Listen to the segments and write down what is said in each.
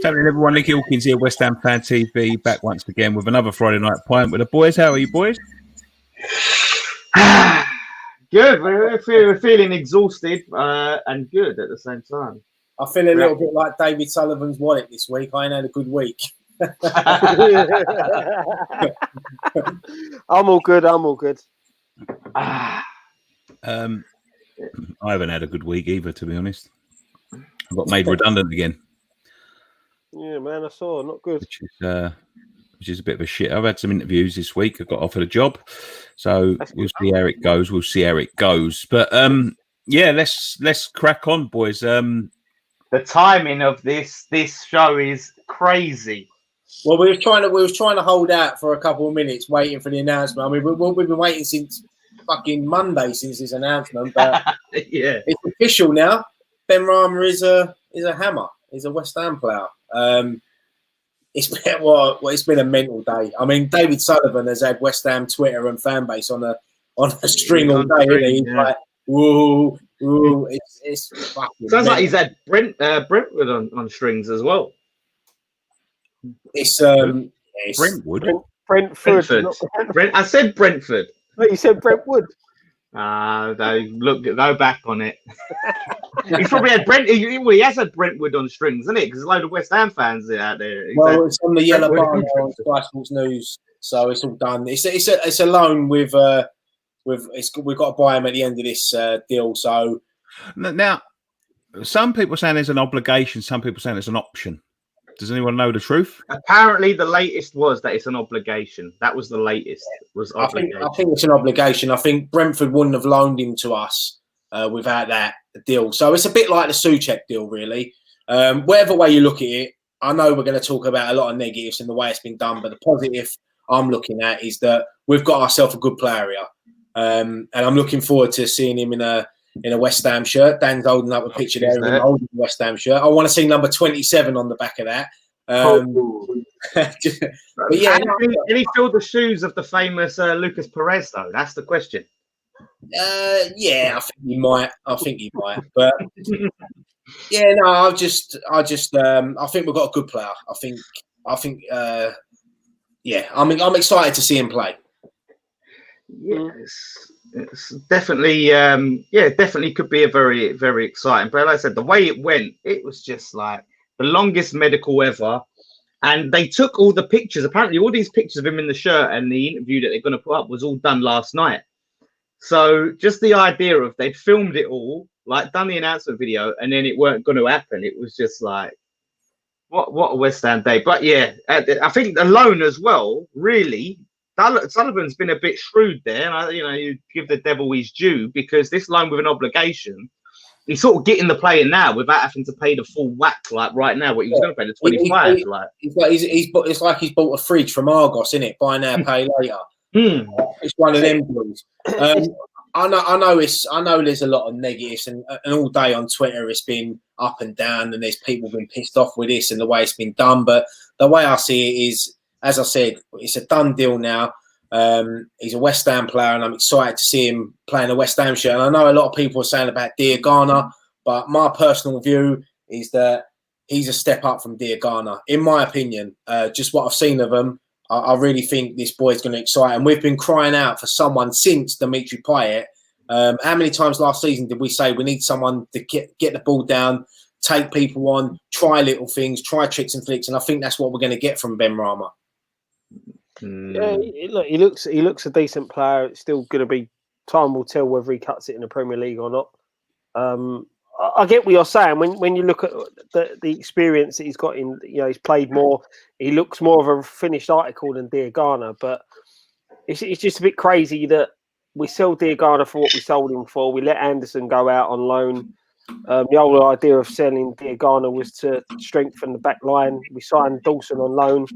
Happening, everyone. Nicky here, West Ham Fan TV, back once again with another Friday night pint with the boys. How are you, boys? Good. We're feeling exhausted and good at the same time. I feel a little bit like David Sullivan's wallet this week. I ain't had a good week. I'm all good. I haven't had a good week either, to be honest. I got made redundant again. Yeah, man, I saw. Not good. Which is a bit of a shit. I've had some interviews this week. I got offered a job, so we'll see how it goes. But yeah, let's crack on, boys. The timing of this show is crazy. Well, we was trying to hold out for a couple of minutes, waiting for the announcement. I mean, we've been waiting since fucking Monday since this announcement, but yeah, it's official now. Benrahma is a hammer. He's a West Ham player. It's been a mental day. I mean, David Sullivan has had West Ham Twitter and fan base on a string all day. Isn't he? He's like, woo. It's fucking sounds like he's had Brentwood on strings as well. It's Brentwood. Brentford. I said Brentford. No, you said Brentwood. Go back on it. He's probably had he has had Brentwood on strings, isn't it? Because there's a load of West Ham fans out there. Well, it's on the yellow bar on Sky Sports News, so it's all done. It's a loan we've got to buy him at the end of this deal. So now, some people saying there's an obligation, some people saying it's an option. Does anyone know the truth? Apparently, the latest was that it's an obligation. That was the latest. I think it's an obligation. I think Brentford wouldn't have loaned him to us without that deal. So it's a bit like the Souček deal, really. Whatever way you look at it, I know we're going to talk about a lot of negatives in the way it's been done, but the positive I'm looking at is that we've got ourselves a good player here, and I'm looking forward to seeing him in a West Ham shirt. Dan's holding up a picture there of him holding a West Ham shirt. I want to see number 27 on the back of that. But yeah, can he fill the shoes of the famous Lucas Perez though? That's the question. Yeah, I think he might. But yeah, no, I think we've got a good player. I think yeah, I'm excited to see him play. Yes. It's definitely, definitely could be a very, very exciting. But like I said, the way it went, it was just like the longest medical ever. And they took all the pictures. Apparently, all these pictures of him in the shirt and the interview that they're going to put up was all done last night. So just the idea of they'd filmed it all, like done the announcement video, and then it weren't going to happen. It was just like, what a West Ham day. But yeah, I think the loan as well, really. Sullivan's been a bit shrewd there, and you give the devil his due, because this loan with an obligation, he's sort of getting the player now without having to pay the full whack like right now what he was going to pay the 25. It's like he's bought a fridge from Argos, isn't it? Buy now, pay later. It's one of them deals. I know there's a lot of negatives, and all day on Twitter it's been up and down, and there's people been pissed off with this and the way it's been done. But the way I see it is, as I said, it's a done deal now. He's a West Ham player, and I'm excited to see him playing a West Ham shirt. And I know a lot of people are saying about Diagana, but my personal view is that he's a step up from Diagana. In my opinion, just what I've seen of him, I really think this boy's going to excite. And we've been crying out for someone since Dimitri Payet. How many times last season did we say we need someone to get the ball down, take people on, try little things, try tricks and flicks? And I think that's what we're going to get from Benrahma. Yeah, look, he looks a decent player. It's still going to be, time will tell whether he cuts it in the Premier League or not. I get what you're saying. When you look at the experience that he's got in, he's played more. He looks more of a finished article than Diagana. But it's just a bit crazy that we sell Diagana for what we sold him for. We let Anderson go out on loan. The whole idea of selling Diagana was to strengthen the back line. We signed Dawson on loan.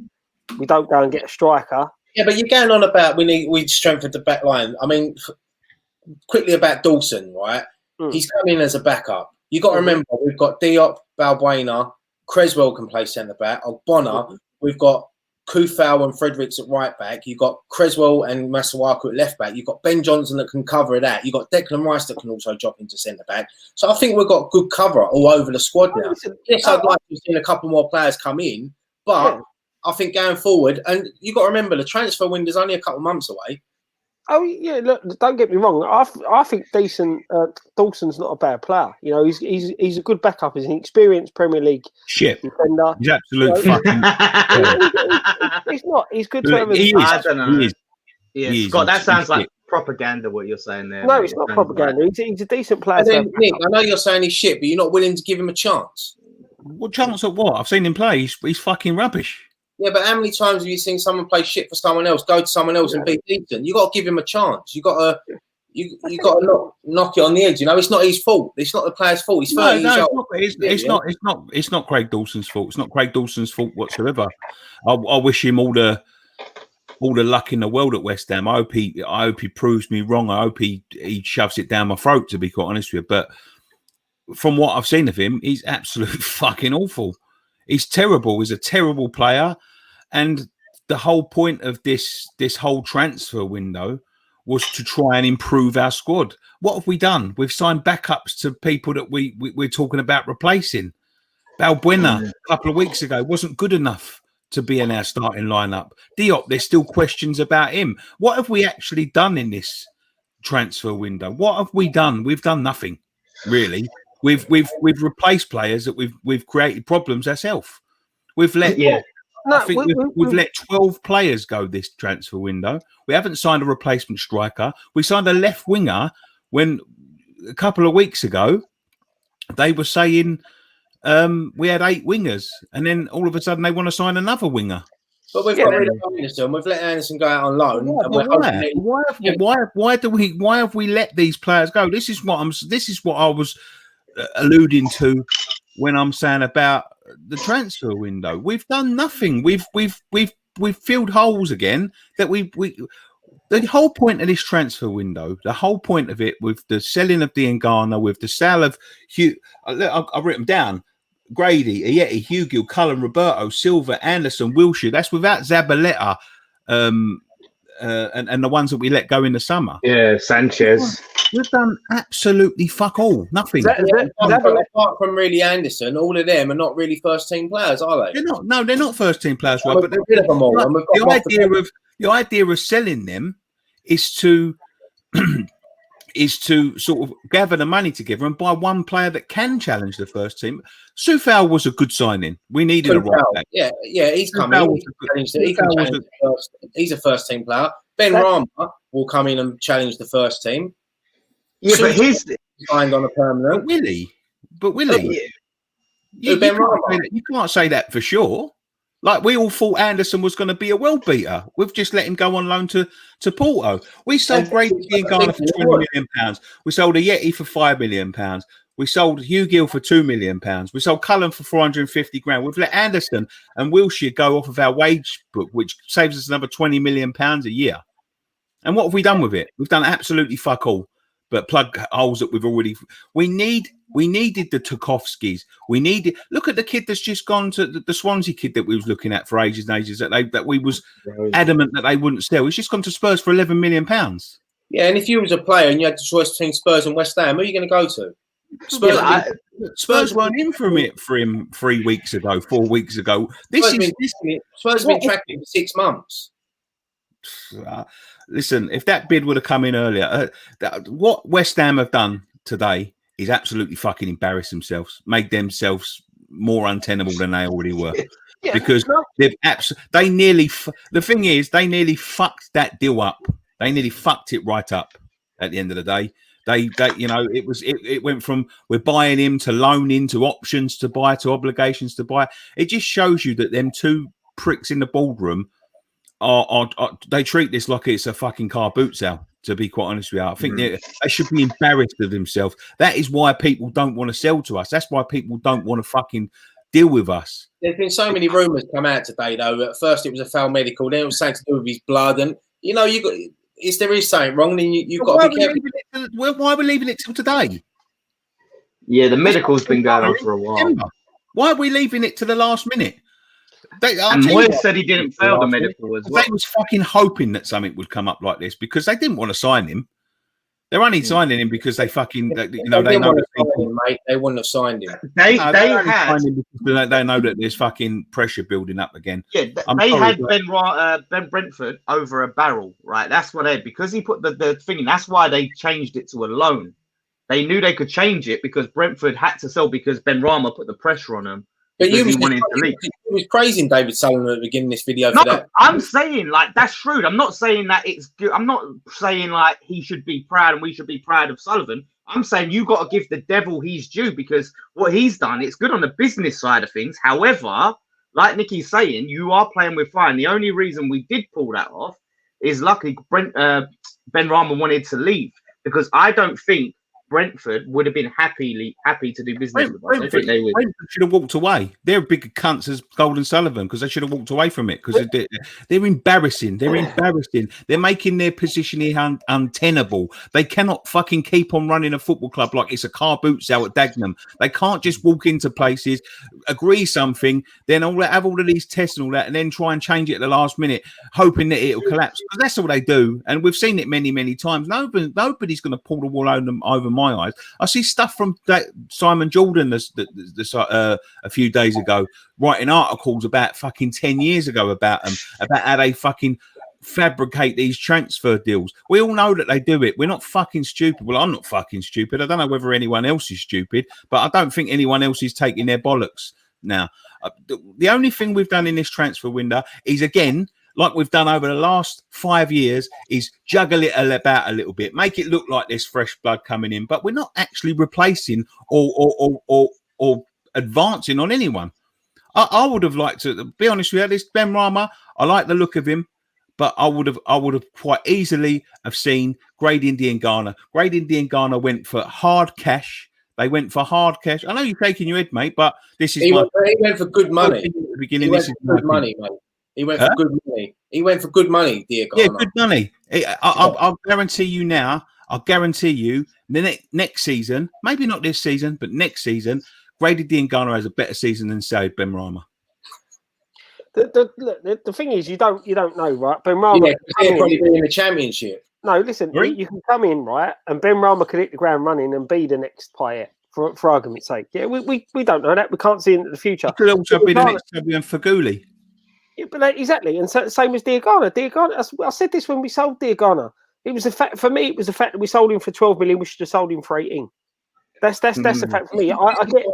We don't go and get a striker. Yeah, but you're going on about we strengthened the back line. I mean, quickly about Dawson, right? He's coming in as a backup. You got to remember, we've got Diop, Balbuena, Creswell can play centre back. Ogbonna, we've got Kufal and Fredericks at right back. You've got Creswell and Masuaku at left back. You've got Ben Johnson that can cover that. You've got Declan Rice that can also drop into centre back. So I think we've got good cover all over the squad now. Yes, I'd like to see a couple more players come in, but I think going forward, and you've got to remember the transfer window's only a couple of months away. Oh yeah, look, don't get me wrong. I think Dawson's not a bad player. You know, he's a good backup. He's an experienced Premier League defender. He's absolute fucking. He's not. He's good. I don't know. Yeah, Scott, that sounds like propaganda. What you're saying there? No, it's not propaganda. He's a decent player. Then, Nick, I know you're saying he's shit, but you're not willing to give him a chance. What chance at what? I've seen him play. He's fucking rubbish. Yeah, but how many times have you seen someone play shit for someone else, go to someone else and be decent? You got to give him a chance. You got to knock it on the edge. You know, it's not his fault. It's not the player's fault. He's 30 years old. It's not Craig Dawson's fault. It's not Craig Dawson's fault whatsoever. I wish him all the luck in the world at West Ham. I hope he proves me wrong. I hope he shoves it down my throat, to be quite honest with you. But from what I've seen of him, he's absolutely fucking awful. He's terrible. He's a terrible player. And the whole point of this whole transfer window was to try and improve our squad. What have we done? We've signed backups to people that we're talking about replacing. Balbuena, a couple of weeks ago, wasn't good enough to be in our starting lineup. Diop, there's still questions about him. What have we actually done in this transfer window? What have we done? We've done nothing, really. We've replaced players that we've created problems ourselves. We've let we've let 12 players go this transfer window. We haven't signed a replacement striker. We signed a left winger when a couple of weeks ago they were saying we had 8 wingers, and then all of a sudden they want to sign another winger. But we've got rid of Anderson. We've let Anderson go out on loan. Why have we let these players go? This is what I was alluding to when I'm saying about the transfer window. We've done nothing. We've filled holes again. The whole point of this transfer window, the whole point of it, with the selling of Diangana, with the sale of Hugh, I've written down Grady, Ayeti, Hugill, Cullen, Roberto, Silva, Anderson, Wilshere. That's without Zabaleta and the ones that we let go in the summer. Yeah, Sanchez. We've done absolutely fuck all. Nothing. Apart from really Anderson, all of them are not really first team players, are they? They're not. No, they're not first team players. Right? But the idea of selling them is to sort of gather the money together and buy one player that can challenge the first team. Soufal was a good signing. We needed a right back. Yeah, he's coming. He's a first team player. Benrahma will come in and challenge the first team. Yeah, but he's signed on a permanent. But Willie, you can't say that for sure. Like, we all thought Anderson was going to be a world beater. We've just let him go on loan to Porto. We sold Grady Diangana for £20 million. We sold Ayeti for £5 million. We sold Hugill for £2 million. We sold Cullen for 450 grand. We've let Anderson and Wilshere go off of our wage book, which saves us another £20 million a year. And what have we done with it? We've done absolutely fuck all. But plug holes that we needed the Tarkowskis. Look at the kid that's just gone to the Swansea kid that we was looking at for ages and ages that we was adamant that they wouldn't sell. He's just gone to Spurs for £11 million. Yeah, and if you was a player and you had the choice between Spurs and West Ham, who are you going to go to? Spurs weren't in for him 3 weeks ago, 4 weeks ago. Spurs have been tracking for 6 months. Listen, if that bid would have come in earlier, what West Ham have done today is absolutely fucking embarrass themselves, make themselves more untenable than they already were. Because they nearly fucked that deal up. They nearly fucked it right up at the end of the day. It went from we're buying him to loaning to options to buy to obligations to buy. It just shows you that them two pricks in the boardroom they treat this like it's a fucking car boot sale, to be quite honest with you. I think they should be embarrassed of themselves. That is why people don't want to sell to us. That's why people don't want to fucking deal with us. There's been so many rumours come out today, though. At first it was a foul medical, then it was something to do with his blood. And, there is something wrong, then you've got to be careful. Why are we leaving it till today? Yeah, the medical's been going on for a while. Why are we leaving it to the last minute? And Moyes said he didn't fail the medical as well. They was fucking hoping that something would come up like this because they didn't want to sign him. They're only signing him because they fucking, they know him, mate. They wouldn't have signed him. They had him because they know that there's fucking pressure building up again. Yeah, they had Ben Brentford over a barrel, right? That's what because he put the thing in. That's why they changed it to a loan. They knew they could change it because Brentford had to sell because Benrahma put the pressure on them. But you was praising David Sullivan at the beginning of this video for that. I'm saying like that's shrewd. I'm not saying that it's good. I'm not saying like he should be proud and we should be proud of Sullivan. I'm saying you got to give the devil his due because what he's done, it's good on the business side of things. However, like Nicky's saying, you are playing with fire. And the only reason we did pull that off is luckily Benrahma wanted to leave because I don't think Brentford would have been happy to do business with us. I think they would. Brentford should have walked away. They're big cunts as Golden Sullivan because they should have walked away from it because they're embarrassing. They're embarrassing. They're making their position here untenable. They cannot fucking keep on running a football club like it's a car boot sale at Dagenham. They can't just walk into places, agree something, then have all of these tests and all that, and then try and change it at the last minute, hoping that it'll collapse. Because that's all they do, and we've seen it many, many times. Nobody's going to pull the wool over my eyes. I see stuff from Simon Jordan a few days ago, writing articles about fucking 10 years ago about how they fucking fabricate these transfer deals. We all know that they do it. We're not fucking stupid. Well, I'm not fucking stupid. I don't know whether anyone else is stupid, but I don't think anyone else is taking their bollocks now. The only thing we've done in this transfer window is, again, like we've done over the last 5 years, is juggle it about a little bit, make it look like there's fresh blood coming in, but we're not actually replacing or advancing on anyone. I would have liked to be honest with you. This Benrahma, I like the look of him, but I would have quite easily have seen Grady Diangana. Grady Diangana went for hard cash. They went for hard cash. I know you're shaking your head, mate, but this is he went for good money. At the beginning, this is good money, mate. He went for good money. He went for good money, Diangana. Yeah, good money. I'll guarantee you now. I'll guarantee you the next season, maybe not this season, but next season, Grady Diangana has a better season than say Benrahma. The thing is, you don't know, right? Benrahma he'll probably be in the championship. No, listen, you can come in, right, and Benrahma could hit the ground running and be the next player. For argument's sake, yeah, we don't know that. We can't see into the future. He could also be the next champion for Gulli. Yeah, but exactly, and same as Diangana. I said this when we sold Diangana. It was the fact for me. It was the fact that we sold him for 12 million. We should have sold him for 18. That's the fact for me. I get.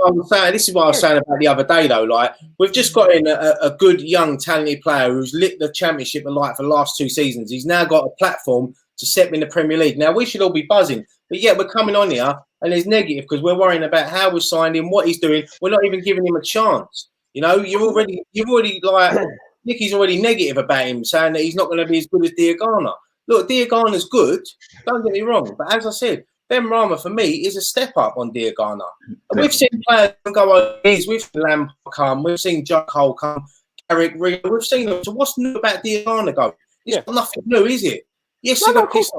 This is what I was saying about the other day, though. Like we've just got in a good, young, talented player who's lit the championship alight for the last 2 seasons. He's now got a platform to set in the Premier League. Now we should all be buzzing, but yet we're coming on here and it's negative because we're worrying about how we signed him, what he's doing. We're not even giving him a chance. You know, you've already like. Nicky's already negative about him, saying that he's not going to be as good as Diangana. Look, Diagana's good, don't get me wrong, but as I said, Benrahma for me is a step up on Diangana. We've seen players go over these, we've seen Lampard come, we've seen Jack Cole come, Eric Reed, we've seen them. So what's new about Diangana go? It's nothing new, is it? Yes, he got pissed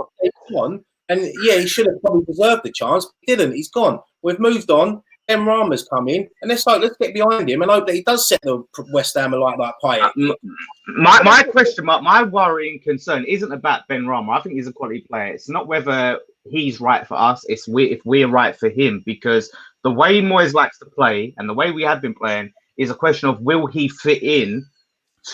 on, and he should have probably deserved the chance, but he didn't. He's gone. We've moved on. Benrahma's come in, and let's get behind him and hope that he does set the West Ham alight like pie. My question mark, my worrying concern isn't about Benrahma. I think he's a quality player. It's not whether he's right for us. It's if we're right for him, because the way Moyes likes to play and the way we have been playing is a question of will he fit in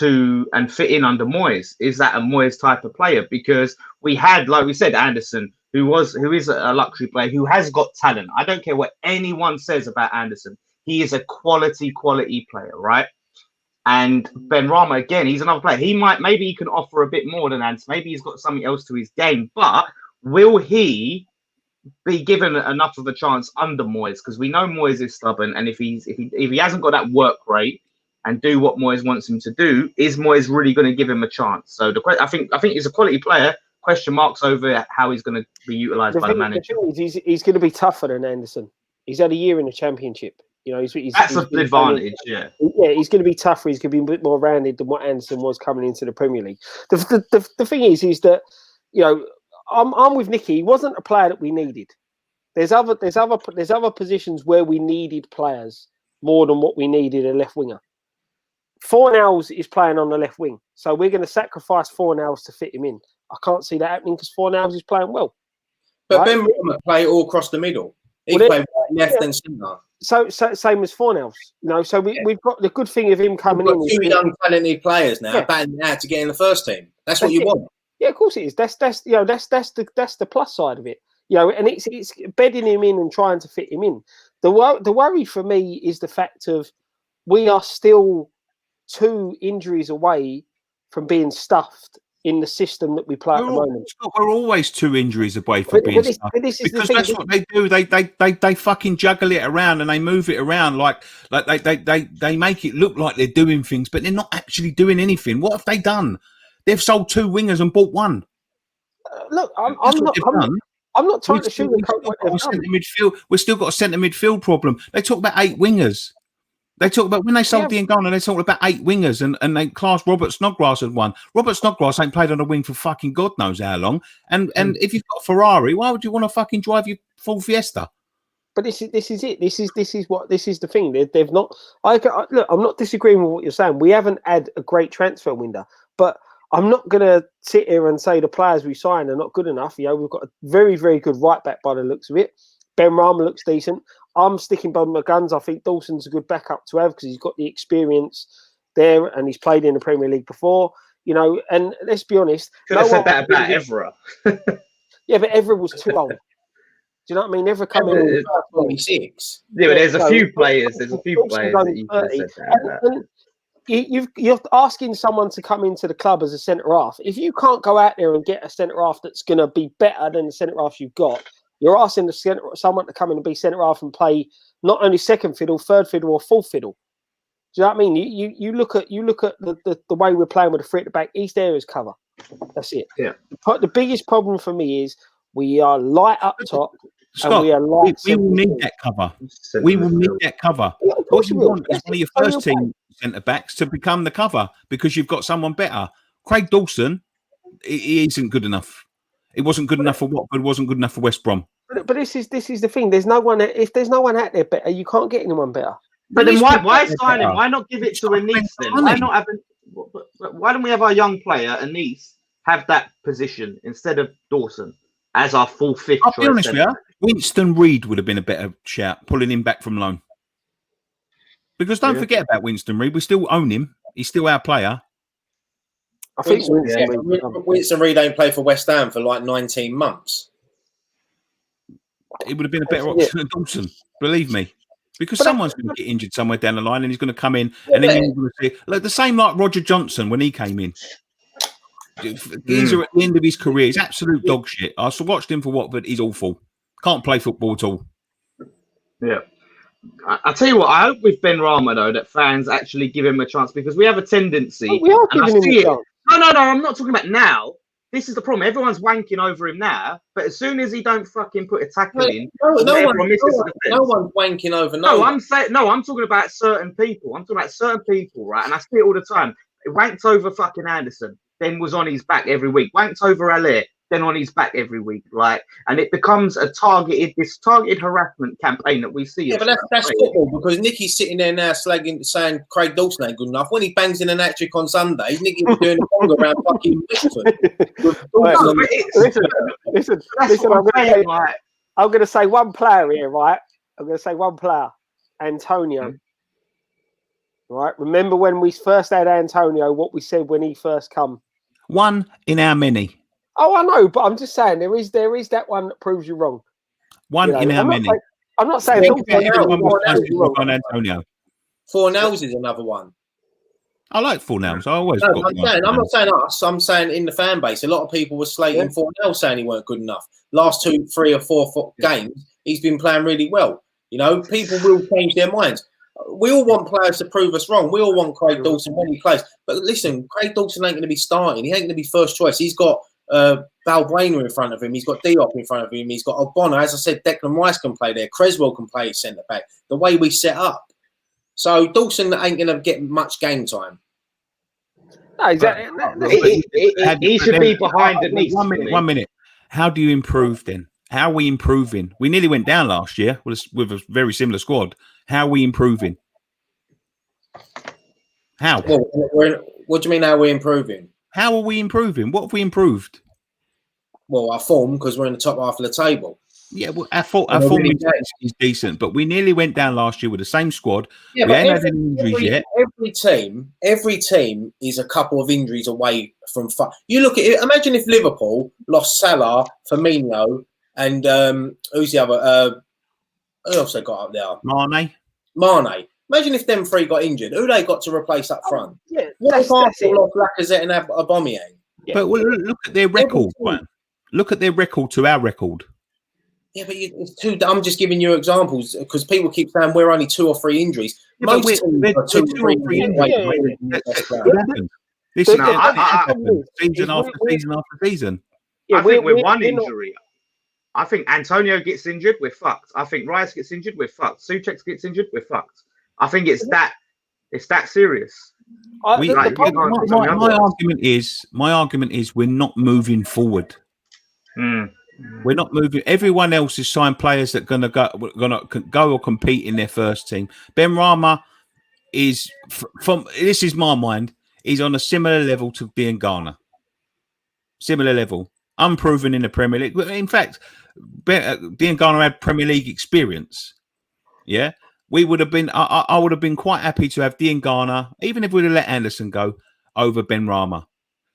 under Moyes? Is that a Moyes type of player? Because we had, like we said, Anderson, who is a luxury player, who has got talent. I don't care what anyone says about Anderson. He is a quality player, right? And Benrahma, again, he's another player. Maybe he can offer a bit more than Anderson. Maybe he's got something else to his game. But will he be given enough of a chance under Moyes? Because we know Moyes is stubborn, and if he hasn't got that work rate and do what Moyes wants him to do, is Moyes really going to give him a chance? So I think he's a quality player. Question marks over how he's going to be utilised by the manager. He's going to be tougher than Anderson. He's had a year in the Championship. You know, that's an advantage. Yeah, he's going to be tougher. He's going to be a bit more rounded than what Anderson was coming into the Premier League. The thing is that, you know, I'm with Nicky. He wasn't a player that we needed. There's other positions where we needed players more than what we needed a left winger. Fornals is playing on the left wing, so we're going to sacrifice Fornals to fit him in. I can't see that happening because Fornals is playing well. But right? Benrahma play all across the middle. He Well, play right, left and centre. So same as Fornals, So we've got the good thing of him coming in. Two young talented players now batting out to get in the first team. That's what you want. Yeah, of course it is. That's the plus side of it. And it's bedding him in and trying to fit him in. The worry for me is the fact of we are still 2 injuries away from being stuffed in the system that we play at the moment. We're always 2 injuries away from being stuffed. Because that's what they do. They fucking juggle it around and they move it around like they make it look like they're doing things, but they're not actually doing anything. What have they done? They've sold 2 wingers and bought 1. Look, I'm not trying to shoot what they've done. We've still got a centre midfield problem. They talk about 8 wingers. They talk about when they sold Diangana, they talked about 8 wingers and they classed Robert Snodgrass as one. Robert Snodgrass ain't played on a wing for fucking God knows how long. And if you've got a Ferrari, why would you want to fucking drive your full Fiesta? But this is it. This is the thing. They've not. Look, I'm not disagreeing with what you're saying. We haven't had a great transfer window, but I'm not going to sit here and say the players we signed are not good enough. We've got a very, very good right back by the looks of it. Benrahma looks decent. I'm sticking by my guns. I think Dawson's a good backup to have because he's got the experience there and he's played in the Premier League before. And let's be honest. Could have said that about Evra. Yeah, but Evra was too old. Do you know what I mean? Evra coming in 26. Yeah, but there's a few players. There's a few players that you could have said that. You're asking someone to come into the club as a centre half. If you can't go out there and get a centre half that's going to be better than the centre half you've got, you're asking someone to come in and be centre half and play not only second fiddle, third fiddle, or fourth fiddle. Do you know what I mean? You look at the way we're playing with the 3 at the back. East areas cover. That's it. Yeah. The biggest problem for me is we are light up top. Scott, and we are light. We will need that cover. We will need that cover. Yeah, what you want is one of your first team centre backs to become the cover because you've got someone better. Craig Dawson, he isn't good enough. It wasn't good enough for Watford. It wasn't good enough for West Brom. But this is the thing. There's no one. If there's no one out there better, you can't get anyone better. But then why sign him? Why not give it to Anise then? Why not have? Why don't we have our young player Anise have that position instead of Dawson as our full 5th choice? I'll be honest with you. Winston Reid would have been a better shout, pulling him back from loan. Because don't forget about Winston Reid. We still own him. He's still our player. I think Winston Reid ain't played for West Ham for like 19 months. It would have been a better option than Dawson, believe me. Because someone's going to get injured somewhere down the line and he's going to come in and then you're going to see like the same like Roger Johnson when he came in. He's at the end of his career. He's absolute dog shit. I watched him for Watford. He's awful. Can't play football at all. Yeah. I'll tell you what, I hope with Benrahma, though, that fans actually give him a chance because we have a tendency. We are giving him a chance. No, I'm not talking about now. This is the problem. Everyone's wanking over him now, but as soon as he don't fucking put a tackle in, no one's wanking over. I'm talking about certain people. I'm talking about certain people, right? And I see it all the time. It wanked over fucking Anderson, then was on his back every week. Wanked over Allaire, then on his back every week, right? And it becomes a targeted harassment campaign that we see. Yeah, but that's football because Nicky's sitting there now saying Craig Dawson ain't good enough. When he bangs in an hat-trick on Sunday, Nicky was doing a conga around fucking Listen, I'm going to say one player here, right? I'm going to say one player, Antonio. Right? Remember when we first had Antonio, what we said when he first come? One in our many. Oh, I know, but I'm just saying there is that one that proves you wrong. One in how many? I'm not saying Antonio. Fornals is another one. I like Fornals. I'm not saying us. I'm saying in the fan base, a lot of people were slating Fornals, saying he weren't good enough. Last 2, 3, or 4 games, he's been playing really well. People will change their minds. We all want players to prove us wrong. We all want Craig Dawson when he plays. But listen, Craig Dawson ain't going to be starting. He ain't going to be first choice. He's got Balbuena in front of him. He's got Diop in front of him. He's got Obona. As I said, Declan Rice can play there. Creswell can play centre back. The way we set up. So Dawson ain't going to get much game time. No, exactly. He should be behind the knees. 1 minute. How do you improve then? How are we improving? We nearly went down last year with a very similar squad. How are we improving? How? Well, what do you mean? How we're improving? How are we improving? What have we improved? Well, our form, because we're in the top half of the table. Yeah, well, our form is decent, but we nearly went down last year with the same squad. Yeah, we ain't had any injuries yet. Every team is a couple of injuries away from. You look at it. Imagine if Liverpool lost Salah, Firmino, and who's the other? Who else they got up there? Mane. Imagine if them three got injured. Who they got to replace up front? Yeah, what if Arsenal lost Lacazette and Aubameyang? Yeah. But look at their record, man. Look at their record to our record. Yeah, but it's too. I'm just giving you examples because people keep saying we're only 2 or 3 injuries. Yeah, most teams are 2 or 3 injuries. Season after season. Yeah, I think we're one injury. I think Antonio gets injured, we're fucked. I think Rice gets injured, we're fucked. Souček gets injured, we're fucked. I think it's that serious. My argument is we're not moving forward. We're not moving. Everyone else is signed players that are gonna go or compete in their first team. Benrahma is from this is my mind. He's on a similar level to Diangana. Similar level, unproven in the Premier League. In fact, Diangana had Premier League experience. Yeah, we would have been. I would have been quite happy to have Diangana, even if we'd have let Anderson go over Benrahma.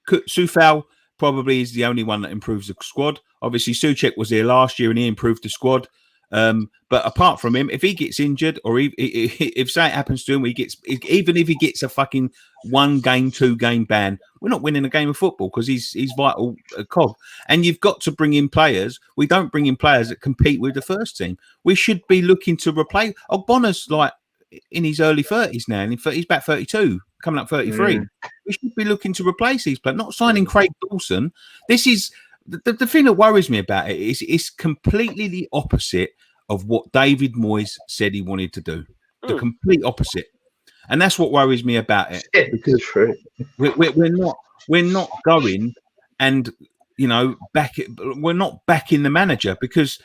Soufal probably is the only one that improves the squad. Obviously, Souček was there last year and he improved the squad. But apart from him, if he gets injured or if something happens to him, even if he gets a fucking 1 game, 2 game ban, we're not winning a game of football because he's vital cog. And you've got to bring in players. We don't bring in players that compete with the first team. We should be looking to replace. Ogbona's like in his early 30s now, and he's about 32, coming up 33. We should be looking to replace these players, not signing Craig Dawson. This is the thing that worries me about it is it's completely the opposite of what David Moyes said he wanted to do. The complete opposite, and that's what worries me about it. Because we're not going and we're not backing the manager because.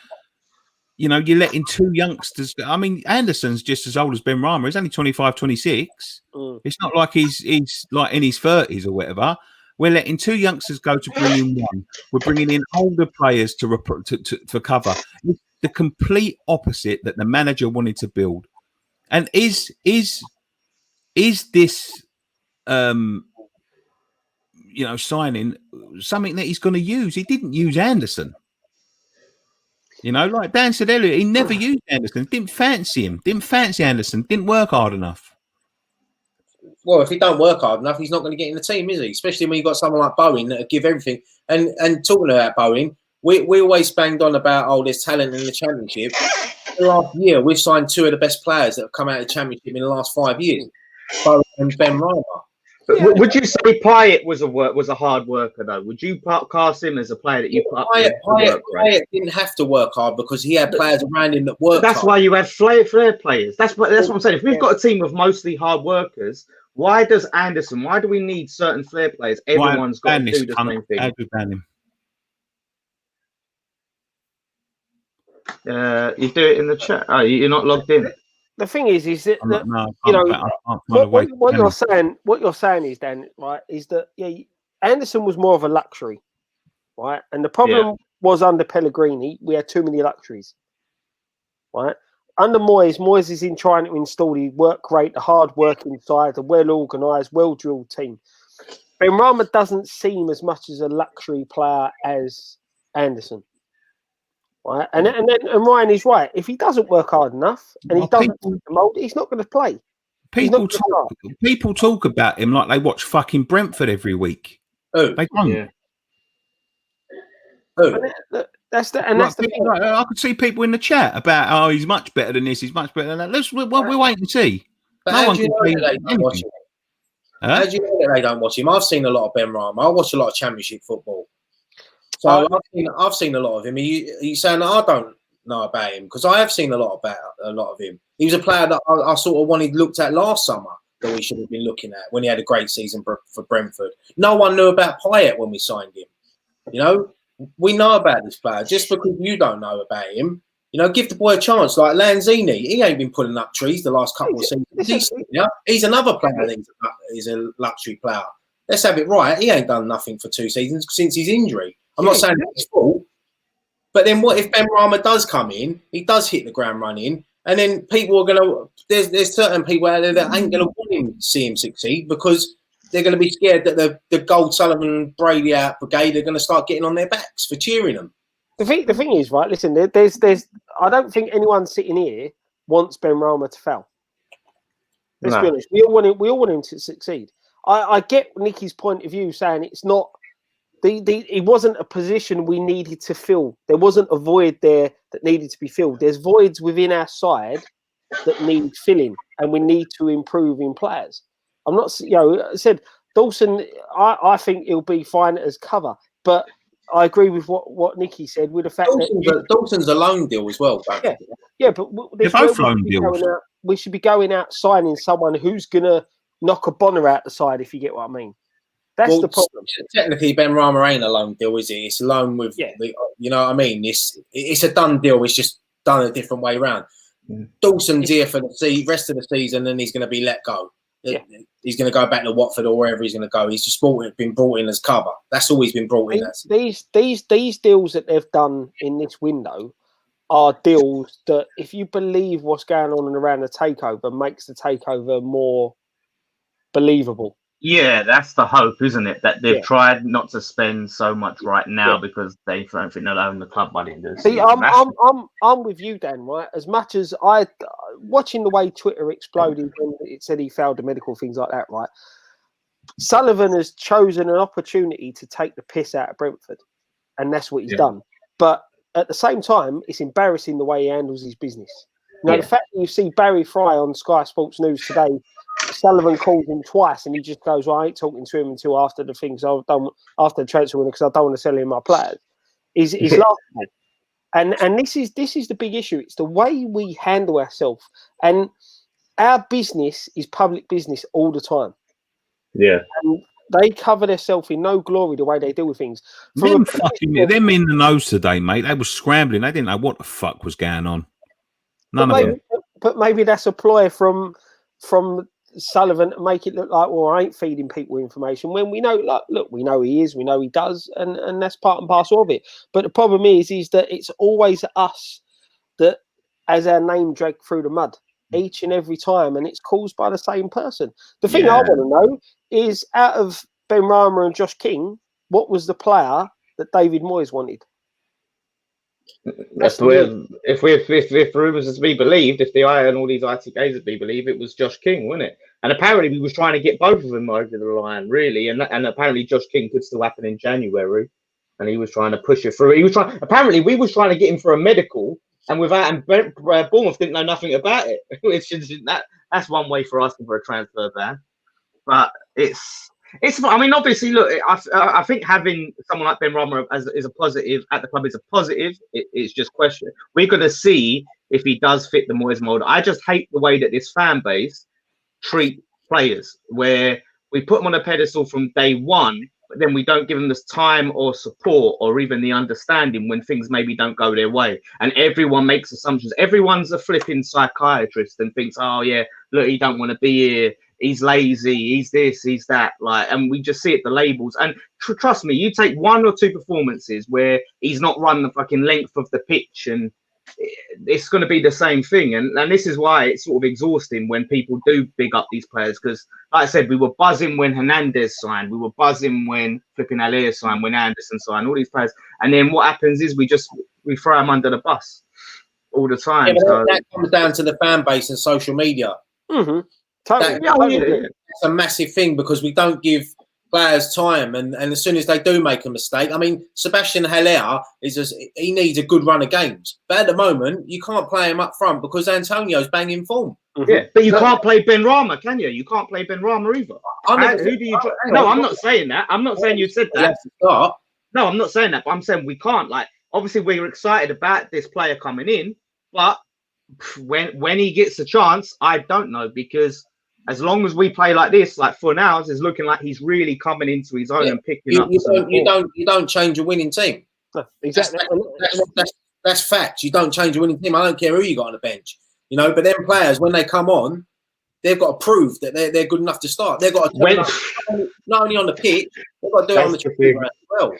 You're letting 2 youngsters. I mean, Anderson's just as old as Benrahma. He's only 25, 26. It's not like he's like in his 30s or whatever. We're letting 2 youngsters go to bring in 1. We're bringing in older players for cover. It's the complete opposite that the manager wanted to build. And is this signing something that he's going to use? He didn't use Anderson. Like Dan said earlier, he never used Anderson. Didn't fancy him. Didn't fancy Anderson. Didn't work hard enough. Well, if he don't work hard enough, he's not going to get in the team, is he? Especially when you've got someone like Bowen that give everything. And talking about Bowen, we always banged on about, there's talent in the Championship. The last year, we've signed 2 of the best players that have come out of the Championship in the last 5 years. Bowen and Benrahma. Yeah. Would you say Pint was a hard worker though? Would you cast him as a player that you Pint didn't have to work hard because he had players around him that worked. That's hard. Why you have flair players. That's what I'm saying. If we've got a team of mostly hard workers, why does Anderson? Why do we need certain flair players? Everyone's got to do the same thing. How do you ban him? You do it in the chat. Oh, you're not logged in. The thing is that what you're saying is, Dan, right? Is that Anderson was more of a luxury, right? And the problem was under Pellegrini, we had too many luxuries, right? Under Moyes is in trying to install the work rate, the hard working side, the well organised, well drilled team. Benrahma doesn't seem as much as a luxury player as Anderson. Right, and Ryan is right. If he doesn't work hard enough and he doesn't mold, he's not going to play. People talk about him like they watch fucking Brentford every week. Oh, they don't. Yeah. That's the thing. I could see people in the chat about he's much better than this. He's much better than that. We'll wait and see. But how do you know that they don't watch him? How do you know that they don't watch him? I've seen a lot of Benrahma. I watch a lot of Championship football. So I've seen a lot of him. Are you saying that I don't know about him? Because I have seen a lot of him. He was a player that I sort of looked at last summer that we should have been looking at when he had a great season for Brentford. No one knew about Payet when we signed him. We know about this player. Just because you don't know about him You know, give the boy a chance. Like Lanzini, he ain't been pulling up trees the last couple of seasons. He's another player that is a luxury player. Let's have it right. He ain't done nothing for 2 seasons since his injury. I'm not saying it's his fault. But then what if Benrahma does come in, he does hit the ground running, and then people are going to, there's certain people out there that ain't going to want him to see him succeed because they're going to be scared that the Gold Sullivan Brady out brigade are going to start getting on their backs for cheering them. The thing is, right, listen, there's I don't think anyone sitting here wants Benrahma to fail. Let's be honest. We all want him to succeed. I get Nicky's point of view saying it's not it wasn't a position we needed to fill. There wasn't a void there that needed to be filled. There's voids within our side that need filling, and we need to improve in players. I'm not, I said Dawson. I think he'll be fine as cover, but I agree with what Nicky said with the fact that Dawson's a loan deal as well. Yeah, but they're both loan deals. We should be going out signing someone who's gonna knock a Bonner out the side, if you get what I mean. That's the problem. Technically, Benrahma ain't a loan deal, is it? It's a loan with, you know what I mean? It's a done deal. It's just done a different way around. Dawson's here for the rest of the season, and he's going to be let go. Yeah. He's going to go back to Watford or wherever he's going to go. He's just been brought in as cover. That's all he's been brought in as. These deals that they've done in this window are deals that, if you believe what's going on and around the takeover, makes the takeover more believable. Yeah, that's the hope, isn't it? That they've tried not to spend so much right now because they don't think they'll own the club by the end of the season. See, I'm with you, Dan. Right, as much as watching the way Twitter exploded when it said he failed the medical, things like that. Right, Sullivan has chosen an opportunity to take the piss out of Brentford, and that's what he's done. But at the same time, it's embarrassing the way he handles his business. Now, the fact that you see Barry Fry on Sky Sports News today, Sullivan calls him twice, and he just goes, "Well, I ain't talking to him until after the things I've done after the transfer window because I don't want to sell him my players." Is laughable, and this is the big issue. It's the way we handle ourselves, and our business is public business all the time. Yeah, and they cover themselves in no glory the way they deal with things. Them in the nose today, mate. They were scrambling. They didn't know what the fuck was going on. None of them. But maybe that's a ploy from Sullivan to make it look like, well, I ain't feeding people information when we know, like, look, we know he is, we know he does, and that's part and parcel of it. But the problem is that it's always us that has our name dragged through the mud each and every time, and it's caused by the same person. The thing I want to know is, out of Benrahma and Josh King, what was the player that David Moyes wanted? That's where, if rumours is to be believed, if the eye and all these ITKs is to be believed, it was Josh King, wasn't it? And apparently we was trying to get both of them over the line, really. And apparently Josh King could still happen in January, and he was trying to push it through. Apparently we was trying to get him for a medical, and Bournemouth didn't know nothing about it. That's one way for asking for a transfer ban. But it's. I mean, obviously, look. I think having someone like Benrahma is a positive at the club is a positive. It's just question. We're going to see if he does fit the Moyes mold. I just hate the way that this fan base treat players, where we put them on a pedestal from day one, but then we don't give them this time or support or even the understanding when things maybe don't go their way. And everyone makes assumptions. Everyone's a flipping psychiatrist and thinks, oh yeah, look, he don't want to be here. He's lazy, he's this, he's that, like, and we just see it, the labels. And trust me, you take 1 or 2 performances where he's not run the fucking length of the pitch, and it's going to be the same thing. And this is why it's sort of exhausting when people do big up these players, because, like I said, we were buzzing when Hernandez signed, we were buzzing when flipping Alea signed, when Anderson signed, all these players. And then what happens is we throw them under the bus all the time. So that comes down to the fan base and social media. Mm-hmm. That's a massive thing, because we don't give players time, and as soon as they do make a mistake, I mean, Sebastian Haller he needs a good run of games, but at the moment you can't play him up front because Antonio's banging form. Mm-hmm. Yeah, but you can't play Benrahma, can you? You can't play Benrahma either. Who do you? No, I'm not saying that. I'm not saying you said that. No, I'm not saying that. But I'm saying we can't. Like, obviously, we're excited about this player coming in, but when he gets a chance, I don't know, because as long as we play like this, like for now, it's looking like he's really coming into his own and picking up. You don't change a winning team. No, exactly. That's facts. You don't change a winning team. I don't care who you got on the bench, you know. But them players, when they come on, they've got to prove that they're good enough to start. They've got to not only on the pitch, they've got to do it on the training ground as well.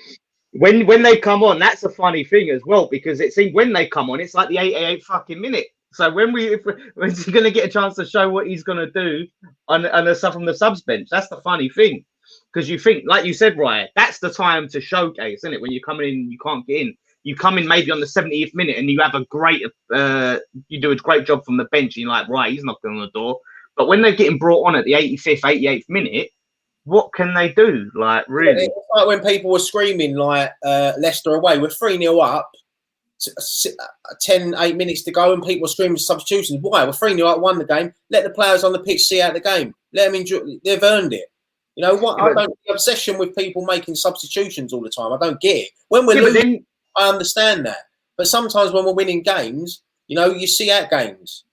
When they come on, that's a funny thing as well, because it seems when they come on, it's like the 88th fucking minute. So when's he going to get a chance to show what he's going to do on the stuff from the subs bench? That's the funny thing, because you think, like you said, Ryan, that's the time to showcase, isn't it? When you're coming in, you can't get in. You come in maybe on the 70th minute and you have a great, you do a great job from the bench. And you're like, right, he's knocking on the door. But when they're getting brought on at the 85th, 88th minute, what can they do? Like, really? It's like when people were screaming, like, Leicester away, we're 3-0 up, 8 minutes to go, and people were screaming substitutions. Why? We're 3-0 up, won the game. Let the players on the pitch see out the game. Let them enjoy. They've earned it. You know what? I don't the obsession with people making substitutions all the time. I don't get it. When we're losing, I understand that. But sometimes when we're winning games, you know, you see out games.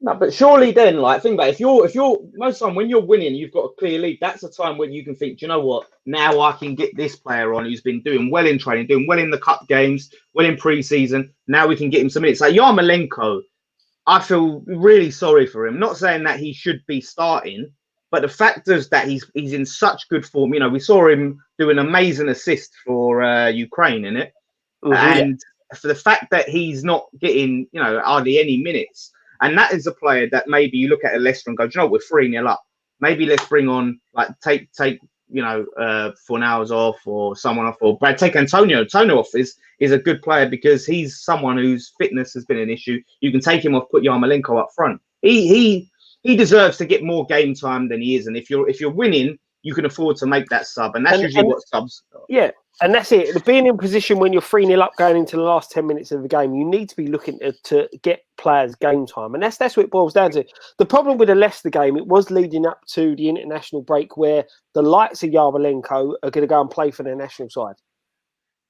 No, but surely then, like, think about it. If you're most time when you're winning, you've got a clear lead. That's a time when you can think, do you know what? Now I can get this player on who's been doing well in training, doing well in the cup games, well in pre-season. Now we can get him some minutes. Like Yarmolenko, I feel really sorry for him. Not saying that he should be starting, but the fact is that he's in such good form. You know, we saw him do an amazing assist for Ukraine in it, and for the fact that he's not getting, you know, hardly any minutes. And that is a player that maybe you look at a Leicester and go, do you know, we're 3-0 up. Maybe let's bring on, like, take you know, Fornals off or someone off, or Brad, take Antonio. Antonio off is a good player because he's someone whose fitness has been an issue. You can take him off, put Yarmolenko up front. He deserves to get more game time than he is. And if you're winning, you can afford to make that sub. And that's usually what subs are. Yeah. And that's it. Being in position when you're 3-0 up going into the last 10 minutes of the game, you need to be looking to get players game time. And that's what it boils down to. The problem with the Leicester game, it was leading up to the international break where the likes of Yarmolenko are going to go and play for their national side.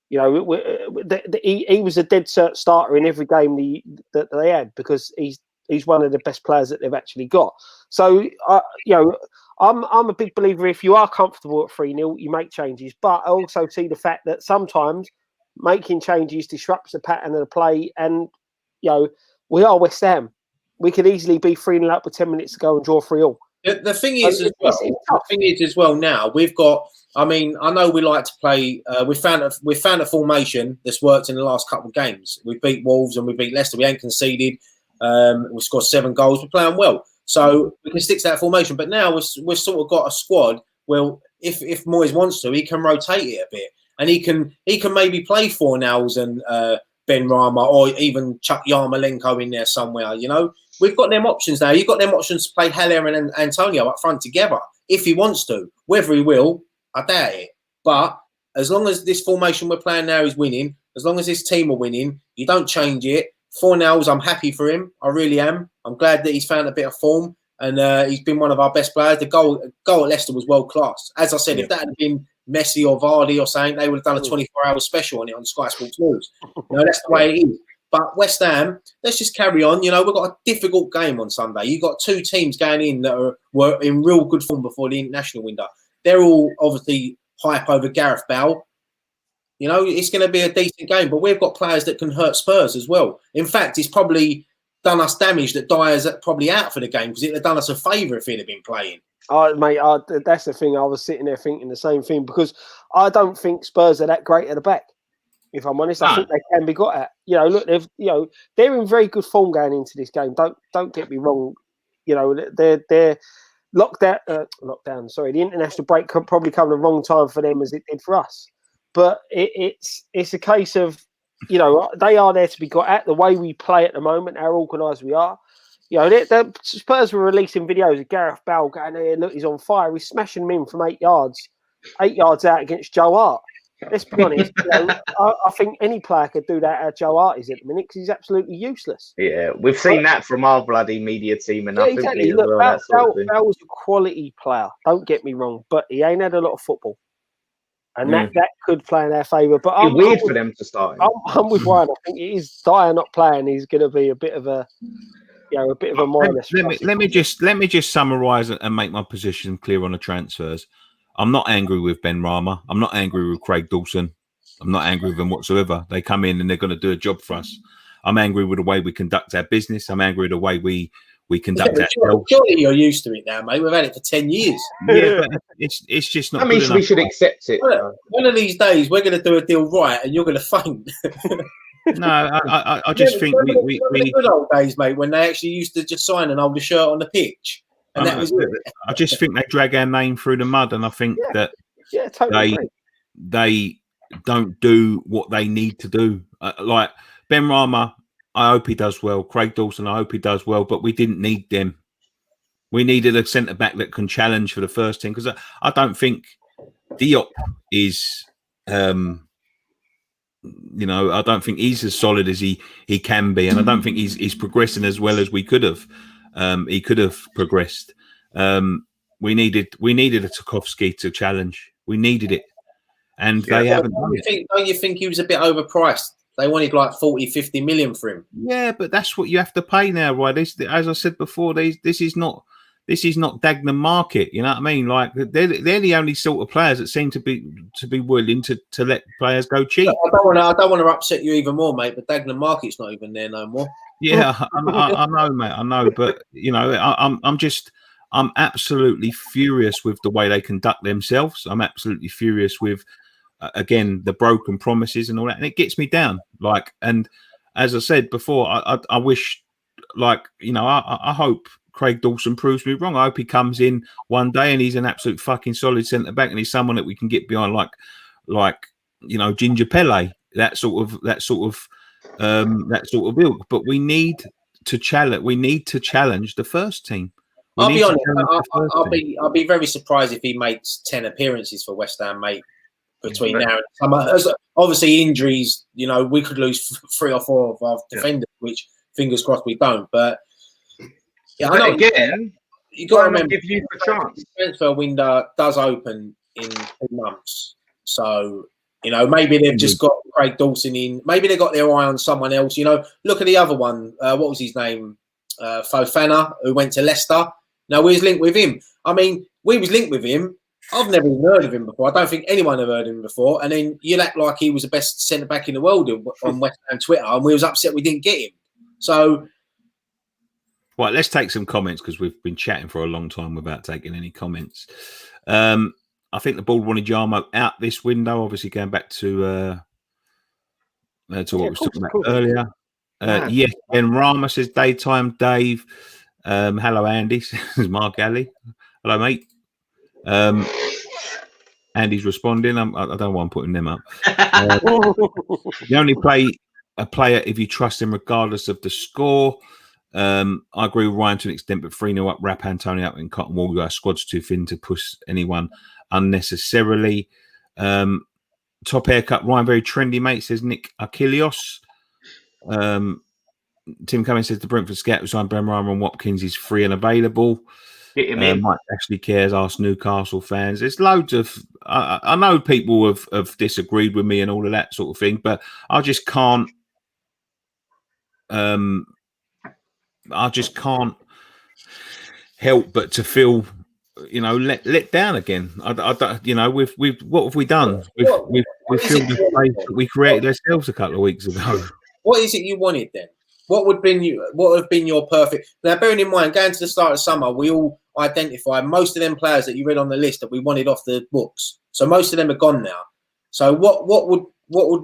You know, he was a dead cert starter in every game that they had because he's one of the best players that they've actually got. So, you know, I'm a big believer if you are comfortable at 3-0, you make changes. But I also see the fact that sometimes making changes disrupts the pattern of the play. And, you know, we are West Ham. We could easily be 3-0 up with 10 minutes to go and draw 3-3. The thing is as well now, we've got, I mean, I know we like to play, we found a formation that's worked in the last couple of games. We beat Wolves and we beat Leicester. We ain't conceded. We scored 7 goals. We're playing well. So we can stick to that formation. But now we've sort of got a squad where if Moyes wants to, he can rotate it a bit. And he can maybe play Fornals and Benrahma, or even chuck Yarmolenko in there somewhere, you know. We've got them options now. You've got them options to play Haller and Antonio up front together if he wants to. Whether he will, I doubt it. But as long as this formation we're playing now is winning, as long as this team are winning, you don't change it. Fornals, I'm happy for him. I really am. I'm glad that he's found a bit of form and he's been one of our best players. The goal at Leicester was world class. As I said, if that had been Messi or Vardy or something, they would have done a 24-hour special on it on Sky Sports News. You know, that's the way it is. But West Ham, let's just carry on. You know, we've got a difficult game on Sunday. You've got 2 teams going in that were in real good form before the international window. They're all obviously hype over Gareth Bale. You know, it's going to be a decent game, but we've got players that can hurt Spurs as well. In fact, it's probably done us damage that Dyer's probably out for the game because it would have done us a favour if he'd have been playing. Mate, that's the thing. I was sitting there thinking the same thing because I don't think Spurs are that great at the back. If I'm honest, I think they can be got at. You know, look, they're in very good form going into this game. Don't get me wrong. You know, they're lockdown. Sorry, the international break could probably come at the wrong time for them as it did for us. But it's a case of, you know, they are there to be got at. The way we play at the moment, how organised we are. You know, the Spurs were releasing videos of Gareth Bale going there. Look, he's on fire. He's smashing him in from 8 yards out against Joe Hart. Let's be honest. You know, I think any player could do that how Joe Hart is at the minute because he's absolutely useless. Yeah, we've seen that from our bloody media team. And exactly. Look, Bale was a quality player. Don't get me wrong, but he ain't had a lot of football. And that could play in their favour. But it's weird for them to start. I'm with Ryan. I think it is Dyer not playing. He's going to be a bit of a minus. Let me just summarise and make my position clear on the transfers. I'm not angry with Benrahma. I'm not angry with Craig Dawson. I'm not angry with them whatsoever. They come in and they're going to do a job for us. I'm angry with the way we conduct our business. I'm angry with the way we conduct ourselves. Surely you're used to it now, mate. We've had it for 10 years. Yeah, but it's just not. I mean, good we should enough. accept it. One of these days, we're going to do a deal right, and you're going to faint. No, I just think we the good old days, mate, when they actually used to just sign and hold a shirt on the pitch, and that was it. I just think they drag our name through the mud, and I think that they don't do what they need to do. Like Benrahma, I hope he does well. Craig Dawson, I hope he does well. But we didn't need them. We needed a centre back that can challenge for the first team, because I don't think Diop is. I don't think he's as solid as he can be, and I don't think he's progressing as well as we could have. He could have progressed. We needed a Tarkowski to challenge. We needed it, and they haven't done it. Don't you think he was a bit overpriced? They wanted like 40, 50 million for him. Yeah, but that's what you have to pay now, right? As I said before, this is not Dagenham market. You know what I mean? Like they're the only sort of players that seem to be willing to let players go cheap. I don't want to upset you even more, mate. But Dagenham market's not even there no more. Yeah, I know, mate. I know, but I'm absolutely furious with the way they conduct themselves. I'm absolutely furious with, again, the broken promises and all that, and it gets me down. Like, and as I said before, I wish, like, I hope Craig Dawson proves me wrong. I hope he comes in one day and he's an absolute fucking solid centre back, and he's someone that we can get behind, like Ginger Pele, that sort of ilk. But we need to challenge. We need to challenge the first team. I'll be honest. I'll be very surprised if he makes 10 appearances for West Ham, mate. Between now and summer, obviously injuries. We could lose 3 or 4 of our defenders, which fingers crossed we don't. But yeah, I know. Again, you got to remember, give you a chance. The transfer window does open in 2 months, so maybe they've just got Craig Dawson in. Maybe they got their eye on someone else. Look at the other one. What was his name? Fofana, who went to Leicester. Now we was linked with him. I mean, we was linked with him. I've never even heard of him before. I don't think anyone ever heard of him before. And then you act like he was the best centre back in the world on West Ham Twitter, and we was upset we didn't get him. So, well, let's take some comments, because we've been chatting for a long time without taking any comments. I think the board wanted Yarmo out this window. Obviously, going back to what we were talking about earlier. Yes, Benrahma says daytime. Dave, hello, Andy. Says Mark Alley. Hello, mate. Andy's responding. I don't know why I'm putting them up. You only play a player if you trust him, regardless of the score. I agree with Ryan to an extent, but 3-0 up, wrap Antonio out in Cotton Wall. Our squad's too thin to push anyone unnecessarily. Top haircut, Ryan, very trendy, mate, says Nick Achilles. Tim Cummings says the Brentford scout who signed Benrahma and Watkins is free and available. Mike actually cares. Ask Newcastle fans. There's loads of. I know people have disagreed with me and all of that sort of thing, but I just can't. Help but to feel, let down again. We've what have we done? We've filled the place that we created ourselves a couple of weeks ago. What is it you wanted then? What would have been your perfect? Now, bearing in mind, going to the start of summer, we all identified most of them players that you read on the list that we wanted off the books. So most of them are gone now. So what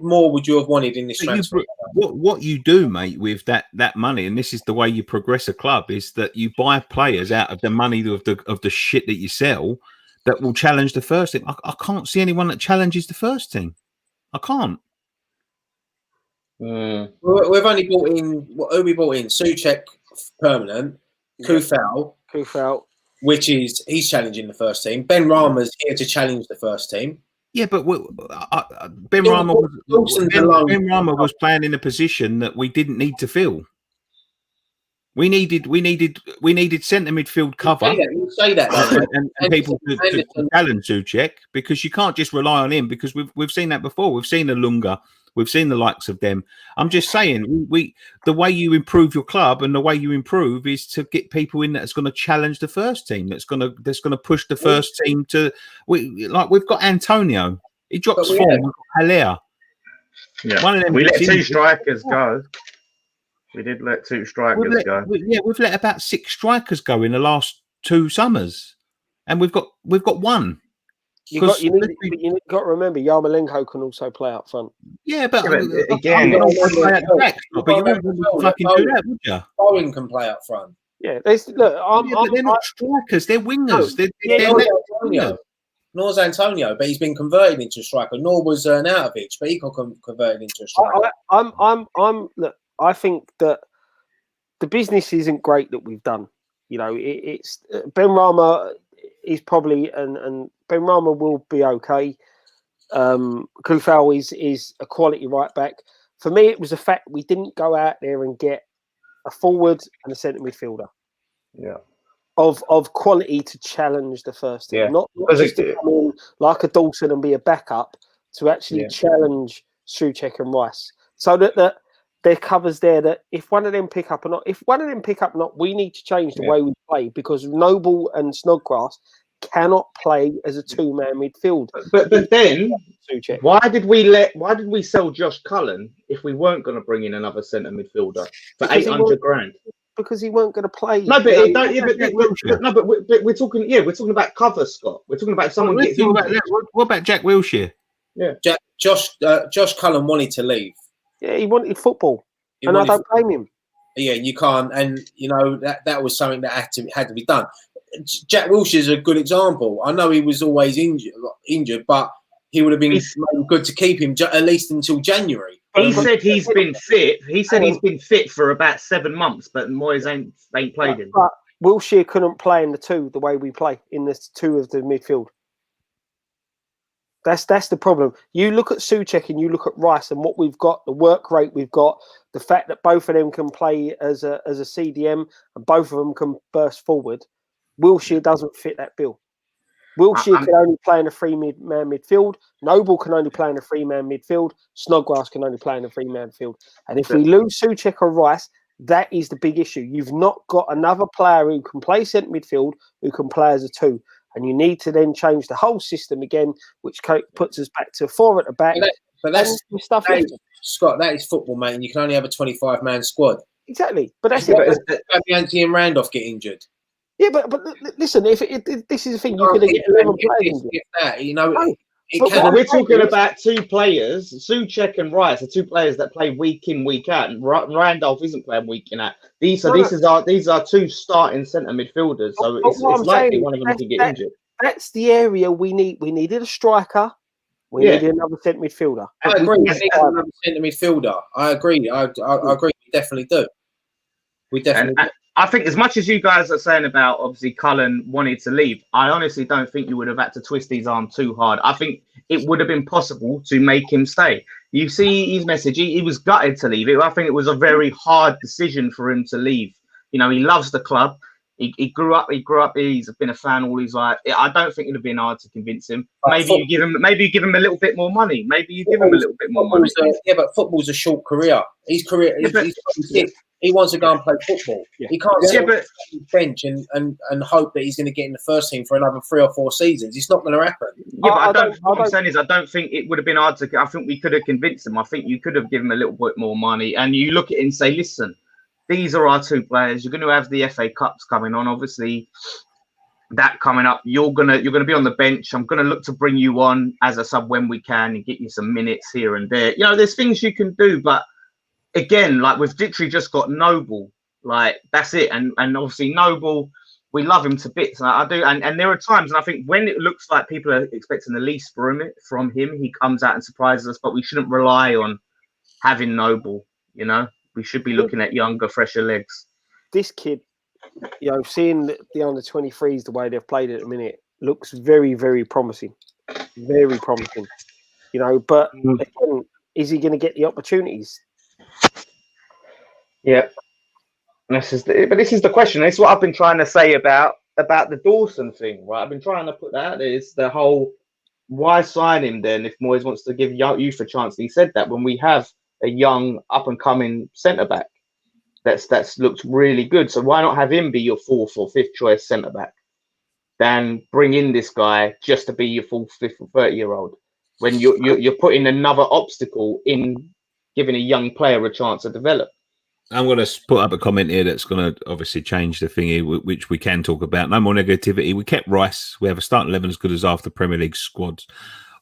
more would you have wanted in this transfer? What you do, mate, with that money, and this is the way you progress a club, is that you buy players out of the money of the shit that you sell that will challenge the first team. I can't see anyone that challenges the first team. I can't. We've only bought in who we bought in Souček permanent, Kufal, which is he's challenging the first team. Benrahma's here to challenge the first team. Yeah, but Benrahma was playing in a position that we didn't need to fill. We needed centre midfield cover. You say that, and people to challenge Souček, because you can't just rely on him, because we've seen that before. We've seen the Lunga. We've seen the likes of them. I'm just saying, the way you improve your club and the way you improve is to get people in that's going to challenge the first team. That's going to push the first team to. We've got Antonio. He drops form. We've got Haller. Yeah, One of them we let gets two injured. strikers go. We did let two strikers go. We've let about 6 strikers go in the last 2 summers, and we've got one. You got to remember, Yarmolenko can also play up front. Yeah, but again, you wouldn't fucking do that, would you? Bowen can play up front. Yeah, but they're not strikers; they're wingers. Nor's Antonio, but he's been converted into a striker. Nor was Nautovic, but he got converted into a striker. Look, I think that the business isn't great that we've done. You know, it's Benrahma is probably and Benrahma will be okay. Kufal is a quality right back. For me, it was the fact we didn't go out there and get a forward and a centre midfielder. Yeah. Of quality to challenge the first team, not just to come in like a Dawson and be a backup, to actually challenge Souček and Rice, so that there covers there that if one of them pick up or not, we need to change the way we play, because Noble and Snodgrass cannot play as a 2-man midfield. But then why did we sell Josh Cullen if we weren't going to bring in another centre midfielder for 800 grand? Because he weren't going to play. No, but we're talking. Yeah, we're talking about cover, Scott. We're talking about someone gets injured. What about Jack Wilshere? Yeah, Josh Cullen wanted to leave. Yeah, he wanted football, and I don't blame him. Yeah, you can't, and you know that was something that had to be done. Jack Wilshere is a good example. I know he was always injured, but he would have been good to keep him at least until January. He said he's been fit. He said he's been fit for about 7 months, but Moyes ain't played him. But Wilshere couldn't play in the way we play in the 2 of the midfield. That's the problem. You look at Souček and you look at Rice and what we've got, the work rate we've got, the fact that both of them can play as a CDM and both of them can burst forward. Wilshere doesn't fit that bill. Wilshere can only play in a 3-man midfield. Noble can only play in a 3-man midfield. Snodgrass can only play in a 3-man midfield. And if we lose Souček or Rice, that is the big issue. You've not got another player who can play centre midfield who can play as a 2. And you need to then change the whole system again, which puts us back to 4 at the back. But that's stuff. Scott, that is football, mate. And you can only have a 25-man squad. Exactly. But that's it. Anthony and Randolph get injured. Yeah, but listen, if this is the thing, you're going to get 11 players. We're talking about 2 players, Souček and Rice, are 2 players that play week in, week out, and Randolph isn't playing week in out. These are 2 starting centre midfielders, so it's likely one of them to get injured. That's the area we need. We needed a striker. We needed another centre midfielder. I agree. We need another centre midfielder. I agree. I agree. We definitely do. Do. I think as much as you guys are saying about obviously Cullen wanted to leave, I honestly don't think you would have had to twist his arm too hard. I think it would have been possible to make him stay. You see his message, he was gutted to leave. I think it was a very hard decision for him to leave. You know, he loves the club. He grew up. He's been a fan all his life. I don't think it would have been hard to convince him. Maybe you give him a little bit more money. Yeah, but football's a short career. He's he wants to go and play football. Yeah. He can't sit on the bench and hope that he's going to get in the first team for another 3 or 4 seasons. It's not going to happen. Yeah, but what I'm saying is I don't think it would have been hard to. I think we could have convinced him. I think you could have given him a little bit more money. And you look at it and say, listen, these are our 2 players. You're going to have the FA Cups coming on. Obviously, that coming up. You're gonna be on the bench. I'm going to look to bring you on as a sub when we can and get you some minutes here and there. You know, there's things you can do, but again, like we've literally just got Noble, like that's it. And obviously Noble, we love him to bits. I do. And there are times, and I think when it looks like people are expecting the least from him, he comes out and surprises us. But we shouldn't rely on having Noble. You know, we should be looking at younger, fresher legs. This kid, you know, seeing the under 23s the way they've played at the minute looks very, very promising. Very promising. You know, but again, is he going to get the opportunities? Yeah, this is the question. This is what I've been trying to say about the Dawson thing, right? I've been trying to put that. It's the whole why sign him then if Moyes wants to give youth a chance. He said that when we have a young up and coming centre back that's looked really good. So why not have him be your 4th or 5th choice centre back? Than bring in this guy just to be your 4th, 5th or 30-year-old. when you're putting another obstacle in giving a young player a chance to develop. I'm going to put up a comment here that's going to obviously change the thing here, which we can talk about. No more negativity. We kept Rice. We have a starting 11 as good as half the Premier League squads.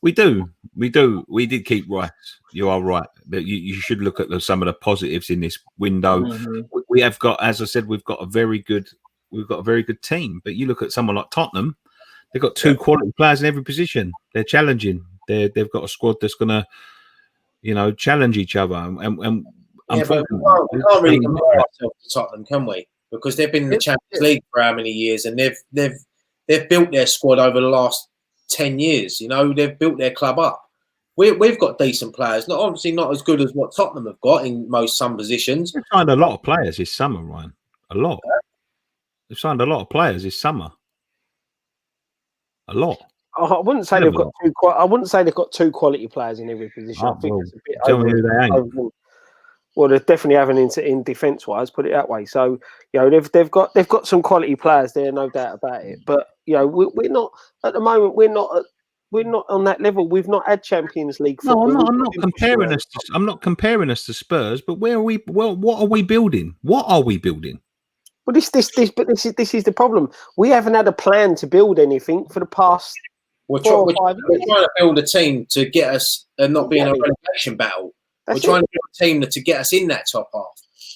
We do. We did keep Rice. You are right. You should look at some of the positives in this window. Mm-hmm. We have got, as I said, we've got a very good team. But you look at someone like Tottenham, they've got two quality players in every position. They're challenging. They've got a squad that's going to, challenge each other. And yeah, but we can't really compare ourselves to Tottenham, can we? Because they've been in the Champions League for how many years, and they've built their squad over the last 10 years. They've built their club up. We've got decent players, obviously not as good as what Tottenham have got in some positions. They've signed a lot of players this summer, Ryan. A lot. They've signed a lot of players this summer. A lot. I wouldn't say they've got two. I wouldn't say they've got two quality players in every position. I think it's a bit tell me who they ain't. Well, they definitely haven't in defence wise. Put it that way. So they've got some quality players there, no doubt about it. But we're not at the moment. We're not on that level. We've not had Champions League football. No, I'm not comparing us. I'm not comparing us to Spurs. But where are we? Well, what are we building? What are we building? Well, this is the problem. We haven't had a plan to build anything for the past. We're trying to build a team to get us and not be in a relegation battle. We're trying to build a team to get us in that top half.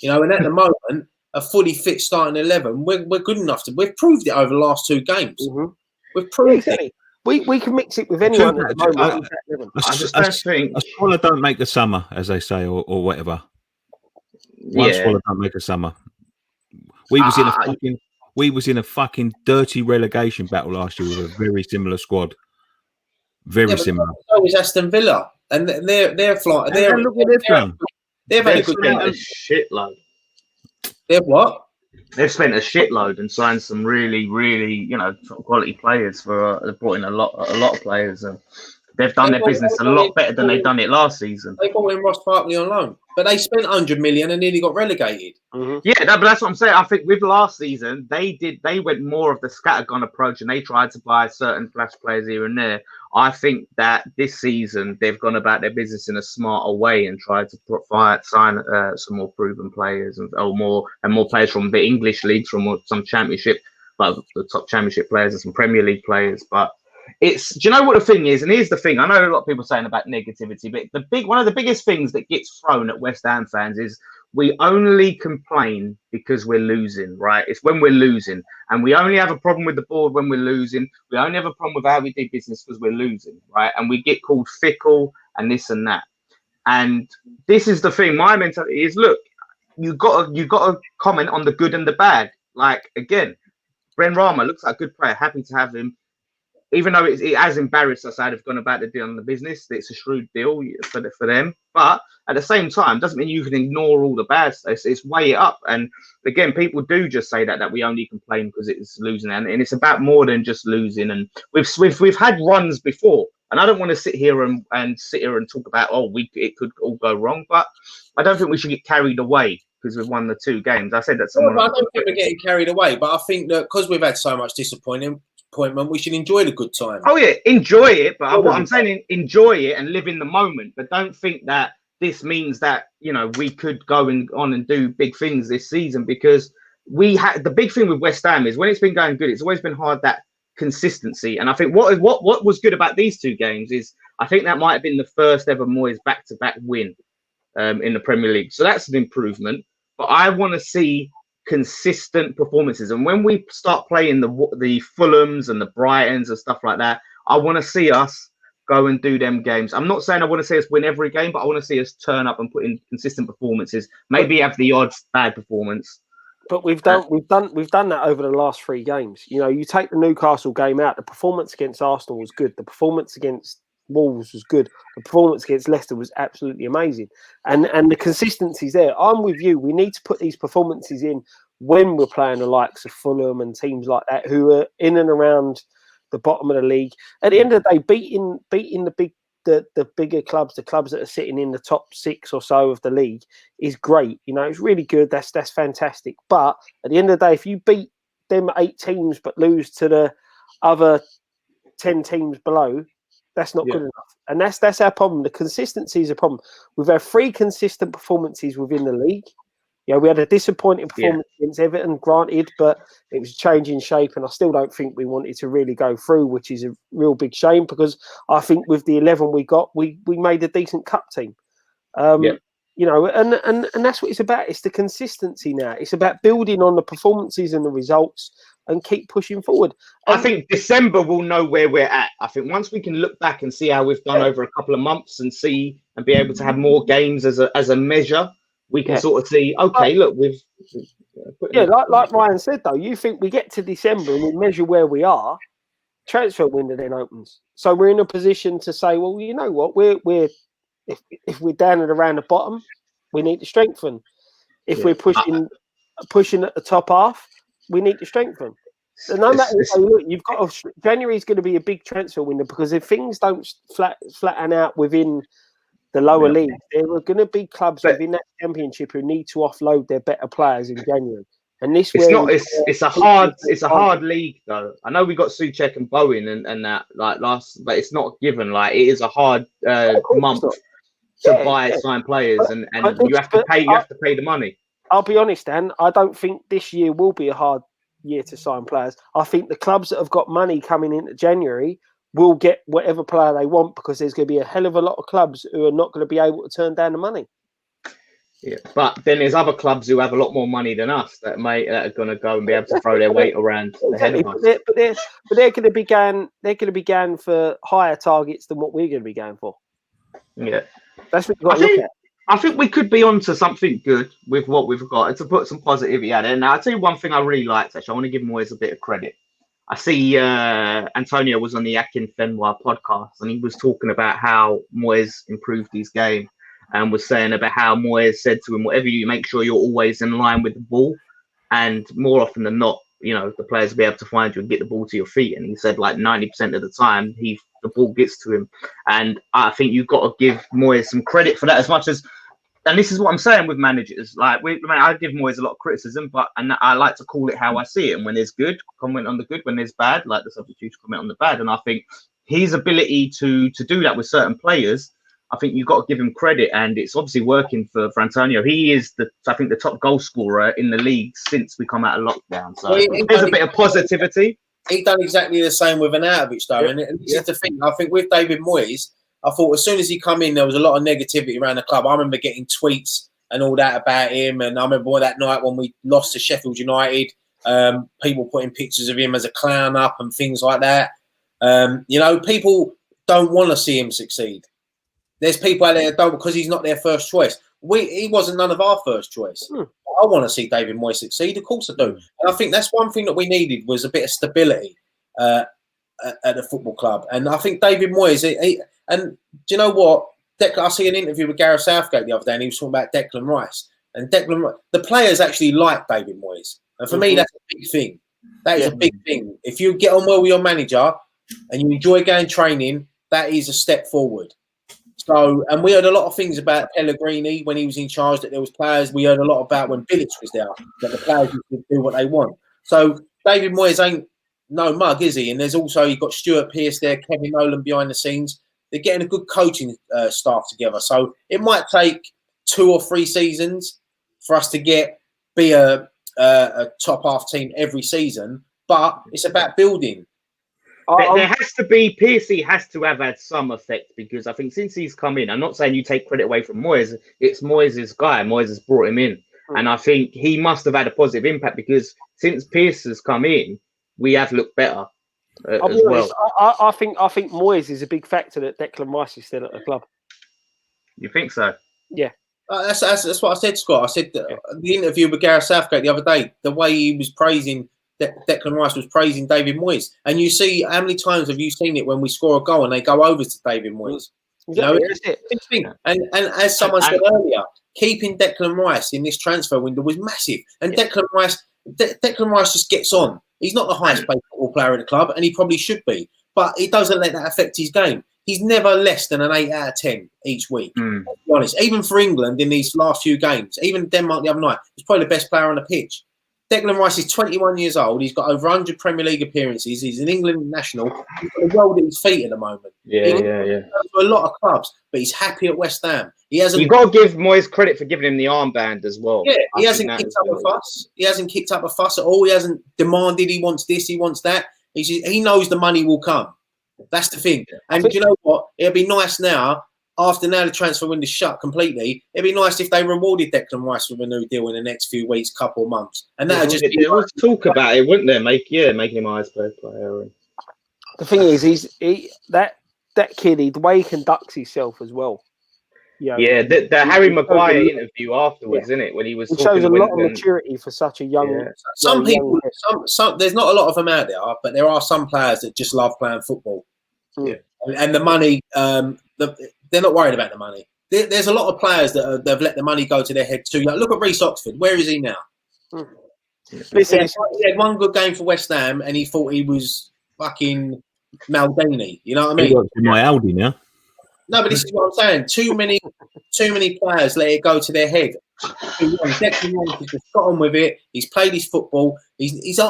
And at the moment, a fully fit starting 11, we're good enough to. We've proved it over the last two games. Mm-hmm. We've proved it. We can mix it with anyone at the moment. I just don't think a swallow don't make a summer, as they say, or whatever. One swallow don't make a summer. We was in a fucking dirty relegation battle last year with a very similar squad. Very similar. So was Aston Villa, and they're flying. They've had a good shitload. They've what? They've spent a shitload and signed some really, really, top quality players. They've brought in a lot of players, and they've done their business a lot better than they've done it last season. They brought in Ross Barkley on loan, but they spent 100 million and nearly got relegated. Mm-hmm. Yeah, but that's what I'm saying. I think with last season, they went more of the scattergun approach, and they tried to buy certain flash players here and there. I think that this season they've gone about their business in a smarter way and tried to sign some more proven players and more players from the English leagues, from some championship, but the top championship players and some Premier League players. But do you know what the thing is? And here's the thing: I know a lot of people saying about negativity, but one of the biggest things that gets thrown at West Ham fans is we only complain because we're losing, right? It's when we're losing. And we only have a problem with the board when we're losing. We only have a problem with how we do business because we're losing, right? And we get called fickle and this and that. And this is the thing. My mentality is, look, you got to comment on the good and the bad. Like, again, Benrahma looks like a good player. Happy to have him. Even though it has embarrassed us, I'd have gone about the deal on the business. It's a shrewd deal for them. But at the same time, doesn't mean you can ignore all the bad stuff. It's weigh it up. And again, people do just say that we only complain because it's losing, and it's about more than just losing. And we've had runs before, and I don't want to sit here and talk about it could all go wrong, but I don't think we should get carried away because we've won the 2 games. I said that someone. I don't think we're getting carried away, but I think that because we've had so much disappointment, we should enjoy the good time. Oh yeah, enjoy it. But what I'm saying, enjoy it and live in the moment. But don't think that this means that we could go on and do big things this season, because we had the big thing with West Ham is when it's been going good, it's always been hard, that consistency. And I think what was good about these 2 games is I think that might have been the first ever Moyes back-to-back win in the Premier League. So that's an improvement. But I want to see consistent performances, and when we start playing the Fulhams and the Brightons and stuff like that, I want to see us go and do them games. I'm not saying I want to see us win every game, but I want to see us turn up and put in consistent performances. Maybe have the odd bad performance. But we've done that over the last 3 games. You take the Newcastle game out, the performance against Arsenal was good. The performance against Wolves was good. The performance against Leicester was absolutely amazing. And the consistency's there. I'm with you. We need to put these performances in when we're playing the likes of Fulham and teams like that who are in and around the bottom of the league. At the end of the day, beating the bigger clubs, the clubs that are sitting in the top 6 or so of the league, is great. It's really good. That's fantastic. But at the end of the day, if you beat them 8 teams but lose to the other 10 teams below, That's not good enough. And that's our problem. The consistency is a problem. We've had 3 consistent performances within the league. We had a disappointing performance against Everton, granted, but it was changing shape, and I still don't think we wanted to really go through, which is a real big shame, because I think with the 11 we got, we made a decent cup team. And that's what it's about. It's the consistency now. It's about building on the performances and the results and keep pushing forward. I think December we'll know where we're at. I think once we can look back and see how we've done over a couple of months and be able to have more games as a measure, we can sort of see, okay, look, we've... like Ryan said, though, you think we get to December and we measure where we are, transfer window then opens. So we're in a position to say, well, you know what, if we're down at around the bottom, we need to strengthen. If we're pushing at the top half, we need to strengthen. So no matter look, you've got January is going to be a big transfer window, because if things don't flatten out within the lower league, there are going to be clubs within that championship who need to offload their better players in January. And this it's a hard league though. I know we got Souček and Bowen and that but it's not given. Like, it is a hard month to sign players, and you have to pay the money. I'll be honest, Dan, I don't think this year will be a hard year to sign players. I think the clubs that have got money coming into January will get whatever player they want, because there's going to be a hell of a lot of clubs who are not going to be able to turn down the money. Yeah, but then there's other clubs who have a lot more money than us that are going to go and be able to throw their weight around ahead of us. But they're going to be going. They're going to be going for higher targets than what we're going to be going for. Yeah, that's what you've got to look at. I think we could be onto something good with what we've got, and to put some positivity out there. Now, I'll tell you one thing I really liked, actually. I want to give Moyes a bit of credit. I see Antonio was on the Akin Fenwa podcast, and he was talking about how Moyes improved his game, and was saying about how Moyes said to him, whatever you make sure you're always in line with the ball. And more often than not, the players will be able to find you and get the ball to your feet. And he said like 90% of the time, the ball gets to him. And I think you've got to give Moyes some credit for that, as much as, and this is what I'm saying with managers. Like, I give Moyes a lot of criticism, and I like to call it how I see it. And when there's good, comment on the good. When there's bad, like the Substitution, comment on the bad. And I think his ability to do that with certain players, I think you've got to give him credit, and it's obviously working for Antonio. He is I think the top goal scorer in the league since we come out of lockdown. So there's a bit of positivity. He done exactly the same with Arnautovic, though. Yeah. And this is the thing. I think with David Moyes, I thought as soon as he come in, there was a lot of negativity around the club. I remember getting tweets and all that about him. And I remember that night when we lost to Sheffield United, people putting pictures of him as a clown up and things like that. People don't want to see him succeed. There's people out there that don't, because he's not their first choice. He wasn't none of our first choice. I want to see David Moyes succeed. Of course I do. And I think that's one thing that we needed, was a bit of stability at the football club. And I think David Moyes, and do you know what? I see an interview with Gareth Southgate the other day, and he was talking about Declan Rice. And the players actually like David Moyes. And for me, that's a big thing. That is a big thing. If you get on well with your manager and you enjoy going training, that is a step forward. So, and we heard a lot of things about Pellegrini when he was in charge, that there was players. We heard a lot about when Bilic was there, that the players could do what they want. So David Moyes ain't no mug, is he? And there's also, you've got Stuart Pearce there, Kevin Nolan behind the scenes. They're getting a good coaching staff together. So it might take 2 or 3 seasons for us to be a top half team every season, but it's about building. There has to be, Piercy has to have had some effect, because I think since he's come in, I'm not saying you take credit away from Moyes, it's Moyes' guy. Moyes has brought him in. And I think he must have had a positive impact, because since Pierce has come in, we have looked better as well. I think Moyes is a big factor that Declan Rice is still at the club. You think so? Yeah. That's what I said, Scott. I said the interview with Gareth Southgate the other day, the way he was praising Declan Rice was praising David Moyes, and you see how many times have you seen it when we score a goal and they go over to David Moyes? It's a big thing. And as someone said earlier, keeping Declan Rice in this transfer window was massive. And Declan Rice just gets on. He's not the highest paid football player in the club, and he probably should be, but he doesn't let that affect his game. He's never less than an 8 out of 10 each week. To be honest, even for England in these last few games, even Denmark the other night, he's probably the best player on the pitch. Declan Rice is 21 years old. He's got over 100 Premier League appearances. He's an England national. He's got the world at his feet at the moment. Yeah. He goes to a lot of clubs, but he's happy at West Ham. He hasn't. You got to give Moyes credit for giving him the armband as well. Yeah, he hasn't kicked up a fuss. He hasn't kicked up a fuss at all. He hasn't demanded he wants this, he wants that. He knows the money will come. That's the thing. And do you know what? It'd be nice now. After now the transfer window's shut completely, it'd be nice if they rewarded Declan Rice with a new deal in the next few weeks, couple of months, and that would just be nice. Talk about it, wouldn't there? Making him a player. The thing is, that kid, the way he conducts himself as well. Yeah, the Harry Maguire interview afterwards, isn't it? When he was, it shows a lot of maturity for such a young. Yeah. Some people, some there's not a lot of them out there, but there are some players that just love playing football. Yeah, and the money, they're not worried about the money. There's a lot of players that have let the money go to their head too. Like, look at Reece Oxford. Where is he now? Listen, he had one good game for West Ham, and he thought he was fucking Maldini. You know what I mean? He works in my Audi now. No, but this is what I'm saying. Too many players let it go to their head. Declan Rice has just got on with it. He's played his football. He's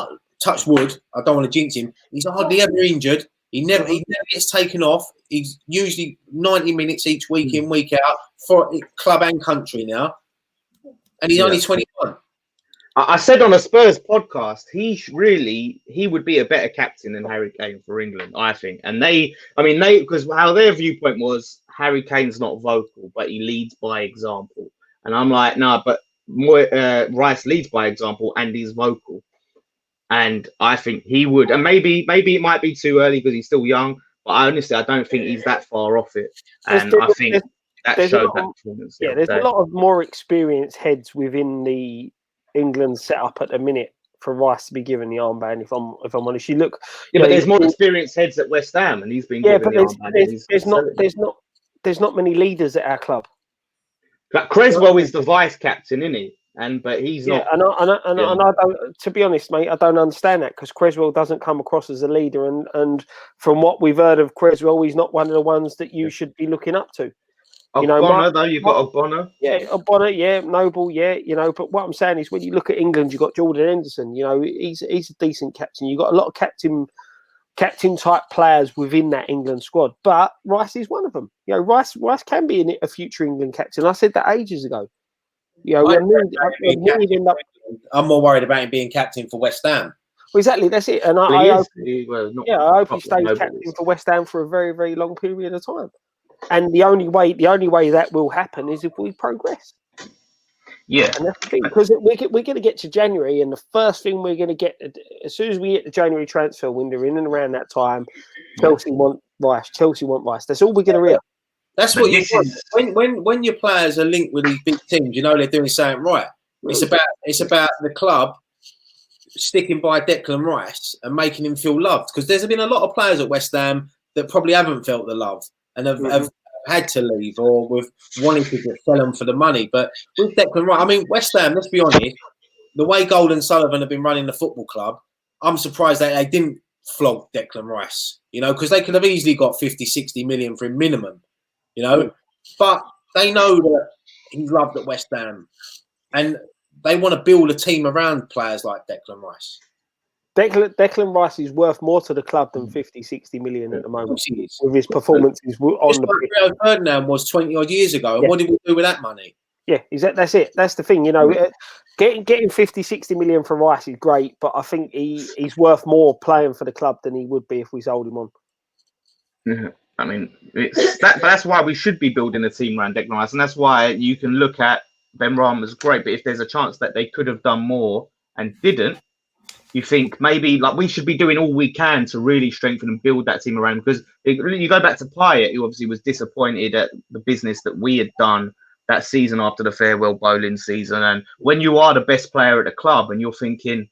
touch wood. I don't want to jinx him. He's hardly ever injured. He never gets taken off. He's usually 90 minutes each week in, week out for club and country now. And he's only 21. I said on a Spurs podcast, he would be a better captain than Harry Kane for England, I think. And because how their viewpoint was, Harry Kane's not vocal, but he leads by example. And I'm like, nah, but Rice leads by example and he's vocal. And I think he would, and maybe it might be too early because he's still young, but honestly, I don't think he's that far off it. And I think that showed that performance. Yeah, there's a lot of more experienced heads within the England setup at the minute for Rice to be given the armband. If I'm honest, you look. But there's more experienced heads at West Ham, and he's been given the armband. There's not many leaders at our club. But Creswell is the vice captain, isn't he? But he's not. And I don't. To be honest, mate, I don't understand that because Creswell doesn't come across as a leader. And from what we've heard of Creswell, he's not one of the ones that you should be looking up to. Bonner, though, you've got Bonner. Yeah, Bonner, yeah, Noble, yeah, but what I'm saying is when you look at England, you've got Jordan Henderson, he's a decent captain. You've got a lot of captain type players within that England squad, but Rice is one of them. Rice can be a future England captain. I said that ages ago. I'm more worried about him being captain for West Ham. Well, exactly, that's it. And I hope he stays captain for West Ham for a very, very long period of time. And the only way that will happen is if we progress. Yeah, and that's the thing because we're going to get to January, and the first thing we're going to get as soon as we hit the January transfer window, in and around that time, Chelsea want Rice. That's all we're going to hear. That's what you want. When your players are linked with these big teams, they're doing something right. It's about the club sticking by Declan Rice and making him feel loved because there's been a lot of players at West Ham that probably haven't felt the love. And have had to leave or with wanting to just sell them for the money. But with Declan Rice, West Ham, let's be honest, the way Gold and Sullivan have been running the football club, I'm surprised that they didn't flog Declan Rice, because they could have easily got 50, 60 million for him minimum, But they know that he's loved at West Ham and they want to build a team around players like Declan Rice. Declan Rice is worth more to the club than 50, 60 million at the moment with his performances on the pitch. Rio Ferdinand was 20 odd years ago. And what did we do with that money? Yeah, that's it. That's the thing. Getting 50, 60 million for Rice is great, but I think he's worth more playing for the club than he would be if we sold him on. Yeah. But that's why we should be building a team around Declan Rice, and that's why you can look at Benrahma's great, but if there's a chance that they could have done more and didn't, you think maybe we should be doing all we can to really strengthen and build that team around. Because you go back to Pint, who obviously was disappointed at the business that we had done that season after the farewell bowling season. And when you are the best player at the club and you're thinking,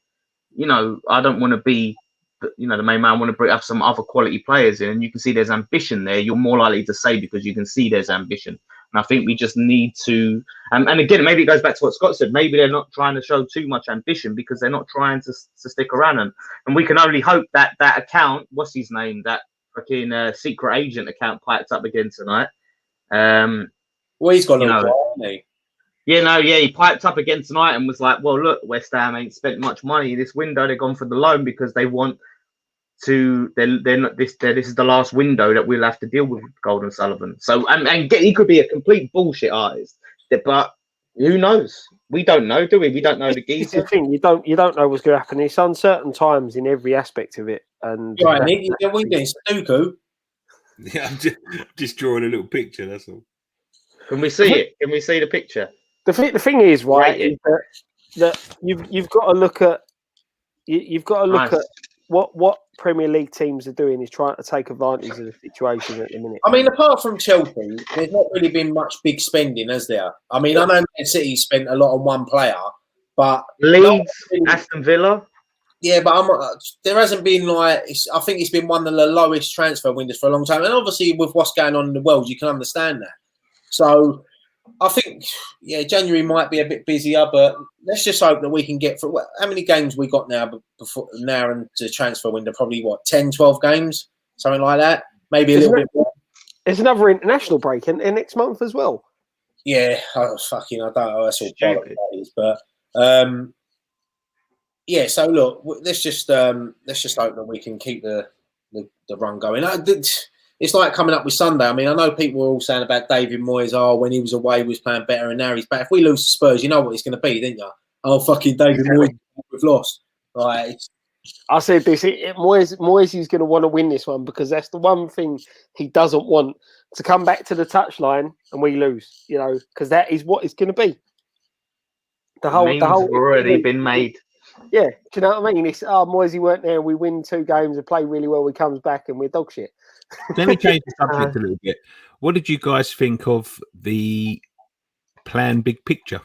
I don't want to be, the main man, I want to bring up some other quality players in, and you can see there's ambition there, you're more likely to say because you can see there's ambition. And I think we just need to, and again, maybe it goes back to what Scott said, maybe they're not trying to show too much ambition because they're not trying to stick around. And we can only hope that account, what's his name, that fucking secret agent account piped up again tonight. Well, he's got a little hasn't he? He piped up again tonight and was like, "Well, look, West Ham ain't spent much money this window. They've gone for the loan because they want to. They're not this. This is the last window that we'll have to deal with Golden Sullivan. So, he could be a complete bullshit artist, but who knows? We don't know, do we? We don't know the geezer. It's the thing. You don't know what's going to happen. It's uncertain times in every aspect of it. And right, Nick, what are you doing? Sudoku? Yeah, I'm just drawing a little picture. That's all. Can we see it? Can we see the picture? The thing is, right, is that you've got to look at at what Premier League teams are doing is trying to take advantage of the situation at the minute. I mean, apart from Chelsea, there's not really been much big spending, has there? I mean, I know Man City spent a lot on one player, but Leeds, Aston Villa. Yeah, but there hasn't been I think it's been one of the lowest transfer windows for a long time, and obviously with what's going on in the world, you can understand that. So I think, January might be a bit busier, but let's just hope that we can get through. How many games we got now before now into transfer window? Probably 10, 12 games, something like that. Maybe a little bit more. There's another international break in next month as well. Yeah, I don't know. That's all bollocks that is, but So look, let's just hope that we can keep the run going. It's like coming up with Sunday. I mean, I know people were all saying about David Moyes. Oh, when he was away, he was playing better, and now he's back. If we lose to Spurs, you know what it's going to be, didn't you? Oh, fucking David Moyes, we've lost. Right. I said this. Moyes is going to want to win this one because that's the one thing he doesn't want, to come back to the touchline and we lose. Because that is what it's going to be. The whole already been made. Yeah, do you know what I mean? It's Moyes weren't there. We win 2 games and play really well. He comes back and we're dog shit. Let me change the subject a little bit. What did you guys think of the plan big picture?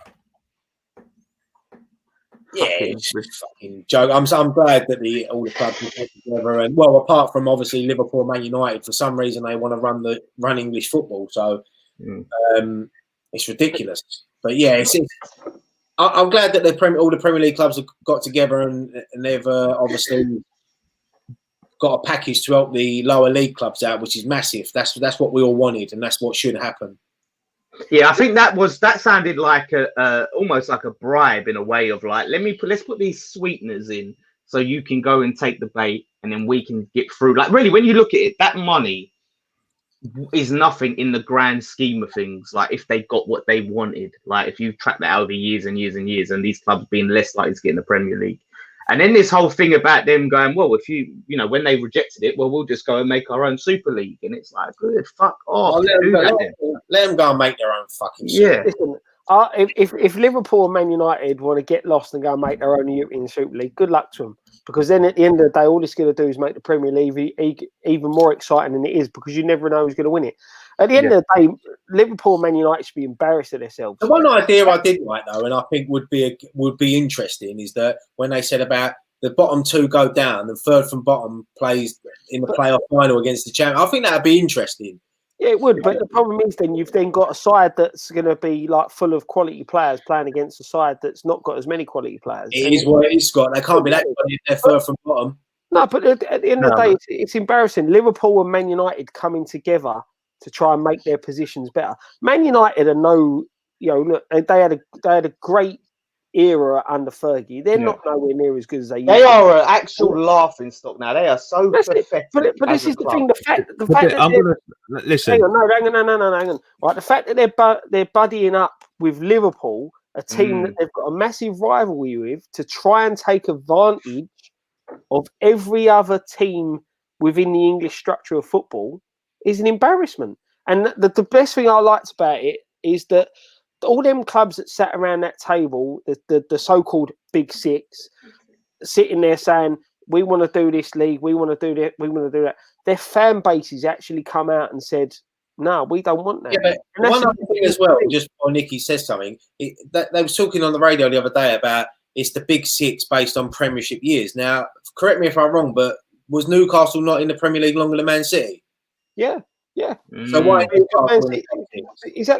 Yeah, it's a fucking joke. I'm glad that all the clubs are together, and apart from obviously Liverpool and Man United, for some reason they want to run English football. So it's ridiculous. But yeah, I'm glad that all the Premier League clubs have got together and they've obviously got a package to help the lower league clubs out, which is massive. That's what we all wanted, and that's what should happen. Yeah, I think that sounded like almost like a bribe in a way of like, let's put these sweeteners in so you can go and take the bait, and then we can get through. Like, really, when you look at it, that money is nothing in the grand scheme of things. Like, if they got what they wanted, like if you track that over years and years and years, and these clubs being less likely to get in the Premier League. And then this whole thing about them going, well, if when they rejected it, well, we'll just go and make our own Super League. And it's like, good, fuck off. Let them go and make their own fucking Super League. Listen, if Liverpool and Man United want to get lost and go and make their own European Super League, good luck to them. Because then at the end of the day, all it's going to do is make the Premier League even more exciting than it is, because you never know who's going to win it. At the end of the day, Liverpool and Man United should be embarrassed of themselves. The one idea I did like, though, and I think would be interesting, is that when they said about the bottom 2 go down, the third from bottom plays in the playoff final against the champion. I think that would be interesting. Yeah, it would, but the problem is then you've then got a side that's going to be like full of quality players playing against a side that's not got as many quality players. It is what it is, Scott. They can't be that good if they're third from bottom. No, but at the end of the day, it's embarrassing. Liverpool and Man United coming together to try and make their positions better. Man United are look, they had a great era under Fergie. They're not nowhere near as good as they used to be. They are an actual laughing stock now. They are so pathetic. But this is the thing. The fact that I'm going to listen. Hang on. Right, the fact that they're buddying up with Liverpool, a team that they've got a massive rivalry with, to try and take advantage of every other team within the English structure of football, is an embarrassment. And the best thing I liked about it is that all them clubs that sat around that table, the so-called Big Six, sitting there saying, we want to do this league, we want to do that, we want to do that. Their fan bases actually come out and said, no, we don't want that. Yeah, but one other thing as well, just before Nicky says something, they was talking on the radio the other day about it's the Big Six based on Premiership years. Now, correct me if I'm wrong, but was Newcastle not in the Premier League longer than Man City? Yeah. Yeah. So why exactly?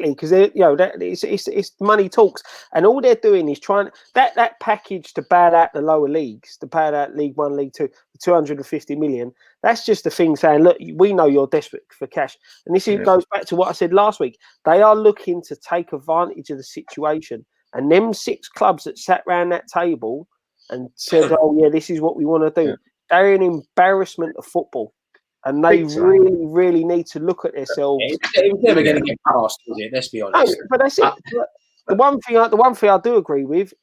Because it's money talks, and all they're doing is trying that package to bail out the lower leagues, to bail out League One, League Two, 250 million. That's just the thing saying, look, we know you're desperate for cash, and this goes back to what I said last week. They are looking to take advantage of the situation, and them 6 clubs that sat around that table and said, "Oh yeah, this is what we want to do." They're an embarrassment of football. And they really, really need to look at themselves. It was never going to get past, was it? Let's be honest. No, but that's it. The one thing I do agree with,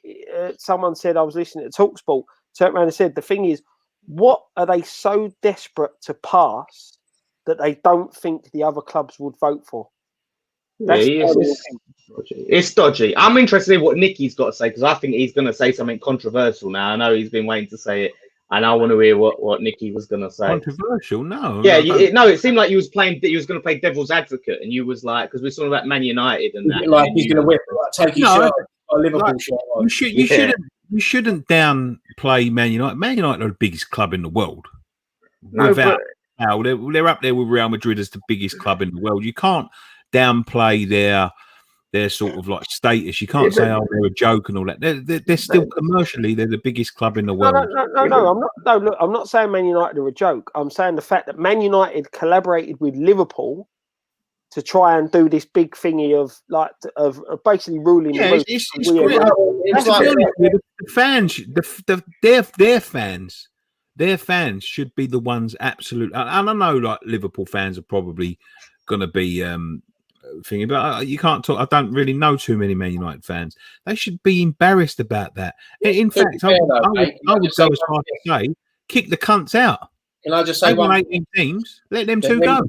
someone said, I was listening to TalkSport, turned around and said, the thing is, what are they so desperate to pass that they don't think the other clubs would vote for? It's dodgy. I'm interested in what Nicky's got to say, because I think he's going to say something controversial now. I know he's been waiting to say it. And I want to hear what Nicky was going to say. Controversial? No. Yeah, it seemed like he was going to play devil's advocate, and you was like, because we're talking about Man United and that. Like he's going to whip, take his shirt, or Liverpool shirt on. You shouldn't downplay Man United. Man United are the biggest club in the world. They're up there with Real Madrid as the biggest club in the world. You can't downplay their sort of like status. You can't say, they're a joke and all that. They're still commercially, they're the biggest club in the world. No, I'm not saying Man United are a joke. I'm saying the fact that Man United collaborated with Liverpool to try and do this big thingy of basically ruling the roost. It's great. The fans, their fans should be the ones absolute. And I know like Liverpool fans are probably going to be thingy, but you can't talk. I don't really know too many Man United fans. They should be embarrassed about that. In fact, I would go as far to say, kick the cunts out. Can I just say 18 teams? Let them two go.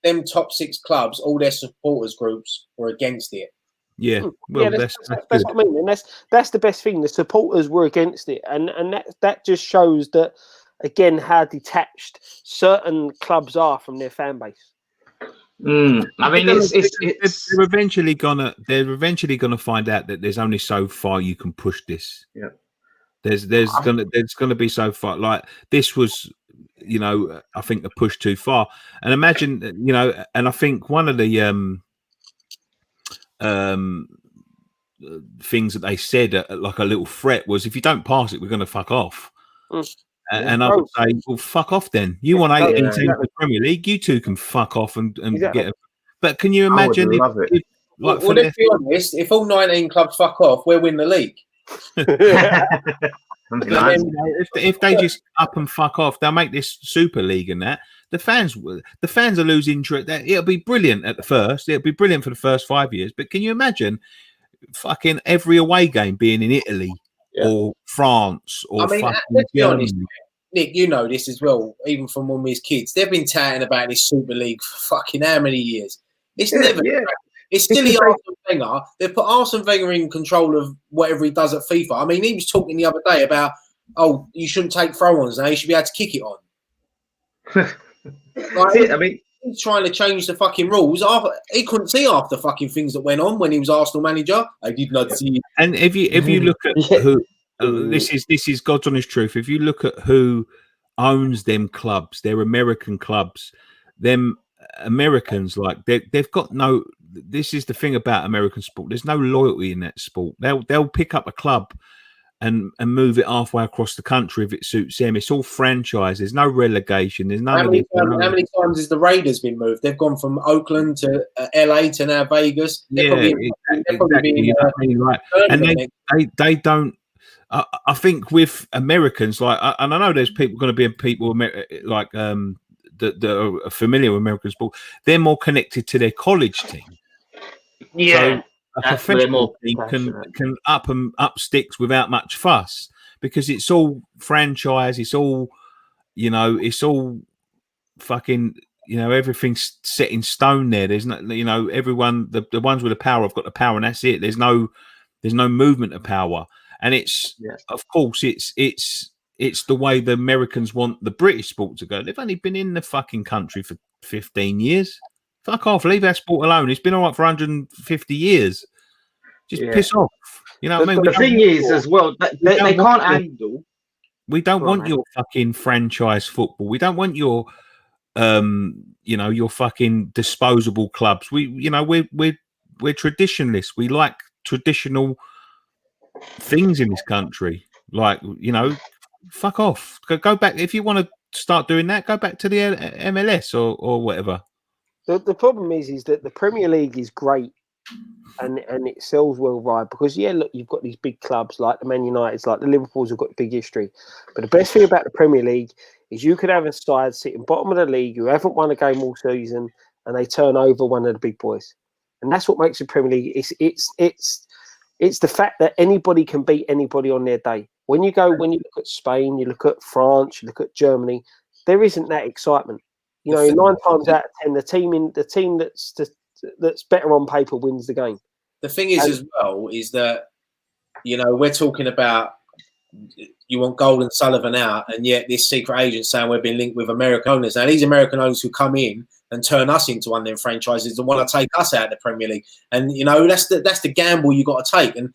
Them top 6 clubs, all their supporters groups were against it. Yeah, well, that's what I mean, and that's the best thing. The supporters were against it, and that just shows that again how detached certain clubs are from their fan base. I mean, they're eventually gonna find out that there's only so far you can push this. Yeah, there's gonna be so far. Like this was, I think a push too far. And imagine, and I think one of the things that they said, like a little threat, was if you don't pass it, we're gonna fuck off. And I would say, well, fuck off then. You want 18 teams in the Premier League, you two can fuck off and get it. But can you imagine let's be honest, if all 19 clubs fuck off, we'll win the league. If they just up and fuck off, they'll make this Super League and that. The fans are losing interest. It'll be brilliant at the first. It'll be brilliant for the first 5 years. But can you imagine every away game being in Italy? Yeah. Or France, or let's be honest, Nick, you know this as well, even from when we was kids. They've been touting about this Super League for fucking how many years? It's never. Yeah. It's still Arsene Wenger. They put Arsene Wenger in control of whatever he does at FIFA. I mean, he was talking the other day about, you shouldn't take throw-ons now. You should be able to kick it on. He's trying to change the fucking rules. He couldn't see half the fucking things that went on when he was Arsenal manager. I did not see. And if you look at who, this is God's honest truth. If you look at who owns them clubs, they're American clubs. Them Americans, like they've got no. This is the thing about American sport. There's no loyalty in that sport. They'll pick up a club and move it halfway across the country if it suits them. It's all franchise. There's no relegation. There's no. How many times has the Raiders been moved? They've gone from Oakland to LA to now Vegas. Exactly. Right. And they don't. I think with Americans, and I know there's going to be people like that are familiar with American sport. They're more connected to their college team. Yeah. So, a professional team can up sticks without much fuss because it's all franchise. It's all, it's all fucking, everything's set in stone there. There's no, everyone, the ones with the power have got the power and that's it. There's no movement of power. And of course, it's the way the Americans want the British sport to go. They've only been in the fucking country for 15 years. Fuck off, leave that sport alone. It's been all right for 150 years. Just piss off. You know what I mean? The thing is, as well, they can't handle. We don't want your fucking franchise football. We don't want your you know, your fucking disposable clubs. We're traditionalists. We like traditional things in this country. Like, you know, fuck off. Go back if you want to start doing that. Go back to the MLS or whatever. The problem is that the Premier League is great and it sells worldwide because look, you've got these big clubs like the Man Uniteds, like the Liverpools have got big history. But the best thing about the Premier League is you could have a side sitting bottom of the league who haven't won a game all season and they turn over one of the big boys, and that's what makes the Premier League. It's the fact that anybody can beat anybody on their day. When you look at Spain, you look at France, you look at Germany, there isn't that excitement. You know, 9 times out of 10, the team that's better on paper wins the game. The thing is, as well, is that, you know, we're talking about you want Gold and Sullivan out, and yet this secret agent saying we've been linked with American owners. Now, these American owners who come in and turn us into one of them franchises that want to take us out of the Premier League, and you know that's the gamble you got to take. And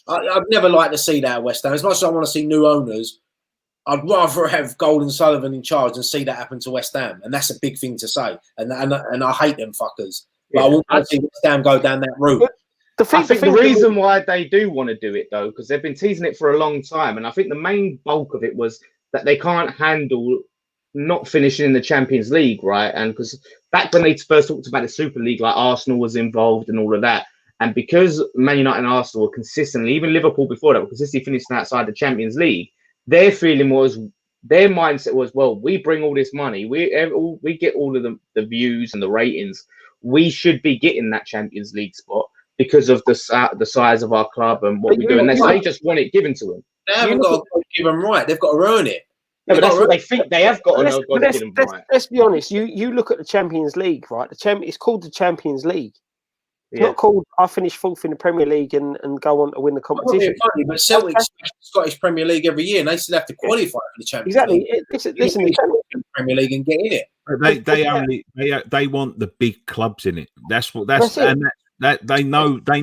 I'd never like to see that at West Ham. As much as I want to see new owners, I'd rather have Gold and Sullivan in charge than see that happen to West Ham, and that's a big thing to say. And I hate them fuckers. But I want to see West Ham go down that route. I think the reason why they do want to do it, though, because they've been teasing it for a long time, and I think the main bulk of it was that they can't handle not finishing in the Champions League, right? And because back when they first talked about the Super League, like Arsenal was involved and all of that, and because Man United and Arsenal were consistently, even Liverpool before that, were consistently finishing outside the Champions League, their mindset was, well, we bring all this money, we get all of the views and the ratings, we should be getting that Champions League spot because of the size of our club and what we do. And they just want it given to them. They haven't got to give them right. They've got to earn it. No, but that's what they think. They have got to give them right. Let's be honest. You look at the Champions League, right? It's called the Champions League. It's not called I finished fourth in the Premier League and go on to win the competition. Funny, but Celtic Scottish Premier League every year, and they still have to qualify for the Champions League. Listen, the Premier League and get in it. They want the big clubs in it. That's they know that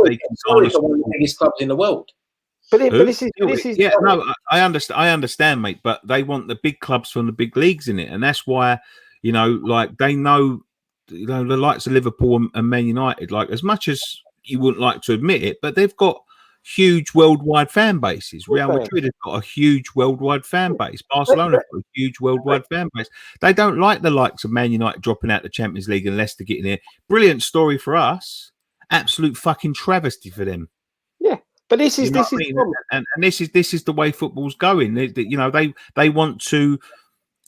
they can sign one of the biggest clubs in the world. But this is I understand, mate. But they want the big clubs from the big leagues in it, and that's why, you know, like they know, you know, the likes of Liverpool and Man United, like as much as you wouldn't like to admit it, but they've got huge worldwide fan bases. Real Madrid has got a huge worldwide fan base. Barcelona has got a huge worldwide fan base. They don't like the likes of Man United dropping out the Champions League and Leicester getting there. Brilliant story for us. Absolute fucking travesty for them. Yeah, but this is this is the way football's going. They want to,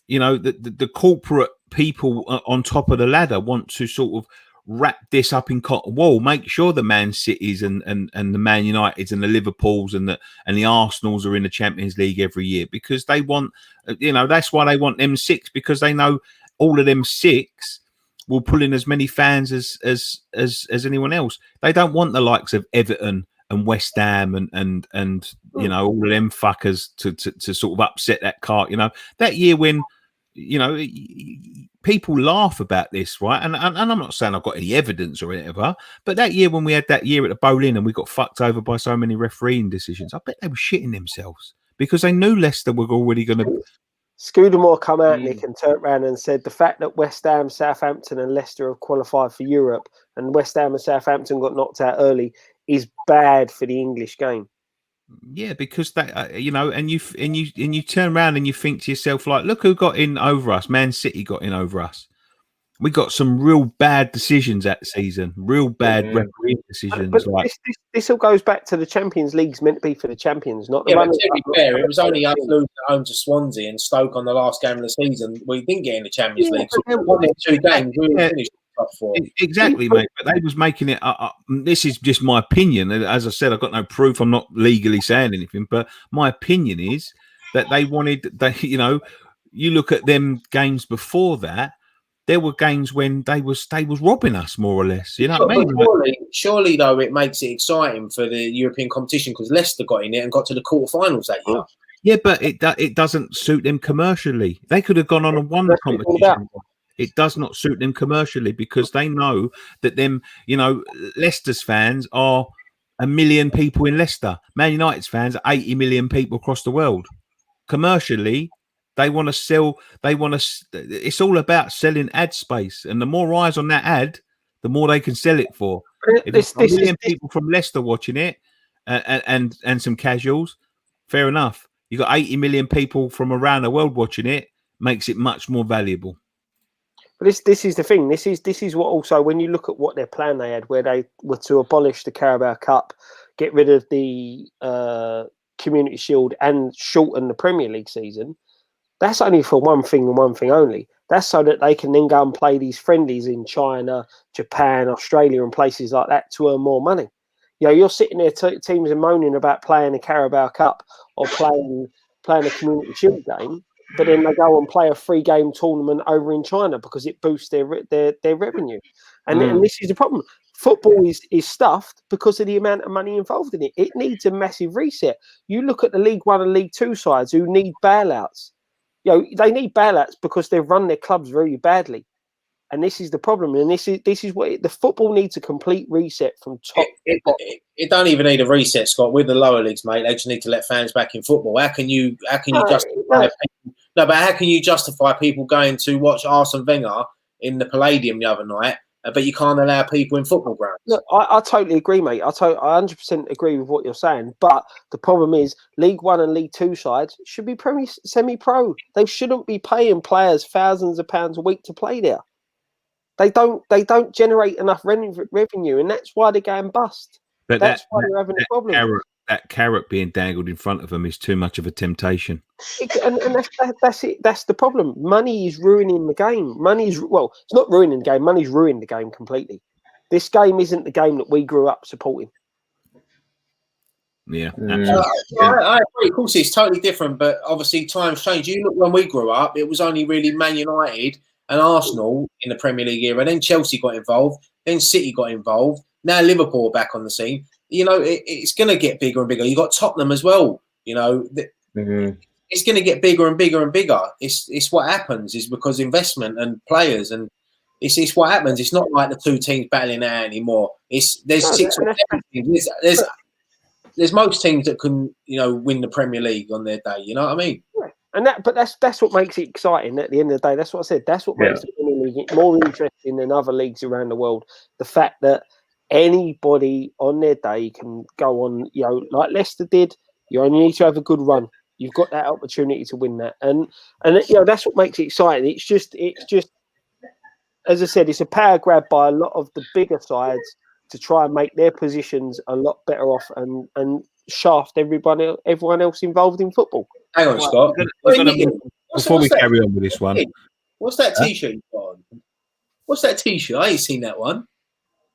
you know, the corporate people on top of the ladder want to sort of wrap this up in cotton wool, make sure the Man Cities and the Man Uniteds and the Liverpools and the Arsenals are in the Champions League every year, because they want, you know, that's why they want them six, because they know all of them six will pull in as many fans as anyone else. They don't want the likes of Everton and West Ham and you know, all of them fuckers to sort of upset that cart. You know, that year when, you know, people laugh about this, right? And I'm not saying I've got any evidence or whatever, but that year when we had that year at the Boleyn and we got fucked over by so many refereeing decisions, I bet they were shitting themselves because they knew Leicester were already going to. Scudamore come out, Nick, and turned around and said the fact that West Ham, Southampton and Leicester have qualified for Europe and West Ham and Southampton got knocked out early is bad for the English game. Yeah, because that you know, and you turn around and you think to yourself, like, look who got in over us. Man City got in over us. We got some real bad decisions that season, real bad refereeing decisions. But this all goes back to the Champions League's meant to be for the champions, not the but to be fair, it was only us losing at home to Swansea and Stoke on the last game of the season. We didn't get in the Champions League. So one in 2 games, we finished top 4. Exactly, mate. But they was making it. This is just my opinion. As I said, I've got no proof. I'm not legally saying anything, but my opinion is that they wanted. You know, you look at them games before that. There were games when they was robbing us, more or less. You know what I mean? Surely, though, it makes it exciting for the European competition because Leicester got in it and got to the quarterfinals that year. Yeah, but it doesn't suit them commercially. They could have gone on and won the competition. It does not suit them commercially because they know that them, you know, Leicester's fans are 1 million people in Leicester. Man United's fans are 80 million people across the world. Commercially, They want to sell. They want to. It's all about selling ad space, and the more eyes on that ad, the more they can sell it for. If there's a million people from Leicester watching it, and some casuals, fair enough. You got 80 million people from around the world watching it. Makes it much more valuable. But this is the thing. This is what also, when you look at what their plan they had, where they were to abolish the Carabao Cup, get rid of the Community Shield, and shorten the Premier League season. That's only for one thing and one thing only. That's so that they can then go and play these friendlies in China, Japan, Australia, and places like that to earn more money. You know, you're sitting there, teams are moaning about playing a Carabao Cup or playing a Community Shield game, but then they go and play a 3-game tournament over in China because it boosts their revenue. And this is the problem. Football is stuffed because of the amount of money involved in it. It needs a massive reset. You look at the League One and League Two sides who need bailouts. You know, they need bailouts because they've run their clubs very badly. And this is the problem. And this is what the football needs a complete reset from top to bottom. It don't even need a reset, Scott. With the lower leagues, mate, they just need to let fans back in football. How can you justify people? No, but how can you justify people going to watch Arsene Wenger in the Palladium the other night, but you can't allow people in football grounds? Look, I totally agree, mate. I 100% agree with what you're saying. But the problem is, League One and League Two sides should be semi-pro. They shouldn't be paying players thousands of pounds a week to play there. They don't generate enough revenue, and that's why they're going bust. But that's why they're having a problem. That carrot being dangled in front of them is too much of a temptation. And that's it. That's the problem. Money is ruining the game. It's not ruining the game. Money's ruined the game completely. This game isn't the game that we grew up supporting. Yeah, I agree. Of course, it's totally different, but obviously times change. You look, when we grew up, it was only really Man United and Arsenal in the Premier League era. Then Chelsea got involved. Then City got involved. Now Liverpool are back on the scene. You know, it's going to get bigger and bigger. You got Tottenham as well. You know, it's going to get bigger and bigger and bigger. It's what happens is because investment and players, and it's what happens. It's not like the two teams battling out anymore. There's 6 or 7 teams. There's most teams that can, you know, win the Premier League on their day. You know what I mean? Yeah. And that's what makes it exciting. At the end of the day, that's what I said. That's what makes the Premier League more interesting than other leagues around the world. The fact that anybody on their day can go on, you know, like Leicester did. You only need to have a good run. You've got that opportunity to win that, and you know that's what makes it exciting. It's just, as I said, it's a power grab by a lot of the bigger sides to try and make their positions a lot better off and shaft everyone else involved in football. Hang on, Scott. Before we carry on with this one, what's that T-shirt you got on? What's that T-shirt? I ain't seen that one.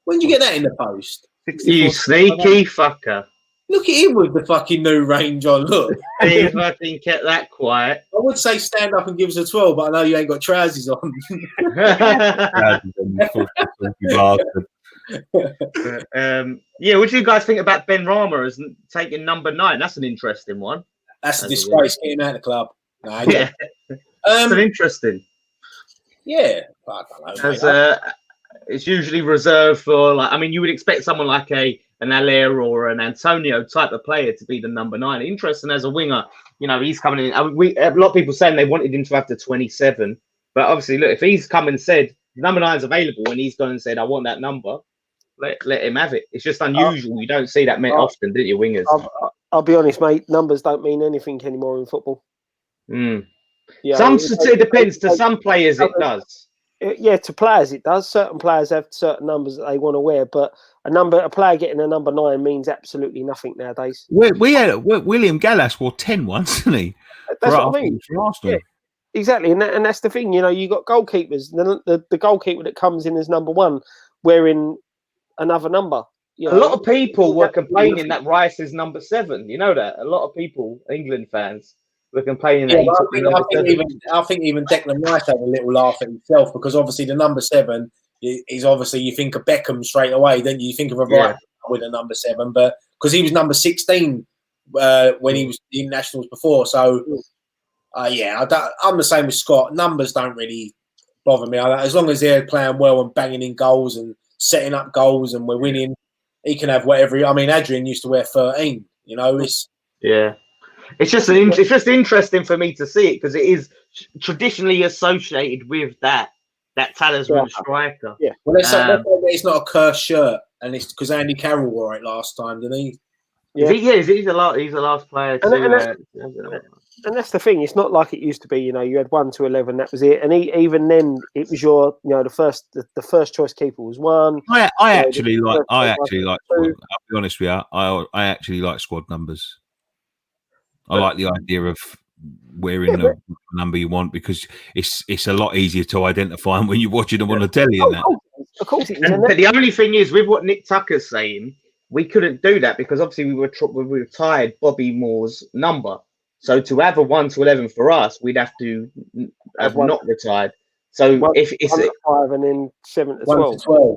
When did you get that in the post? You sneaky fucker. Look at him with the fucking new range on. Look. He fucking kept that quiet. I would say stand up and give us a 12, but I know you ain't got trousers on. Yeah, what do you guys think about Benrahma as taking number 9? That's an interesting one. That's a disgrace. Get him out of the club. No, yeah. That's an interesting. Yeah. I don't know, it's usually reserved for, like, I mean, you would expect someone like an Allaire or an Antonio type of player to be the number 9. Interesting as a winger, you know, he's coming in. I mean, a lot of people saying they wanted him to have the 27, but obviously, look, if he's come and said number 9 is available and he's gone and said, I want that number, let him have it. It's just unusual. You don't see that often, do you, wingers? I'll be honest, mate. Numbers don't mean anything anymore in football. Yeah, it depends. To some players, it does. Yeah, to players it does. Certain players have certain numbers that they want to wear, but a player getting a number 9 means absolutely nothing nowadays. William Gallas wore 10 once, didn't he? That's what I mean. For Arsenal. Yeah, exactly, and that's the thing. You know, you got goalkeepers. The goalkeeper that comes in as number 1 wearing another number. You know? A lot of people were complaining that Rice is number 7. You know that? A lot of people, England fans, were complaining that I think even Declan Rice had a little laugh at himself because obviously the number 7 is obviously, you think of Beckham straight away, then you think of a right with a number 7, but because he was number 16 when he was in nationals before. So I'm the same with Scott. Numbers don't really bother me. As long as they're playing well and banging in goals and setting up goals and we're winning, he can have whatever. I mean, Adrian used to wear 13. You know, It's just interesting for me to see it because it is traditionally associated with that talisman striker. Yeah. Well, it's not a cursed shirt, and it's because Andy Carroll wore it last time, didn't he? Yeah, he's the last player to. And that's the thing. It's not like it used to be. You had 1 to 11. That was it. And even then, it was your. The first choice keeper was 1. I actually like. I'll be honest with you. I actually like squad numbers. I like the idea of wearing the number you want because it's a lot easier to identify when you're watching them on the telly. Of course, it is. But the only thing is, with what Nick Tucker's saying, we couldn't do that because obviously we retired Bobby Moore's number. So to have a 1 to 11 for us, we'd have to have not retired. So if it's 1 to 5 and then 7 to 12. 1 to 12.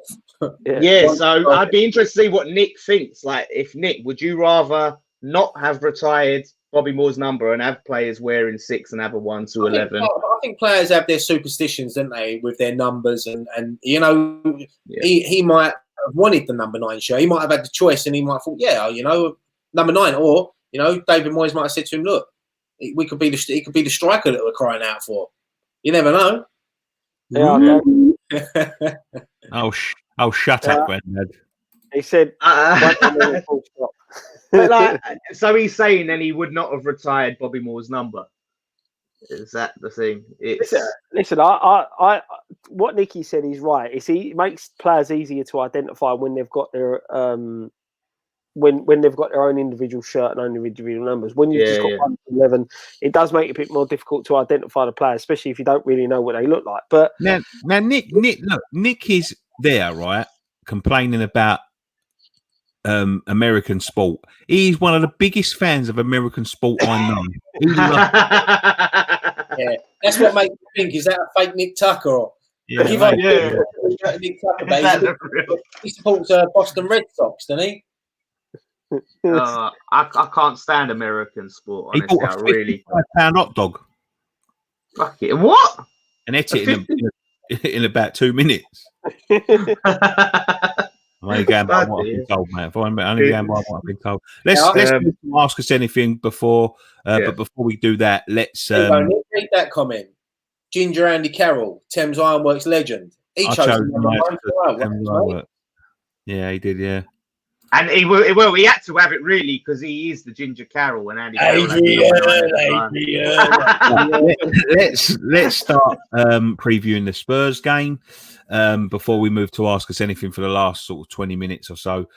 Yeah. So I'd be interested to see what Nick thinks. Like, if Nick, would you rather not have retired Bobby Moore's number and have players wearing 6 and have a 1 to 11? I think players have their superstitions, don't they, with their numbers, and he might have wanted the number 9 shirt. He might have had the choice, and he might have thought, number 9, or David Moyes might have said to him, look, it could be the striker that we're crying out for. You never know. Yeah. Shut up, Granddad. He said. But so he's saying then he would not have retired Bobby Moore's number. Is that the thing? Listen. I what Nicky said is right. It makes players easier to identify when they've got their when they've got their own individual shirt and own individual numbers. When you've just got 1 to 11, it does make it a bit more difficult to identify the players, especially if you don't really know what they look like. But now Nick is there, right, complaining about American sport. He's one of the biggest fans of American sport I know. Yeah, that's what makes me think. Is that a fake Nick Tucker? Or Nick Tucker, he supports Boston Red Sox, doesn't he? I can't stand American sport. Honestly, he bought a £55 hot dog. Fuck it! What? And ate it in about 2 minutes. I'm only going by what I've been told, mate. I'm only going by what I've been told. Let's ask us anything before. But before we do that, let's read that comment. Ginger Andy Carroll, Thames Ironworks legend. He chose Yeah, he did. Yeah. And he had to have it really because he is the Ginger Carroll and Andy Carroll. Let's start previewing the Spurs game before we move to ask us anything for the last sort of 20 minutes or so.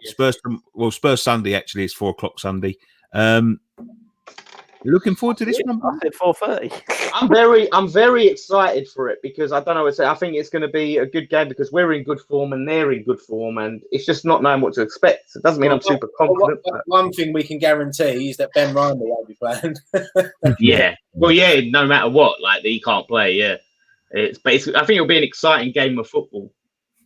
Spurs Sunday actually is 4:00 Sunday. Looking forward to this one. I said 4:30. I'm very excited for it because I don't know what to say. I think it's going to be a good game because we're in good form and they're in good form, and it's just not knowing what to expect. It doesn't mean I'm super confident. One thing we can guarantee is that Benrahma won't be playing. Yeah. Well, yeah. No matter what, like he can't play. Yeah. I think it'll be an exciting game of football.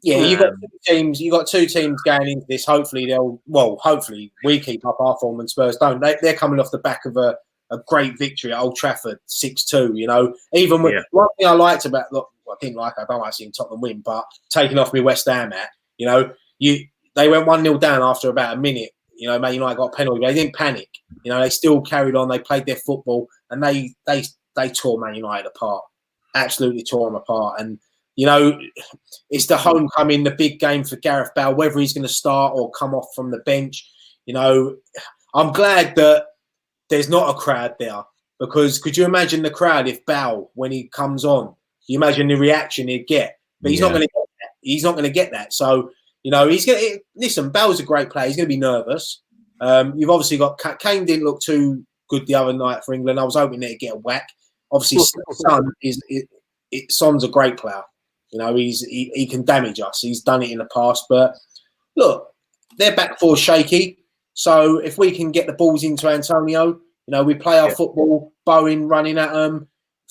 Yeah, you've got 2 teams. You've got 2 teams going into this. Hopefully hopefully we keep up our form and Spurs don't. They're coming off the back of a great victory at Old Trafford, 6-2. Even with one thing I liked about, I didn't like. I don't like seeing Tottenham win, but taking off me West Ham at, they went 1-0 down after about a minute. Man United got a penalty, but they didn't panic. They still carried on. They played their football, and they tore Man United apart. Absolutely tore them apart. And it's the homecoming, the big game for Gareth Bale, whether he's going to start or come off from the bench. I'm glad that there's not a crowd there, because could you imagine the crowd if Bale, when he comes on, you imagine the reaction he'd get? But he's not going to get that. He's not going to get that. So, he's going to listen. Bale's a great player. He's going to be nervous. You've obviously got Kane. Didn't look too good the other night for England. I was hoping they'd get a whack. Obviously, Son's a great player. He can damage us. He's done it in the past. But look, their back four's shaky. So if we can get the balls into Antonio, we play our football, Bowen running at them,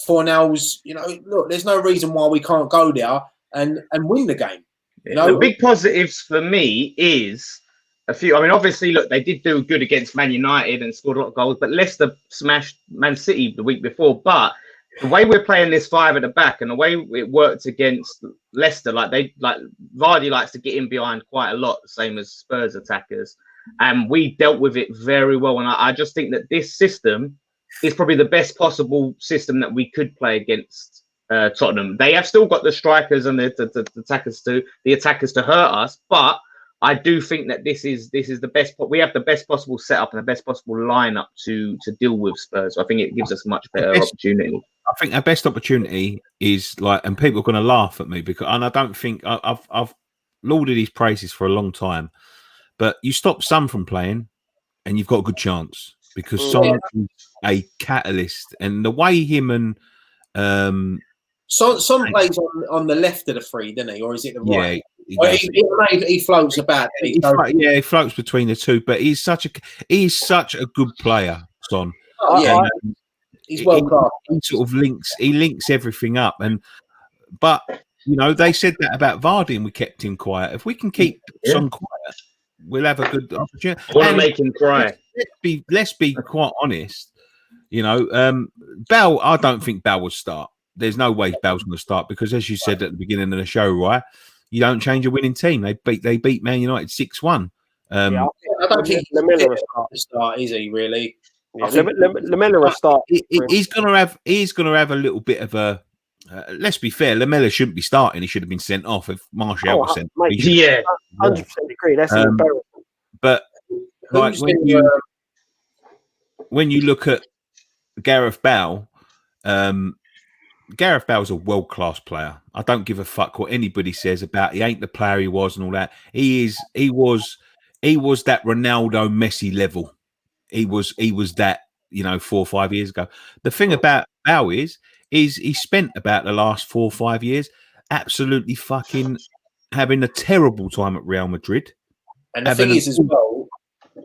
Fornells. Look, there's no reason why we can't go there and win the game. The big positives for me is a few. I mean, obviously, look, they did do good against Man United and scored a lot of goals, but Leicester smashed Man City the week before. But the way we're playing this 5 at the back and the way it worked against Leicester, Vardy likes to get in behind quite a lot, the same as Spurs attackers. and we dealt with it very well. And I just think that this system is probably the best possible system that we could play against Tottenham. They have still got the strikers and the attackers to hurt us, but I do think that this is the best. We have the best possible setup and the best possible lineup to deal with Spurs. So I think it gives us a much better opportunity. I think our best opportunity is and people are going to laugh at me and I don't think I've lauded his praises for a long time, but you stop Son from playing, and you've got a good chance because Son is a catalyst, and the way him and Son plays on the left of the three, doesn't he, or is it the right? Yeah, he floats about. He floats between the two, but he's such a good player, Son. Oh, yeah, he's well class. He sort of links everything up, but they said that about Vardy, and we kept him quiet. If we can keep Son quiet, we'll have a good opportunity. I want to make him cry. Let's be quite honest. Bell. I don't think Bell would start. There's no way Bell's going to start because, as you said at the beginning of the show, right? You don't change a winning team. They beat Man United 6-1. I don't think Lamella will start. Is he really? Yeah, Lamella will start. He's going to have a little bit of a. Let's be fair. Lamella shouldn't be starting. He should have been sent off if Martial was sent. Mate, 100% agree. That's embarrassing. But like when you look at Gareth Bale. Gareth Bale's a world-class player. I don't give a fuck what anybody says about he ain't the player he was and all that. He was that Ronaldo Messi level. He was that, 4 or 5 years ago. The thing about Bale is he spent about the last 4 or 5 years absolutely fucking having a terrible time at Real Madrid. And the thing is as well,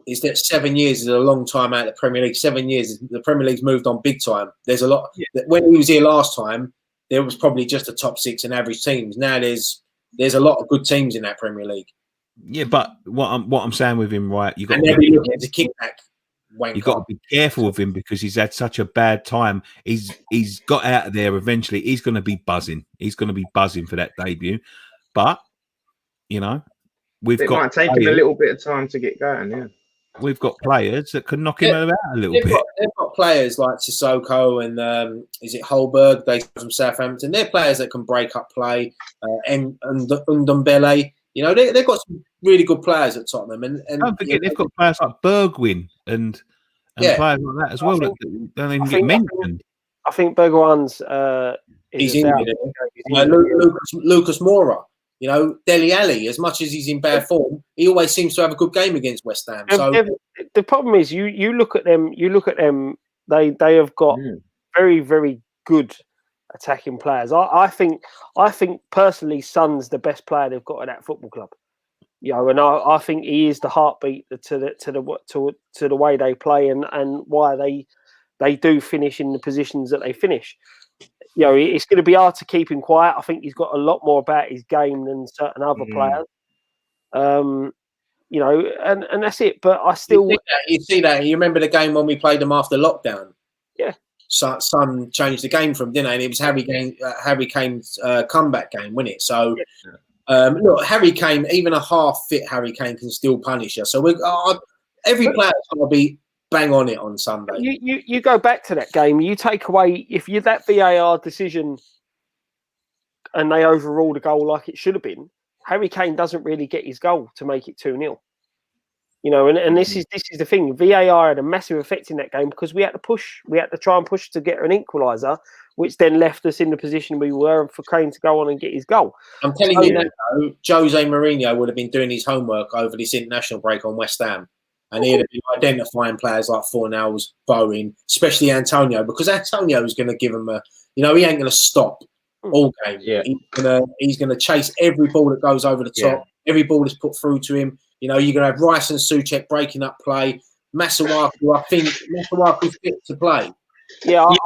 is that 7 years is a long time out of the Premier League. 7 years, the Premier League's moved on big time. There's a lot. When he was here last time, there was probably just a top 6 and average teams. Now there's a lot of good teams in that Premier League. Yeah, but what I'm saying with him, right? You got to be looking at the kickback. You got to be careful with him because he's had such a bad time. He's got out of there eventually. He's going to be buzzing. He's going to be buzzing for that debut. But it might take him a little bit of time to get going. Yeah. We've got players that can knock him out a little bit. They've got players like Sissoko and is it Holberg? They from Southampton. They're players that can break up play. And Ndombele. They've got some really good players at Tottenham. And don't forget they've got players like Bergwijn and players like that as well that don't even get mentioned. I think Bergwijn's he's in Lucas Moura. Dele Alli, as much as he's in bad form, he always seems to have a good game against West Ham. So the problem is you look at them. They have got very, very good attacking players. I think personally, Son's the best player they've got at that football club. And I think he is the heartbeat to the way they play and why they do finish in the positions that they finish. It's going to be hard to keep him quiet. I think he's got a lot more about his game than certain other players. And that's it. But I still... You see that. You remember the game when we played them after lockdown? Yeah. Son changed the game from, didn't he? And it was Harry Kane's comeback game, wasn't it? So, look, Harry Kane, even a half-fit Harry Kane can still punish us. So every player's got to be bang on it on Sunday. You go back to that game. You take away if you that VAR decision, and they overrule the goal like it should have been. Harry Kane doesn't really get his goal to make it 2-0. And this is the thing. VAR had a massive effect in that game because we had to push. We had to try and push to get an equaliser, which then left us in the position we were for Kane to go on and get his goal. I'm telling you now, Jose Mourinho would have been doing his homework over this international break on West Ham. And he'd have been identifying players like Fornals, Bowen, especially Antonio, because Antonio is going to give him he ain't going to stop all game. Yeah. He's going to chase every ball that goes over the top, every ball that's put through to him. You're going to have Rice and Souček breaking up play. Masuaku, I think Masuaku's fit to play. Yeah, I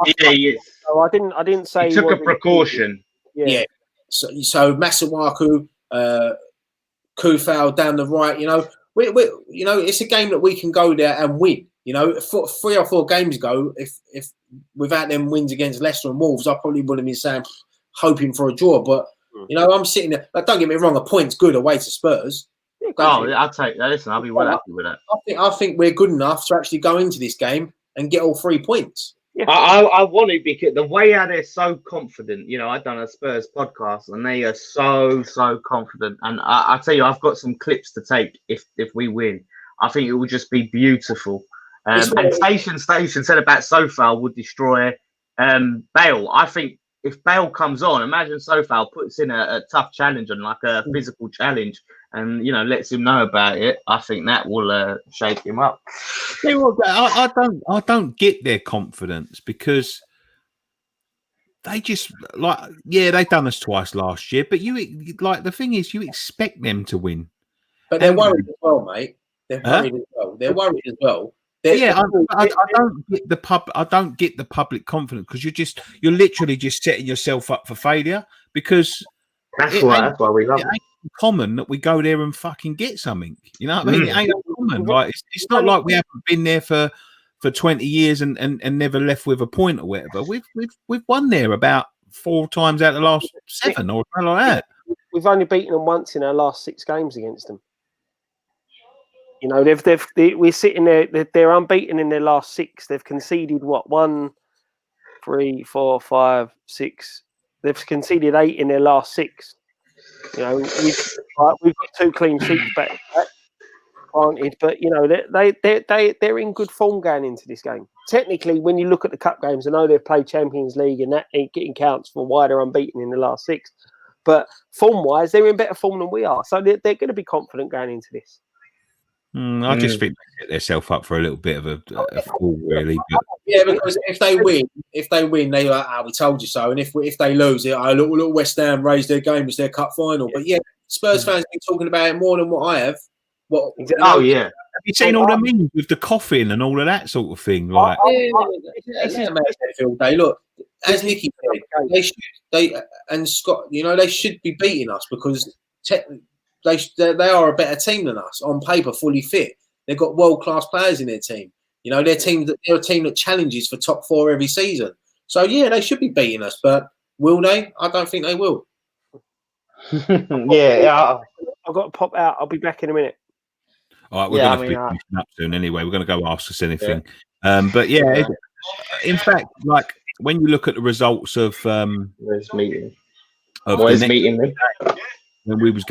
didn't say he took a precaution. Yeah. So Masuaku, Kufal down the right. We it's a game that we can go there and win. 3 or 4 games ago, if without them wins against Leicester and Wolves, I probably would have been hoping for a draw. But I'm sitting there. Like, don't get me wrong, a point's good away to Spurs. Oh, yeah, I'll take that. Listen, I'll be well happy with that. I think we're good enough to actually go into this game and get all 3 points. Yeah. I want to, because the way how they're so confident. You know, I've done a Spurs podcast and they are so confident. And I tell you, I've got some clips to take if we win. I think it will just be beautiful. And Station said about Sofal would destroy Bale. I think if Bale comes on, imagine Sofal puts in a tough challenge and like a physical challenge, and you know lets him know about it. I think that will shake him up. I don't get their confidence, because they just they've done us twice last year, but the thing is, you expect them to win. But they're worried as well, mate. They're worried as well. They're worried as well. I don't get the I don't get the public confidence, because you're literally just setting yourself up for failure, because that's why we love it. Ain't common that we go there and fucking get something. You know what I mean? It ain't common. Like it's not like we haven't been there for 20 years and never left with a point or whatever. We've won there about 4 times out of the last 7 or something like that. We've only beaten them once in our last 6 games against them. You know, we're sitting there. They're unbeaten in their last 6. They've conceded what 1, 3, 4, 5, 6. They've conceded 8 in their last 6. You know, we've got 2 clean sheets back, granted, but you know they're in good form going into this game. Technically, when you look at the cup games, I know they've played Champions League and that ain't getting counts for why they're unbeaten in the last 6. But form-wise, they're in better form than we are, so they're going to be confident going into this. I just think they set themselves up for a little bit of a fall, really. But... Yeah, because if they win, they are like, we told you so. And if they lose, look, West Ham raised their game as their cup final. But yeah, Spurs fans have been talking about it more than what I have. Yeah. Have you seen all the memes with the coffin and all of that sort of thing? Like, look, as Nicky said, and Scott, you know, they should be beating us because technically. They are a better team than us on paper, fully fit. They've got world-class players in their team. You know, they're a team that challenges for top 4 every season. So yeah, they should be beating us, but will they? I don't think they will. Yeah. I've got to pop out. I'll be back in a minute. All right, we're going to be finishing up soon anyway. We're going to go ask us anything. Yeah. But yeah, in fact, like when you look at the results of Moyes meeting, when we was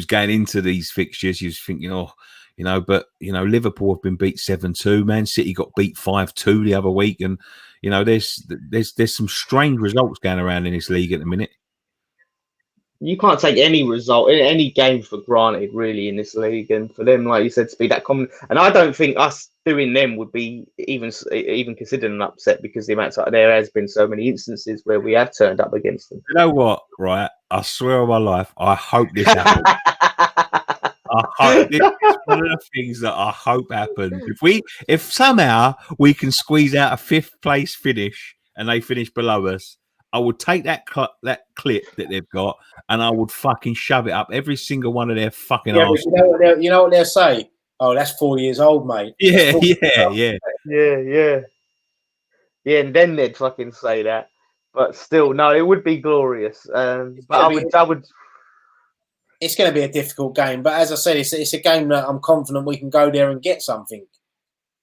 going into these fixtures, you was thinking, but Liverpool have been beat 7-2. Man City got beat 5-2 the other week, and you know there's some strange results going around in this league at the minute. You can't take any result in any game for granted, really, in this league. And for them, like you said, to be that common, and I don't think us doing them would be even considered an upset, because the amount of, there has been so many instances where we have turned up against them. You know what? Right? I swear on my life, I hope this happens. I hope this is one of the things that I hope happens. If somehow we can squeeze out a 5th place finish and they finish below us, I would take that clip that they've got and I would fucking shove it up every single one of their fucking arse. You know what they'll say? Oh, that's 4 years old, mate. Yeah. And then they'd fucking say that. But still, no, it would be glorious. But I would. It's going to be a difficult game, but as I said, it's a game that I'm confident we can go there and get something,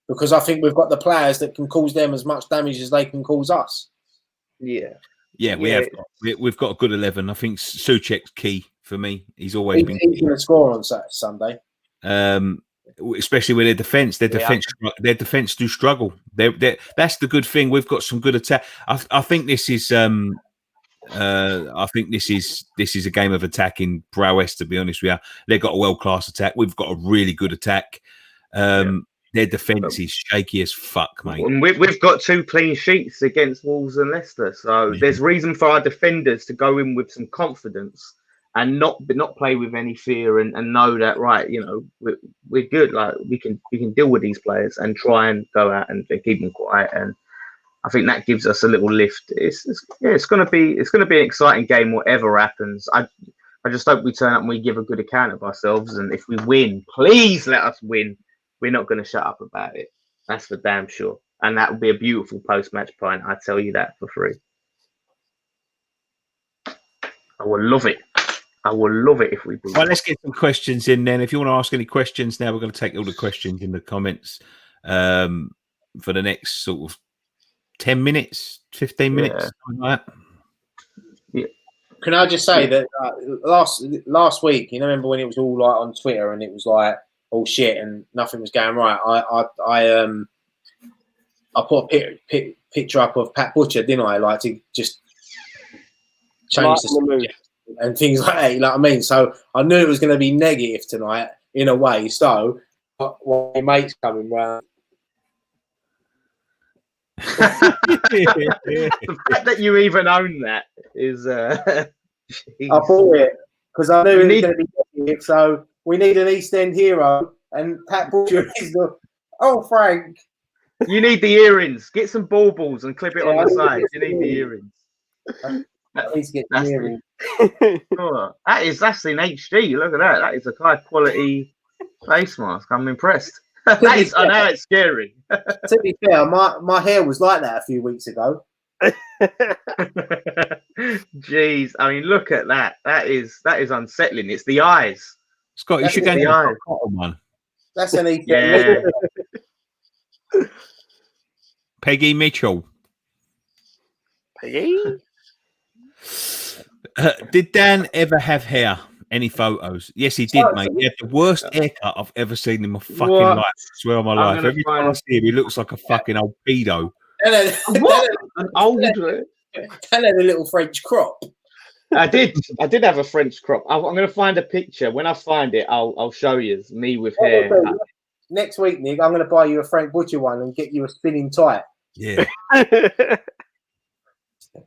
because I think we've got the players that can cause them as much damage as they can cause us. Yeah, we've got a good 11. I think Souček's key for me. He's always been he's going to score on Sunday. Especially with their defence. Their defence do struggle. That's the good thing. We've got some good attack. I think this is this is a game of attacking prowess, to be honest with you. They've got a world-class attack. We've got a really good attack. Their defence is shaky as fuck, mate. And we've got 2 clean sheets against Wolves and Leicester, so there's reason for our defenders to go in with some confidence and not play with any fear, and know that, right, you know, we're good. Like we can deal with these players and try and go out and keep them quiet. And I think that gives us a little lift. It's going to be an exciting game, whatever happens. I just hope we turn up and we give a good account of ourselves. And if we win, please let us win. We're not going to shut up about it. That's for damn sure. And that will be a beautiful post-match pint. I tell you that for free. I will love it. I would love it if we do. Well, let's get some questions in then. If you want to ask any questions now, we're going to take all the questions in the comments for the next sort of 10 minutes, 15 minutes, something like that. Yeah. Can I just say that last week, you know, remember when it was all like on Twitter and it was like all shit and nothing was going right? I put a picture up of Pat Butcher, didn't I? Like to just change the subject and things like that. You know what I mean? So I knew it was going to be negative tonight in a way. So while my mate's coming round. The fact that you even own that is I bought it because I knew it was going to be negative. So we need an East End hero, and Pat Butcher is the Frank. You need the earrings. Get some baubles and clip it on the side. You need the earrings. At least get the earrings. That's in HD. Look at that. That is a high quality face mask. I'm impressed. I know it's scary. To be fair, my hair was like that a few weeks ago. Jeez, I mean, look at that. That is unsettling. It's the eyes. Scott, you should get the cotton one. That's an East End. Peggy Mitchell. Peggy? Did Dan ever have hair? Any photos? Yes, he did, mate. He had the worst haircut I've ever seen in my fucking life. I swear on my life. Every time I see him, he looks like a fucking old pedo. What? An old? That had a little French crop. I did have a French crop. I'm going to find a picture. When I find it, I'll show you. It's me with hair. Next week, Nick, I'm going to buy you a Frank Butcher one and get you a spinning tie. Yeah.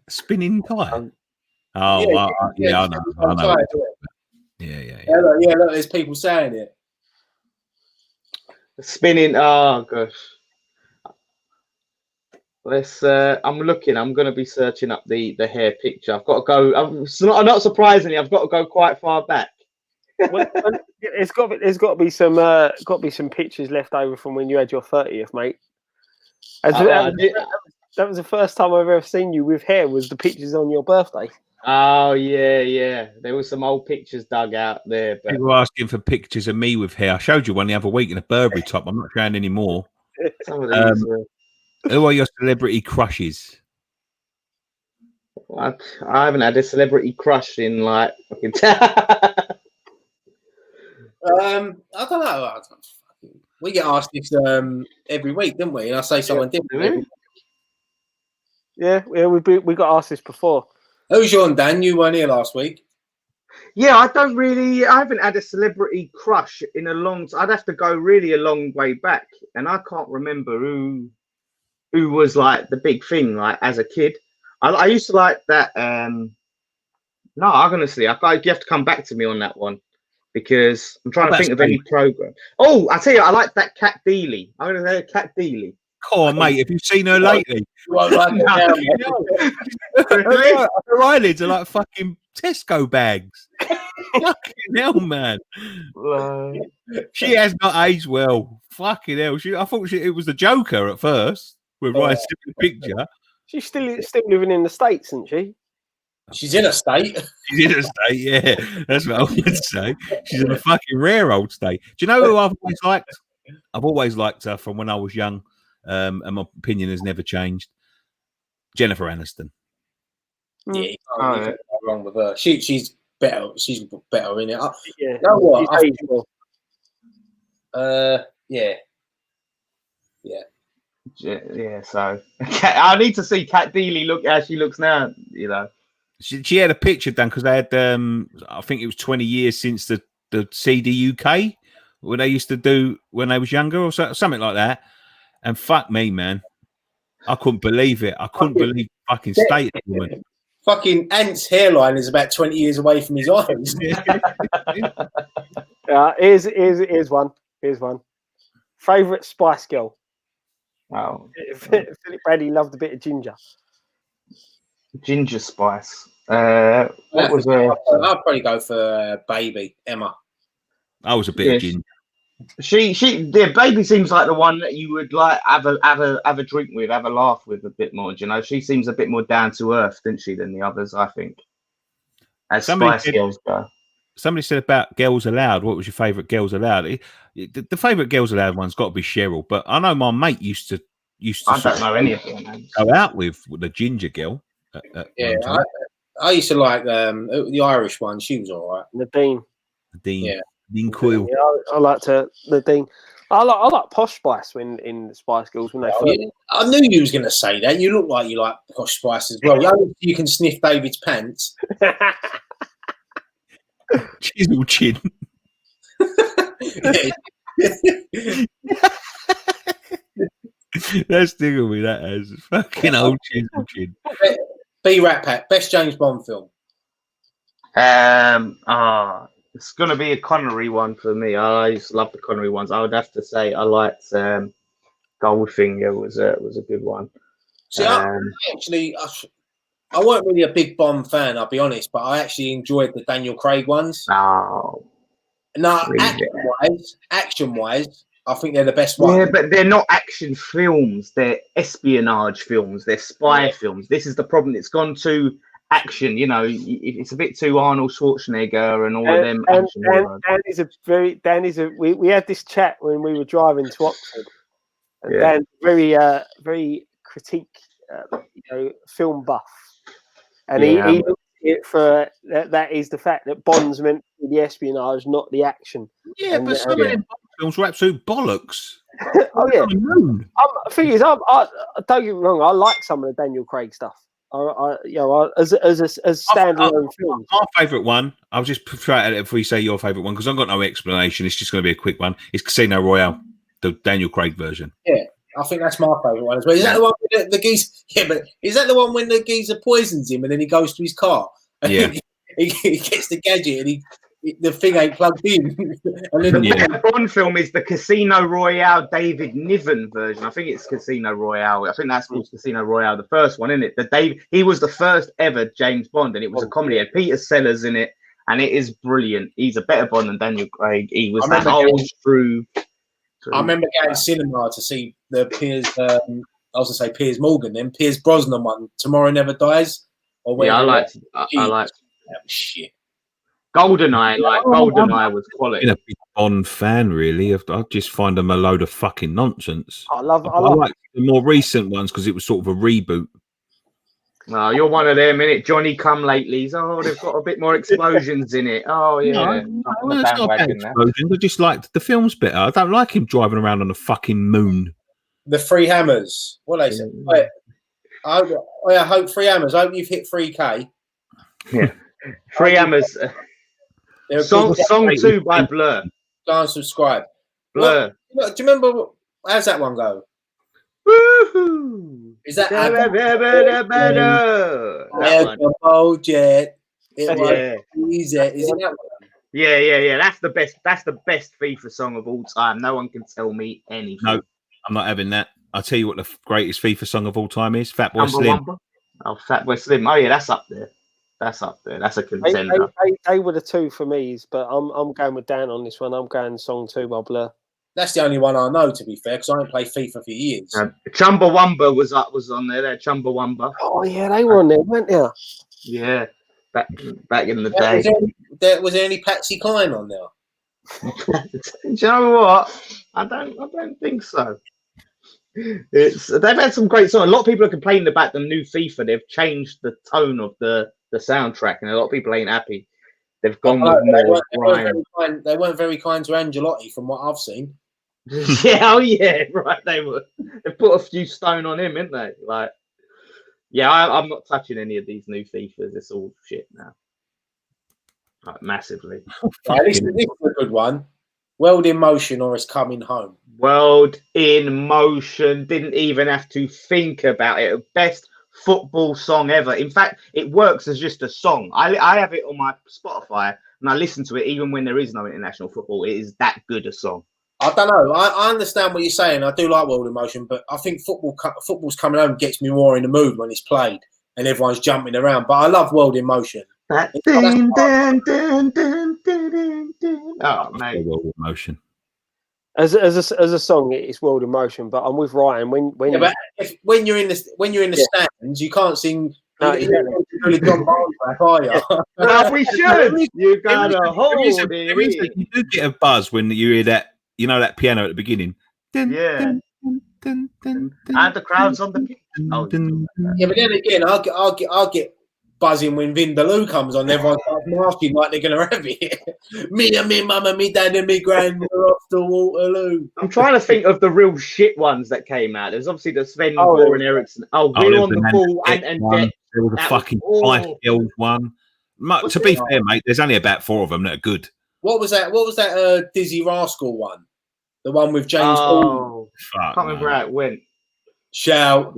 Spinning tie? I know. Yeah. Look, there's people saying it. Spinning. Oh gosh. Let's. I'm looking. I'm going to be searching up the hair picture. I've got to go. Not surprisingly, I've got to go quite far back. There's got to be some pictures left over from when you had your 30th, mate. That was the first time I've ever seen you with hair. Was the pictures on your birthday? Oh yeah. There were some old pictures dug out there. But... People were asking for pictures of me with hair. I showed you one the other week in a Burberry top. I'm not showing any more. Some of these, who are your celebrity crushes? I haven't had a celebrity crush in like fucking. I don't know. We get asked this every week, don't we? And I say someone different. Yeah, we got asked this before. Who's your Dan? You weren't here last week. Yeah, I haven't had a celebrity crush in a long time. I'd have to go really a long way back, and I can't remember who was like the big thing like as a kid. I used to like that. No, honestly, you have to come back to me on that one because I'm trying to think of any program. Oh, I tell you, I like that Cat Dealey. I'm going to say Cat Dealey. Come on, mate. Have you seen her lately? Her eyelids are like fucking Tesco bags. Fucking hell, man. She has not aged well. Fucking hell. I thought it was the Joker at first. With Rice in the picture. She's still living in the States, isn't she? She's in a state. She's in a state, yeah. That's what I would say. She's in a fucking rare old state. Do you know who I've always liked? I've always liked her from when I was young. And my opinion has never changed. Jennifer Aniston. Yeah, you can't go wrong with her. She's better. She's better in it. Yeah. You know what? Yeah. So I need to see Cat Dealey look how she looks now. You know, she had a picture done because they had. I think it was 20 years since the CD UK what they used to do when they was younger or something like that. And fuck me, man. I couldn't believe it. I couldn't believe fucking state of the woman. Fucking Ant's hairline is about 20 years away from his eyes. Here's one. Favourite Spice Girl? Wow. Philip Bradley loved a bit of ginger. Ginger Spice. What was I'd probably go for Baby, Emma. I was a bit of ginger. Baby seems like the one that you would like have a drink with, have a laugh with a bit more. Do you know, she seems a bit more down to earth, doesn't she, than the others? I think. As Spice Girls go. somebody said about Girls Aloud. What was your favourite Girls Aloud? The favourite Girls Aloud one's got to be Cheryl. But I know my mate used to. I don't know any of them names. Go out with the ginger girl. Yeah, I used to like the Irish one. She was all right. Nadine. Dean Coyle. Yeah, I like Nadine. I like Posh Spice in the Spice Girls when they first. Yeah, I knew you was going to say that. You look like you like Posh Spice as well. You can sniff David's pants. Chisel chin. That's sticking with that as fucking old chisel chin. B Rat Pack, best James Bond film. It's gonna be a Connery one for me. I used to love the Connery ones. I would have to say I liked Goldfinger was a good one. See, I weren't really a big Bond fan, I'll be honest, but I actually enjoyed the Daniel Craig ones. Oh, no, action wise, I think they're the best ones. Yeah, but they're not action films. They're espionage films. They're spy films. This is the problem. It's gone to action. You know, it's a bit too Arnold Schwarzenegger and all of them. We had this chat when we were driving to Oxford. And Dan's very critique, film buff, and he looked at it for that is the fact that Bond's meant to be the espionage, not the action. Yeah, but some of them films were absolute bollocks. Oh yeah. The thing is, I don't get me wrong. I like some of the Daniel Craig stuff. As standalone films. My favourite one. I'll just try it before you say your favourite one because I've got no explanation. It's just going to be a quick one. It's Casino Royale, the Daniel Craig version. Yeah, I think that's my favourite one as well. Is that the one with the geese? Yeah, but is that the one when the geezer poisons him and then he goes to his car? Yeah, he gets the gadget and the thing ain't plugged in. And then the Bond film is the Casino Royale David Niven version. I think it's Casino Royale. I think that's called Casino Royale, the first one, isn't it? He was the first ever James Bond, and it was a comedy. It had Peter Sellers in it, and it is brilliant. He's a better Bond than Daniel Craig. He was that old true. I remember going to cinema to see the Piers. I was to say Piers Morgan, then Piers Brosnan one, Tomorrow Never Dies. Or I liked. Shit. GoldenEye, GoldenEye was quality. I'm a big Bond fan, really. I just find them a load of fucking nonsense. I like the more recent ones because it was sort of a reboot. No, you're one of them, innit? Johnny Come Latelys. Oh, they've got a bit more explosions in it. Oh, yeah. No, it's not about explosions. I just liked the films better. I don't like him driving around on the fucking moon. The Three Hammers. What they say? I hope Three Hammers. I hope you've hit 3K. Yeah. Three Hammers. Song 2 by Blur. Go and subscribe. Blur. Do you remember how's that one go? Woohoo! Is that jet? Is it that one? Yeah. That's the best. That's the best FIFA song of all time. No one can tell me anything. No, I'm not having that. I'll tell you what the greatest FIFA song of all time is. Fatboy Slim. Oh, Fatboy Slim. Oh yeah, that's up there. That's a contender. They were the two for me, but I'm going with Dan on this one. I'm going Song 2 by Blur. That's the only one I know, to be fair, because I haven't played FIFA for years. Chumbawamba was on there. That Chumbawamba. Oh yeah, they were on there, weren't they? Yeah, back in the day. Was there any Patsy Cline on there? Do you know what? I don't think so. They've had some great songs. A lot of people are complaining about the new FIFA. They've changed the tone of the soundtrack, and a lot of people ain't happy. They've gone with more. They weren't very kind to Angelotti, from what I've seen. Yeah, right. They put a few stone on him, didn't they? Like, yeah, I'm not touching any of these new FIFAs. It's all shit now, like massively. This is a good one. World in Motion or It's Coming Home. World in Motion. Didn't even have to think about it. Best football song ever. In fact, it works as just a song. I have it on my Spotify and I listen to it even when there is no international football. It is that good a song. I don't know. I understand what you're saying. I do like World in Motion, but I think football's Coming Home gets me more in the mood when it's played and everyone's jumping around. But I love World in Motion. Oh, mate. World in Motion. As a song, it's World in Motion. But I'm with Ryan. When you're in the stands, you can't sing No, you don't really John Barnes back, are you? Well, we should. You gotta You do get a buzz when you hear that, you know, that piano at the beginning. Yeah. And the crowd's on the pitch. Oh, yeah, but then again, I'll get buzzing when Vindaloo comes on. Everyone starts marking like they're going to have it. Me and me mum and me dad and me grand are off to Waterloo. I'm trying to think of the real shit ones that came out. There's obviously the Sven Goran Eriksson. We're on the ball and there was a fucking Fife Girls one. To be fair, mate, there's only about 4 of them that are good. What was that? What was that Dizzy Rascal one? The one with James Paul. I can't remember how it went. Shout,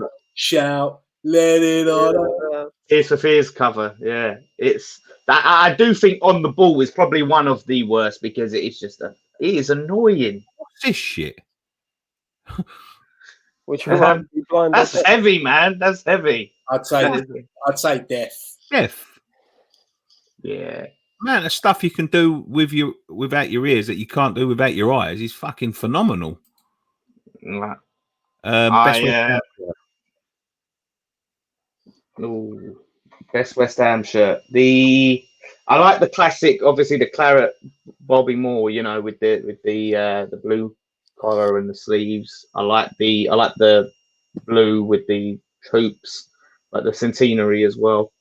let it all. Tears for Fears cover. Yeah, it's that. I do think On the Ball is probably one of the worst because it is just it is annoying. What's this shit? Which one? That's heavy, man. That's heavy. I'd say Death. Death. Yeah. Man, the stuff you can do without your ears that you can't do without your eyes is fucking phenomenal. Best West Ham shirt. I like the classic, obviously the claret Bobby Moore, you know, with the blue collar and the sleeves. I like the blue with the troops, like the centenary as well.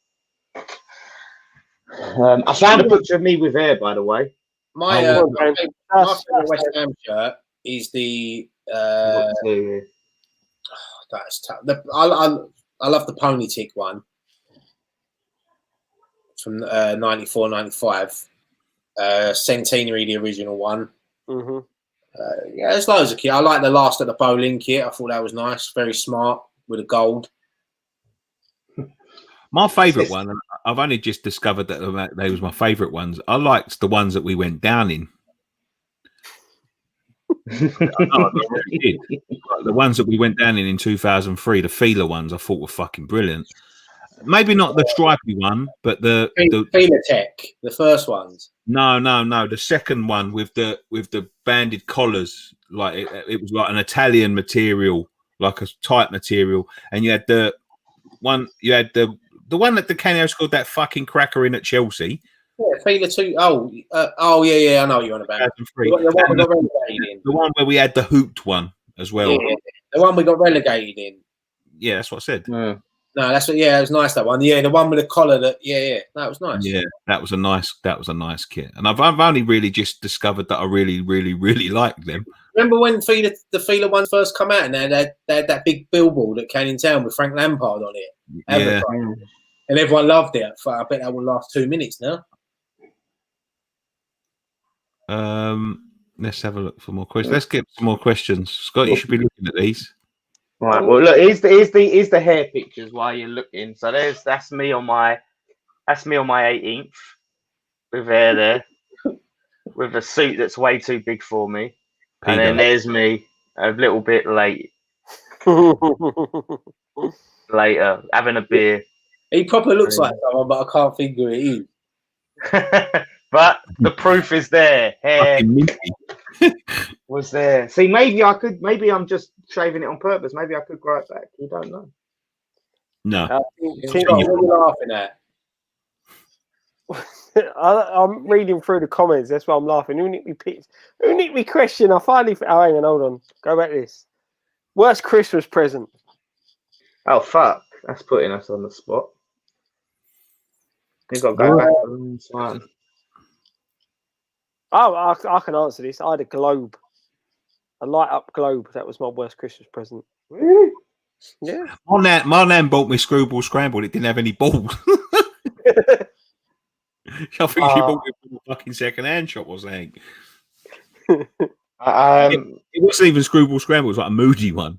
I found a picture of me with hair, by the way. My West Ham shirt is the. That's tough. I love the pony tick one from 94, 95. Centenary, the original one. Mm-hmm. Yeah, there's loads of kit. I like the last at the bowling kit. I thought that was nice, very smart with the gold. My favourite one, and I've only just discovered that they was my favourite ones. I liked the ones that we went down in. The ones that we went down in 2003, the feeler ones, I thought were fucking brilliant. Maybe not the stripy one, but the feeler tech, the first ones. No. The second one with the banded collars, like it was like an Italian material, like a tight material, and you had the one that the Canio scored that fucking cracker in at Chelsea. Yeah, feeler 2. Yeah, I know what you're on about. The one where we had the hooped one as well. Yeah, the one we got relegated in. Yeah, that's what I said. Yeah. No, that's what. Yeah, it was nice, that one. Yeah, the one with the collar. That was nice. Yeah, that was a nice kit. And I've only really just discovered that I really, really, really like them. Remember when the feeler ones first come out, and they had that big billboard that came in town with Frank Lampard on it. Yeah. And everyone loved it. I bet that will last 2 minutes now. Let's have a look for more questions. Let's get some more questions. Scott, you should be looking at these. Right. Well, look, here's the hair pictures while you're looking. So that's me on my 18th with hair there, with a suit that's way too big for me, and then there's me a little bit later having a beer. He probably looks like someone, but I can't think who it is. But the proof is there. Hair was there. See, maybe I'm just shaving it on purpose. Maybe I could grow it back. You don't know. No. What are you laughing at? I'm reading through the comments. That's why I'm laughing. Who nicked me question? I finally. Oh, hang on, hold on. Go back to this. Worst Christmas present. Oh fuck! That's putting us on the spot. You've got to go back. Oh, I can answer this. I had a globe, a light up globe. That was my worst Christmas present. Really? Yeah. My nan bought me Screwball Scrambled. It didn't have any balls. I think she bought it from a fucking second-hand shop or something. It wasn't even Screwball Scrambled. It was like a Moody one.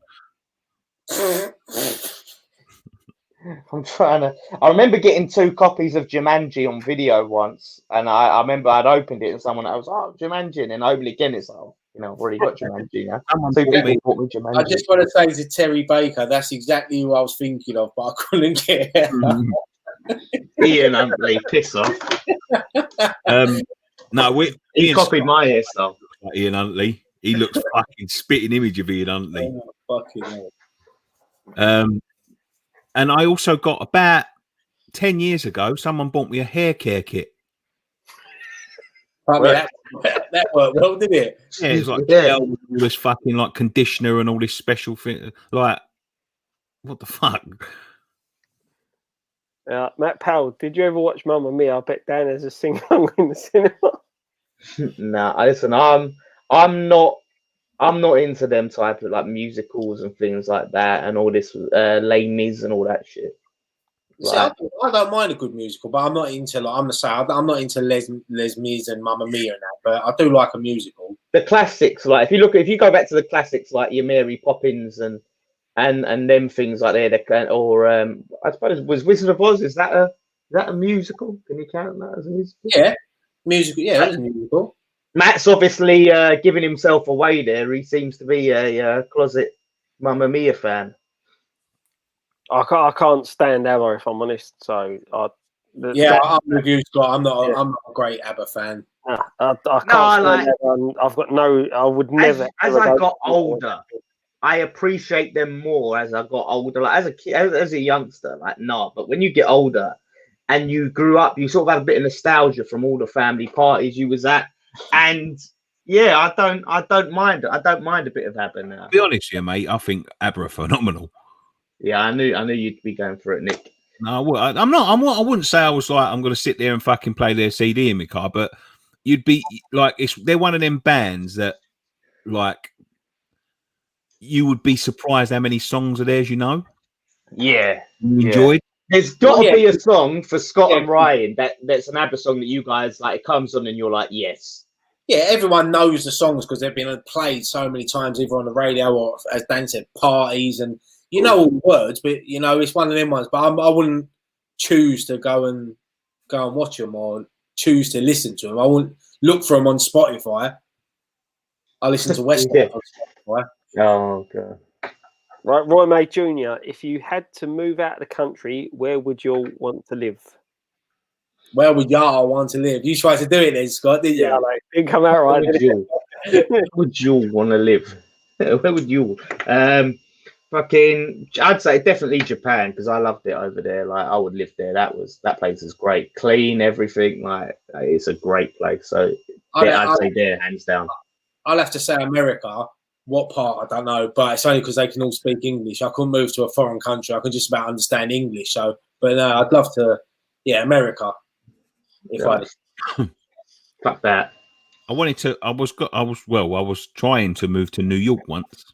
I remember getting 2 copies of Jumanji on video once, and I remember I'd opened it and someone else, Jumanji, and then opened it again. It's like, I've already got Jumanji now. 2 people bought me Jumanji. I just want to say to Terry Baker, that's exactly who I was thinking of, but I couldn't get it. Ian Huntley, piss off. He copied my hairstyle. Ian Huntley. He looks fucking spitting image of Ian Huntley. Oh, fucking hell. And I also got about 10 years ago, someone bought me a hair care kit. I mean, that worked well, didn't it? Yeah, it's like all this fucking like conditioner and all this special thing. Like, what the fuck? Matt Powell, did you ever watch Mamma Mia? I bet Dan has a sing along in the cinema. Nah, listen, I'm not into them type of like musicals and things like that, and all this Les Mis and all that shit. See, I don't mind a good musical, but I'm not into I'm not into Les Mis and Mamma Mia and that, but I do like a musical. The classics, like if you go back to the classics, like your Mary Poppins and them things like that, or I suppose was Wizard of Oz. Is that a musical? Can you count that as a musical? Yeah, musical. Yeah, it's a musical. Matt's obviously giving himself away there. He seems to be a closet Mamma Mia fan. I can't stand ABBA, if I'm honest. So I'm with you, Scott. I'm not a great ABBA fan. I can't stand ABBA. I've got no. I would never. As I got older, I appreciate them more as I got older. Like as a kid, as a youngster, like no. But when you get older and you grew up, you sort of have a bit of nostalgia from all the family parties you was at, and yeah, I don't mind it. I don't mind a bit of ABBA now. To be honest here, mate, I think ABBA are phenomenal. Yeah, I knew you'd be going for it, Nick. No, I'm not. I wouldn't say I was like I'm going to sit there and fucking play their CD in my car, but you'd be like, they're one of them bands that like you would be surprised how many songs are theirs. You know? Yeah, you enjoyed. There's got to be a song for Scott and Ryan that's an ABBA song that you guys like. It comes on and you're like, yes. Yeah, everyone knows the songs because they've been played so many times, either on the radio or, as Dan said, parties, and you know all the words. But you know, it's one of them ones. But I wouldn't choose to go and watch them or choose to listen to them. I wouldn't look for them on Spotify. I listen to West on Spotify. Oh god. Right, Roy May Jr., if you had to move out of the country, where would you want to live? Where would y'all want to live? You tried to do it then, Scott, didn't you? Yeah, like, didn't come out right. Where would you want to live? Where would you? I'd say definitely Japan because I loved it over there. Like I would live there. That place is great, clean, everything. Like it's a great place. So I'd say there, hands down. I'll have to say America. What part, I don't know, but it's only because they can all speak English. I couldn't move to a foreign country. I can just about understand English. So, but no, I'd love to, America. Fuck that. I was trying to move to New York once.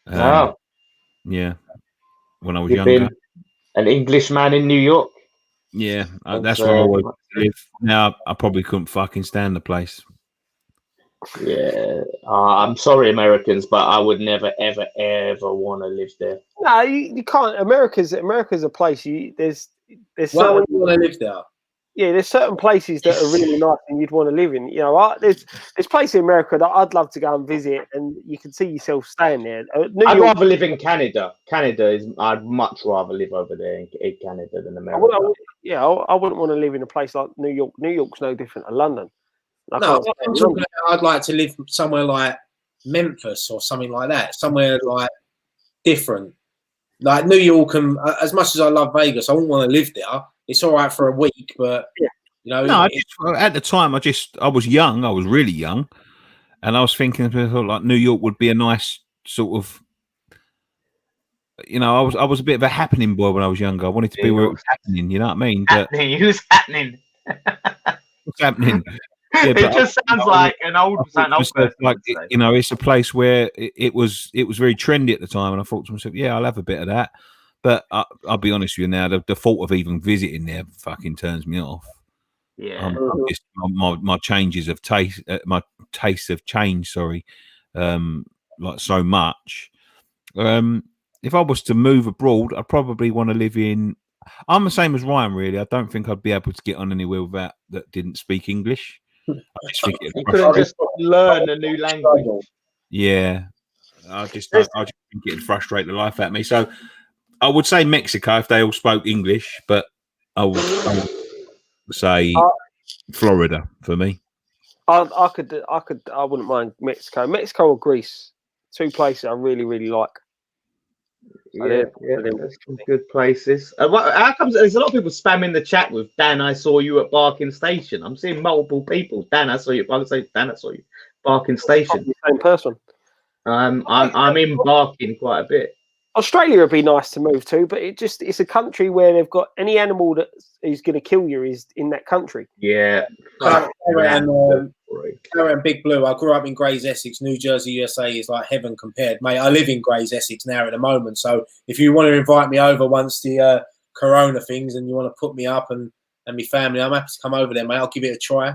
Wow. Yeah. When I was younger. An Englishman in New York? Yeah, that's where I always live. Now, I probably couldn't fucking stand the place. Yeah, I'm sorry, Americans, but I would never, ever, ever want to live there. No, you can't. America's a place. There's why would you want to live there? Yeah, there's certain places that are really nice and you'd want to live in. You know, there's places in America that I'd love to go and visit, and you can see yourself staying there. I'd rather live in Canada. I'd much rather live over there in Canada than America. I wouldn't want to live in a place like New York. New York's no different to London. I'd like to live somewhere like Memphis or something like that. Somewhere like different. Like New York, and as much as I love Vegas, I wouldn't want to live there. It's all right for a week, but you know. No, at the time, I was young. I was really young, and I was thinking like New York would be a nice sort of. You know, I was a bit of a happening boy when I was younger. I wanted to be where it was happening. You know what I mean? Who's happening? What's happening? Yeah, it just sounds like an old person. Like you know, it's a place where it was very trendy at the time, and I thought to myself, yeah, I'll have a bit of that. But I'll be honest with you now, the thought of even visiting there fucking turns me off. Yeah, my changes of taste, my tastes have changed. Sorry, like so much. If I was to move abroad, I'd probably want to live in. I'm the same as Ryan, really. I don't think I'd be able to get on anywhere without that didn't speak English. You couldn't just learn a new language. Yeah, I just think it'd frustrate the life out of me. So I would say Mexico if they all spoke English, but I would say Florida for me. I wouldn't mind Mexico or Greece. Two places I really, really like. Yeah, there's some good places. How comes there's a lot of people spamming the chat with Dan? I saw you at Barking Station. I'm seeing multiple people. Dan, I saw you at Barking Station. Dan, I saw you Barking Station. The same person. I'm in Barking quite a bit. Australia would be nice to move to, but it's a country where they've got any animal that is going to kill you is in that country. Yeah. And Big Blue. I grew up in Grays, Essex. New Jersey, USA is like heaven compared, mate. I live in Grays, Essex now at the moment. So if you want to invite me over once the Corona things and you want to put me up and my family, I'm happy to come over there, mate. I'll give it a try.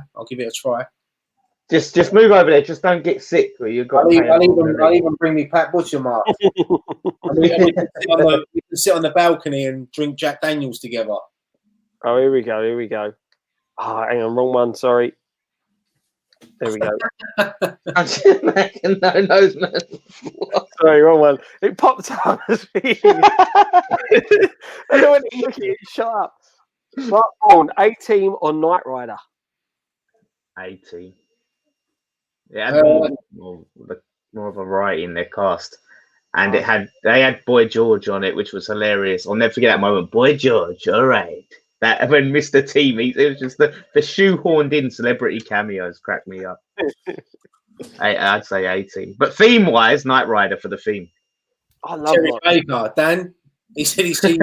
Just move over there. Just don't get sick. You've got. I'll even bring me Pat Butchermark. We can sit on the balcony and drink Jack Daniels together. Oh, here we go. Oh, hang on, wrong one. Sorry. There we go. I'm just making no nose, man. Sorry, wrong one. It popped up. And then when you look at it, shut up. Mark Vaughan, A-Team or Knight Rider? A-Team. Yeah, more of a variety in their cast, and they had Boy George on it, which was hilarious. I'll never forget that moment. Boy George, all right. That when Mr. T meets, it was just the shoehorned in celebrity cameos cracked me up. I'd say 18, but theme wise, Knight Rider for the theme. I love Baker, Dan. He said he's seen.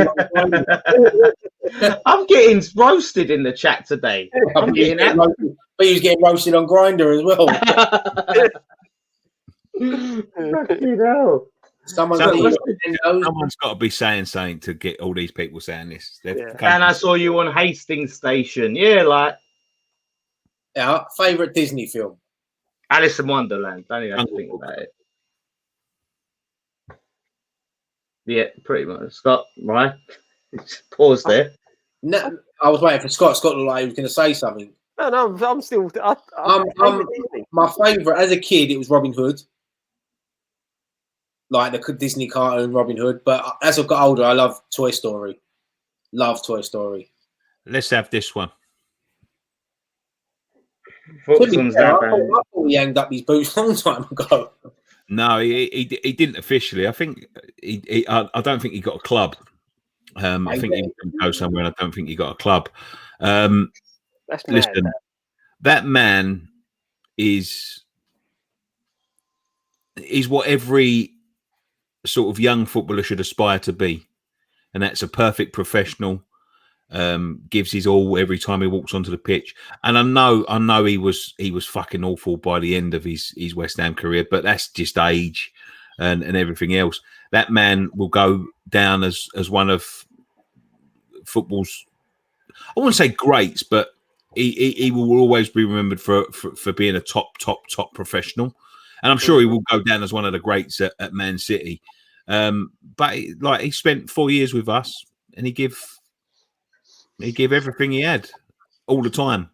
I'm getting roasted in the chat today. But he was getting roasted on Grindr as well. Fucking hell. Someone's got to be saying something to get all these people saying this. And I saw you on Hastings Station. Yeah, favourite Disney film? Alice in Wonderland. Don't even have to think about it. Yeah, pretty much. Scott, right? Pause there. No, I was waiting for Scott. Scott looked like he was going to say something. No, I'm still. My favourite as a kid, it was Robin Hood. Like the Disney cartoon Robin Hood. But as I've got older, I love Toy Story. Love Toy Story. Let's have this one. I thought he hanged up his boots a long time ago. No, he didn't officially. I think I don't think he got a club. I think he can go somewhere, and I don't think he got a club. Listen, that man is what every sort of young footballer should aspire to be, and that's a perfect professional. Gives his all every time he walks onto the pitch, and I know he was fucking awful by the end of his West Ham career, but that's just age and everything else. That man will go down as one of football's, I wouldn't say greats, but he will always be remembered for being a top professional, and I'm sure he will go down as one of the greats at Man City. But he spent 4 years with us, and he gave everything he had all the time.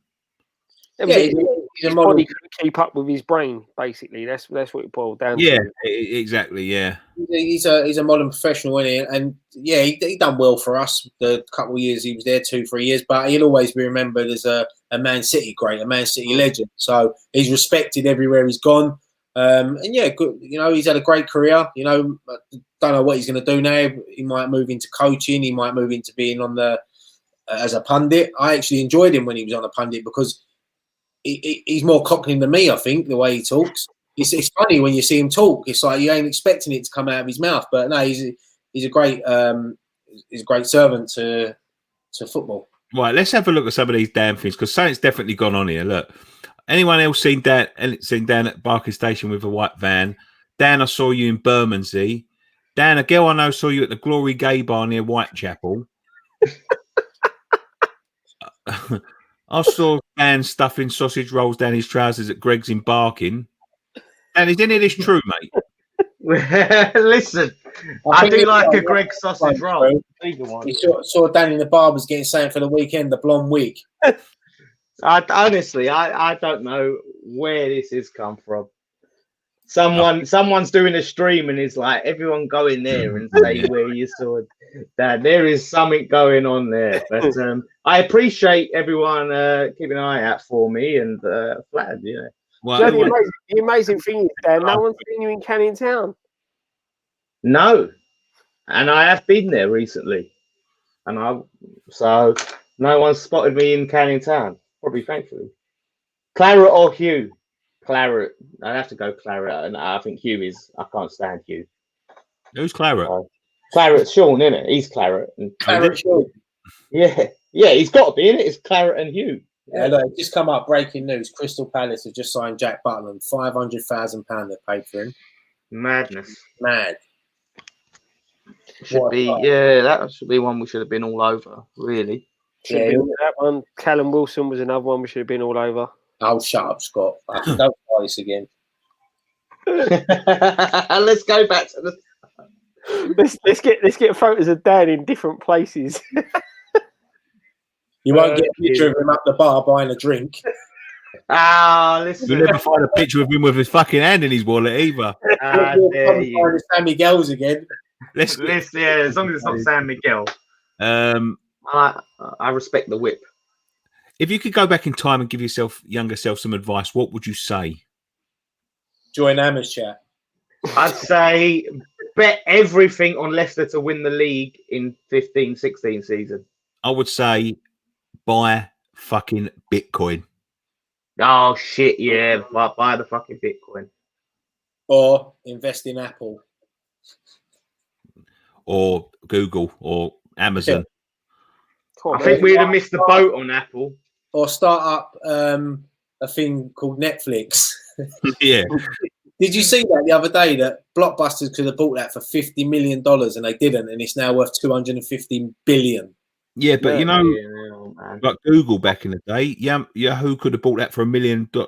Yeah, his body couldn't keep up with his brain. Basically, that's what it boiled down to. Yeah, exactly. Yeah, he's a modern professional, isn't he? And yeah, he done well for us. The couple of years he was there, 2-3 years, but he'll always be remembered as a Man City great, a Man City legend. So he's respected everywhere he's gone. And yeah, good. He's had a great career. Don't know what he's going to do now. He might move into coaching. He might move into being on the as a pundit. I actually enjoyed him when he was on a pundit because he's more cockney than me, I think, the way he talks. It's funny when you see him talk. It's like you ain't expecting it to come out of his mouth. But no, he's a great servant to football. Right, let's have a look at some of these damn things because something's definitely gone on here. Look, anyone else seen Dan at Barking Station with a white van? Dan, I saw you in Bermondsey. Dan, a girl I know saw you at the Glory Gay Bar near Whitechapel. I saw Dan stuffing sausage rolls down his trousers at Greg's in Barking. And is any of this true, mate? Listen, I do like a Greg sausage roll. You saw Dan in the barbers getting something for the weekend, the blonde wig. Honestly, I don't know where this has come from. Someone's doing a stream and it's like, everyone go in there and say where you saw that. There is something going on there. But I appreciate everyone keeping an eye out for me and flattered, Well, the amazing thing is, Dan, no one's seen you in Canning Town. No. and I have been there recently, so no one spotted me in Canning Town, probably thankfully. Claret or Hugh? Claret. I'd have to go Claret, and I think Hugh is. I can't stand Hugh. Who's Claret? Claret's Sean, isn't it? He's Claret. Claret Sean. Yeah, he's got to be in it. It's Claret and Hugh. Yeah, look, just come up. Breaking news: Crystal Palace have just signed Jack Butland. £500,000 they paid for him. Madness. Mad. That should be one we should have been all over. Really. That one. Callum Wilson was another one we should have been all over. Oh, shut up, Scott! Don't try this again. Let's go back to the. Let's get photos of Dan in different places. You won't get a picture of him up the bar buying a drink. Listen. You'll never find a picture of him with his fucking hand in his wallet either. San Miguel's again. As long as it's not San Miguel. I respect the whip. If you could go back in time and give yourself younger self some advice, what would you say? Join Amers chat. I'd say bet everything on Leicester to win the league in 15-16 season. I would say buy fucking Bitcoin. Oh shit, yeah. Buy the fucking Bitcoin. Or invest in Apple. Or Google or Amazon. Yeah. I think we'd have missed the boat on Apple. Or start up a thing called Netflix. Yeah. Did you see that the other day that Blockbusters could have bought that for $50 million and they didn't, and it's now worth $250 billion? Yeah, but like Google back in the day, Yahoo could have bought that for $1 million. Yeah.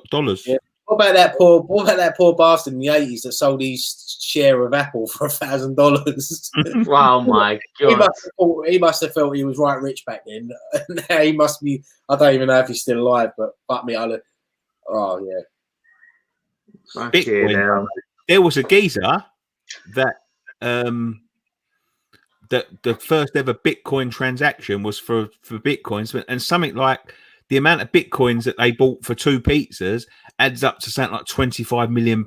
What about that poor bastard in the 80s that sold his share of Apple for $1,000? Oh my god! He must have felt he was right rich back then. Now he must be. I don't even know if he's still alive, but fuck me, oh yeah. Bitcoin, there was a geezer that that the first ever Bitcoin transaction was for Bitcoins, and something like the amount of Bitcoins that they bought for 2 pizzas adds up to something like £25 million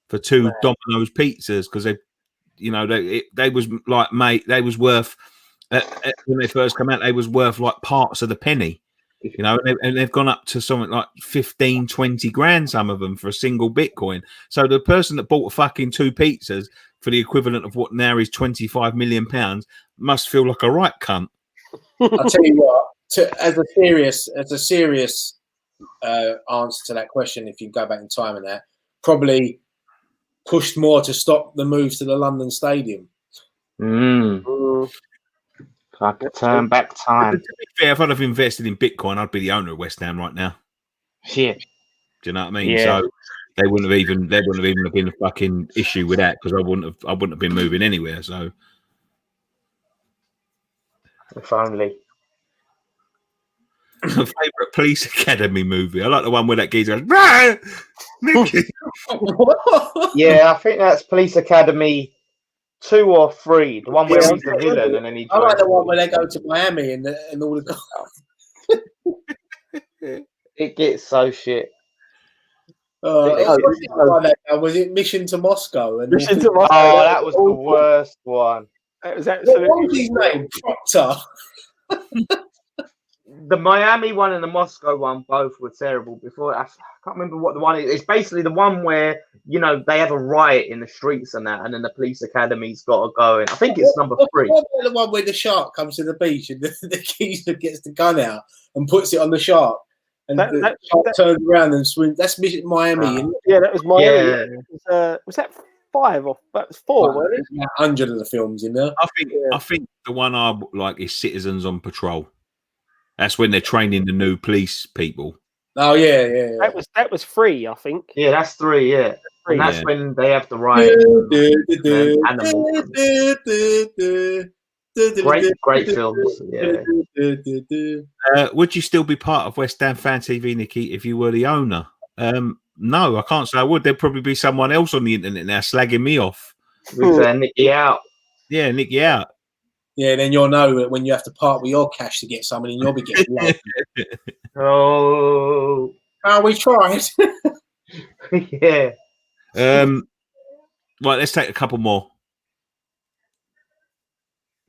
for 2 Domino's pizzas, because they was like, mate, they was worth when they first come out, they was worth like parts of the penny. And they've gone up to something like 15, 20 grand, some of them, for a single Bitcoin. So the person that bought a fucking 2 pizzas for the equivalent of what now is £25 million must feel like a right cunt. I'll tell you what, as a serious answer to that question, if you go back in time and that, probably pushed more to stop the move to the London Stadium. Like turn back time. To be fair, if I'd have invested in Bitcoin, I'd be the owner of West Ham right now. Yeah. Do you know what I mean? Yeah. So they wouldn't have even been a fucking issue with that, because I wouldn't have been moving anywhere. So if only. Favorite Police Academy movie. I like the one where that geezer goes, Nicky. Yeah, I think that's Police Academy 2 or 3. The one where he's the villain, and then he. I like the one where they go to Miami and all the guys. It gets so shit. Was it Mission to Moscow? Mission to Moscow. Oh, that was the worst one. That was absolutely. What was his name? Proctor. The Miami one and the Moscow one both were terrible. Before I can't remember what the one is. It's basically the one where they have a riot in the streets and that, and then the police academy's got to go. And I think it's number 3. What about the one where the shark comes to the beach and the geezer gets the gun out and puts it on the shark, and the shark turns around and swims? That's Miami. Yeah, that was Miami. Yeah. Was that 5 or that was 4? Well, there's 100 of the films in there. I think the one I like is Citizens on Patrol. That's when they're training the new police people. Oh yeah. That was 3, I think. Yeah, that's 3. Yeah, 3, and that's when they have the riot. Great films. Yeah. Would you still be part of West Ham Fan TV, Nicky, if you were the owner? No, I can't say I would. There'd probably be someone else on the internet now slagging me off. With Nicky out. Yeah, Nicky out. Yeah, then you'll know that when you have to part with your cash to get somebody, and you'll be getting low. Oh, we tried. Yeah. Right, let's take a couple more.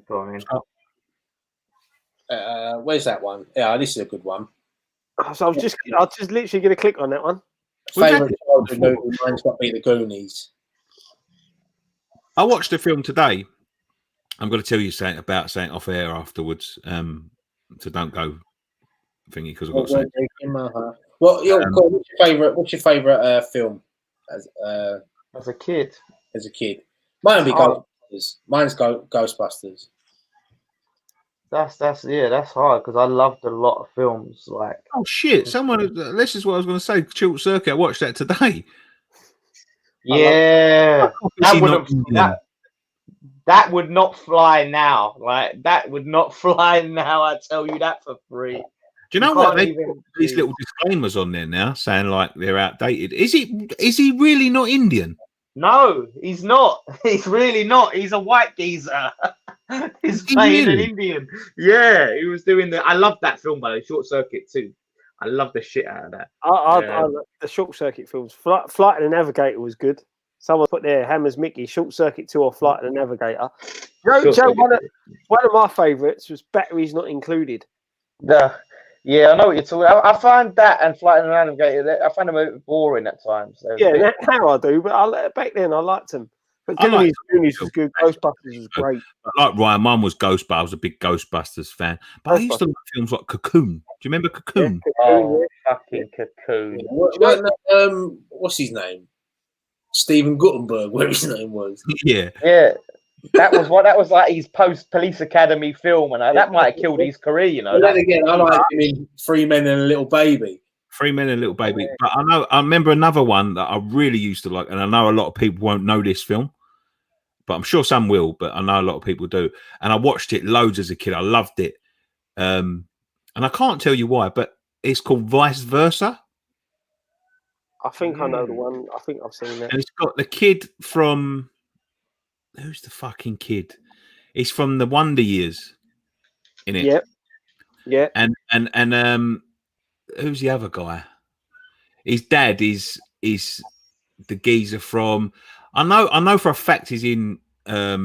Go on, then. Where's that one? Yeah, this is a good one. So I was just literally going to click on that one. Favorite childhood movie? Mine's got to be The Goonies. I watched the film today. I'm going to tell you something off air afterwards. So don't go thingy because I've got to say. What's your favourite film as a kid? As a kid, mine would be Ghostbusters. Mine's Ghostbusters. That's hard because I loved a lot of films. Like, oh shit! This is what I was going to say. Short Circuit. I watched that today. Yeah, that would not fly now. Like, that would not fly now. I tell you that for free. Do you know what? They put these little disclaimers on there now, saying like they're outdated. Is he really not Indian? No, he's not. He's really not. He's a white geezer. He's playing an Indian. Yeah, he was doing I love that film, by the way, Short Circuit too. I love the shit out of that. I love the Short Circuit films. Flight of the Navigator was good. Someone put there, Hammers Mickey, Short Circuit 2 or Flight of the Navigator. Joe, one of my favourites was Batteries Not Included. Yeah, I know what you're talking about. I find that and Flight of the Navigator, I find them a bit boring at times. Yeah, now I do, but back then I liked them. But Goonies was good. Ghostbusters was great. Like Ryan, mine was Ghostbusters. I was a big Ghostbusters fan. But I used to like films like Cocoon. Do you remember Cocoon? Yeah, fucking Cocoon. What's his name? Stephen Guttenberg, whatever his name was. Yeah. That was like his post-Police Academy film, and that might have killed his career, you know. But then again, I like him in 3 Men and a Little Baby. 3 Men and a Little Baby. But I remember another one that I really used to like, and I know a lot of people won't know this film, but I'm sure some will, but I know a lot of people do. And I watched it loads as a kid. I loved it. And I can't tell you why, but it's called Vice Versa. I think I know the one. I think I've seen that. And it's got the kid from... Who's the fucking kid? He's from the Wonder Years in it. Yep. Yeah. And who's the other guy? His dad is the geezer from... I know for a fact he's in... I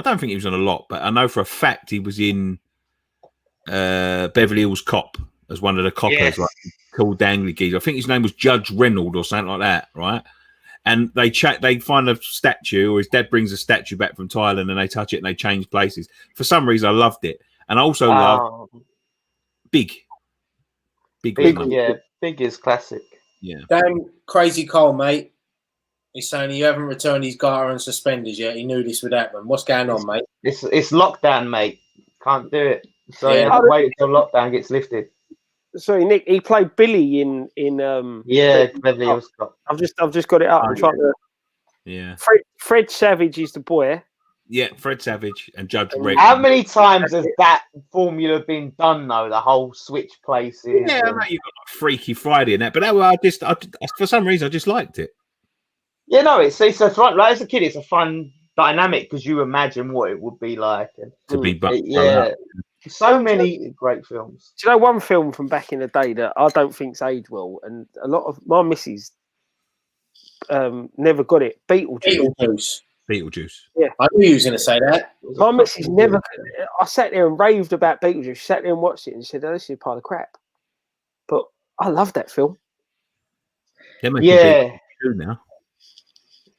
don't think he was on a lot, but I know for a fact he was in Beverly Hills Cop as one of the coppers, like cool dangly geezer. I think his name was Judge Reynolds or something like that, right? And they find a statue, or his dad brings a statue back from Thailand, and they touch it and they change places. For some reason, I loved it, and I also love Big. Big is classic. Yeah. Damn crazy Cole, mate. He's saying you haven't returned his garter and suspenders yet. He knew this would happen. What's going on, mate? It's lockdown, mate. Can't do it. So you have to wait until lockdown gets lifted. Sorry, Nick. He played Billy in Beverly Hills Cop. I've just got it up. I'm trying to. Yeah. Fred Savage is the boy. Yeah, Fred Savage and Judge Red. How many times has that formula been done though? The whole switch places. Yeah, I know you've got like Freaky Friday and that, but I for some reason I just liked it. Yeah, no, it's a fun. Like, as a kid, it's a fun dynamic because you imagine what it would be like. And, to be, so many great films. Do you know one film from back in the day that I don't think's aged well, and a lot of my missus never got it? Beetlejuice. Yeah, I knew you was going to say that. My missus never. I sat there and raved about Beetlejuice. She sat there and watched it and she said, "Oh, this is a pile of crap." But I love that film. Yeah. Now.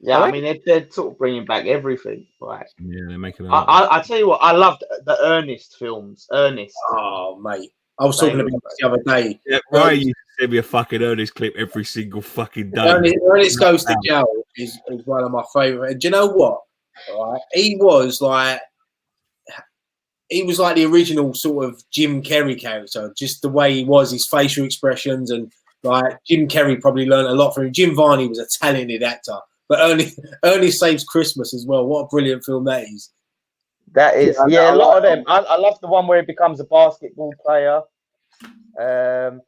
Yeah, I mean they're sort of bringing back everything, right? Yeah, they're making. I tell you what, I loved the Ernest films. Ernest. Oh, mate, I was talking about this the other day. Yeah, Ryan used to send me a fucking Ernest clip every single fucking day. Ernest Goes to Jail is one of my favourite. And do you know what? Right, he was like the original sort of Jim Carrey character. Just the way he was, his facial expressions, and like Jim Carrey probably learned a lot from him. Jim Varney was a talented actor. But Ernest Saves Christmas as well. What a brilliant film that is. That is, a lot of them. I love the one where he becomes a basketball player.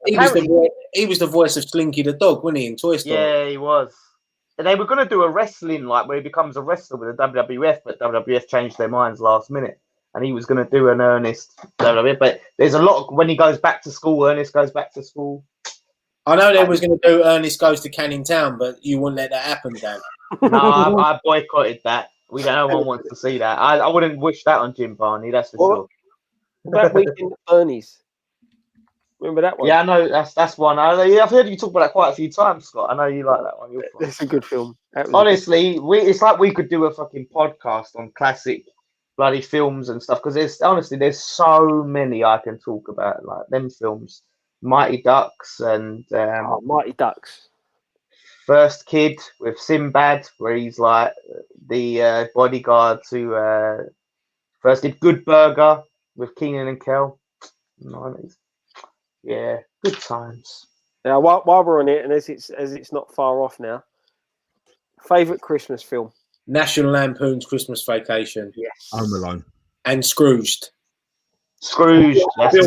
He was the voice of Slinky the dog, wasn't he, in Toy Story? Yeah, he was. And they were going to do a wrestling, like where he becomes a wrestler with the WWF, but WWF changed their minds last minute. And he was going to do an Ernest WWF. But there's a lot when he goes back to school, Ernest goes back to school. I know they was going to do Ernest Goes to Canning Town, but you wouldn't let that happen, Dan. No, I boycotted that. No one wants to see that. I wouldn't wish that on Jim Barney. That's for sure. What about Weekend at Bernie's? Remember that one? Yeah, I know that's one. I've heard you talk about that quite a few times, Scott. I know you like that one. It's a good film. Honestly, it's like we could do a fucking podcast on classic bloody films and stuff because there's so many I can talk about, like them films, Mighty Ducks and Mighty Ducks. First Kid with Sinbad, where he's like the bodyguard to First Kid. Good Burger with Keenan and Kel. 90s. Yeah, good times. Now, while we're on it, and as it's not far off now, favourite Christmas film? National Lampoon's Christmas Vacation. Yes. Home Alone. And Scrooged. That's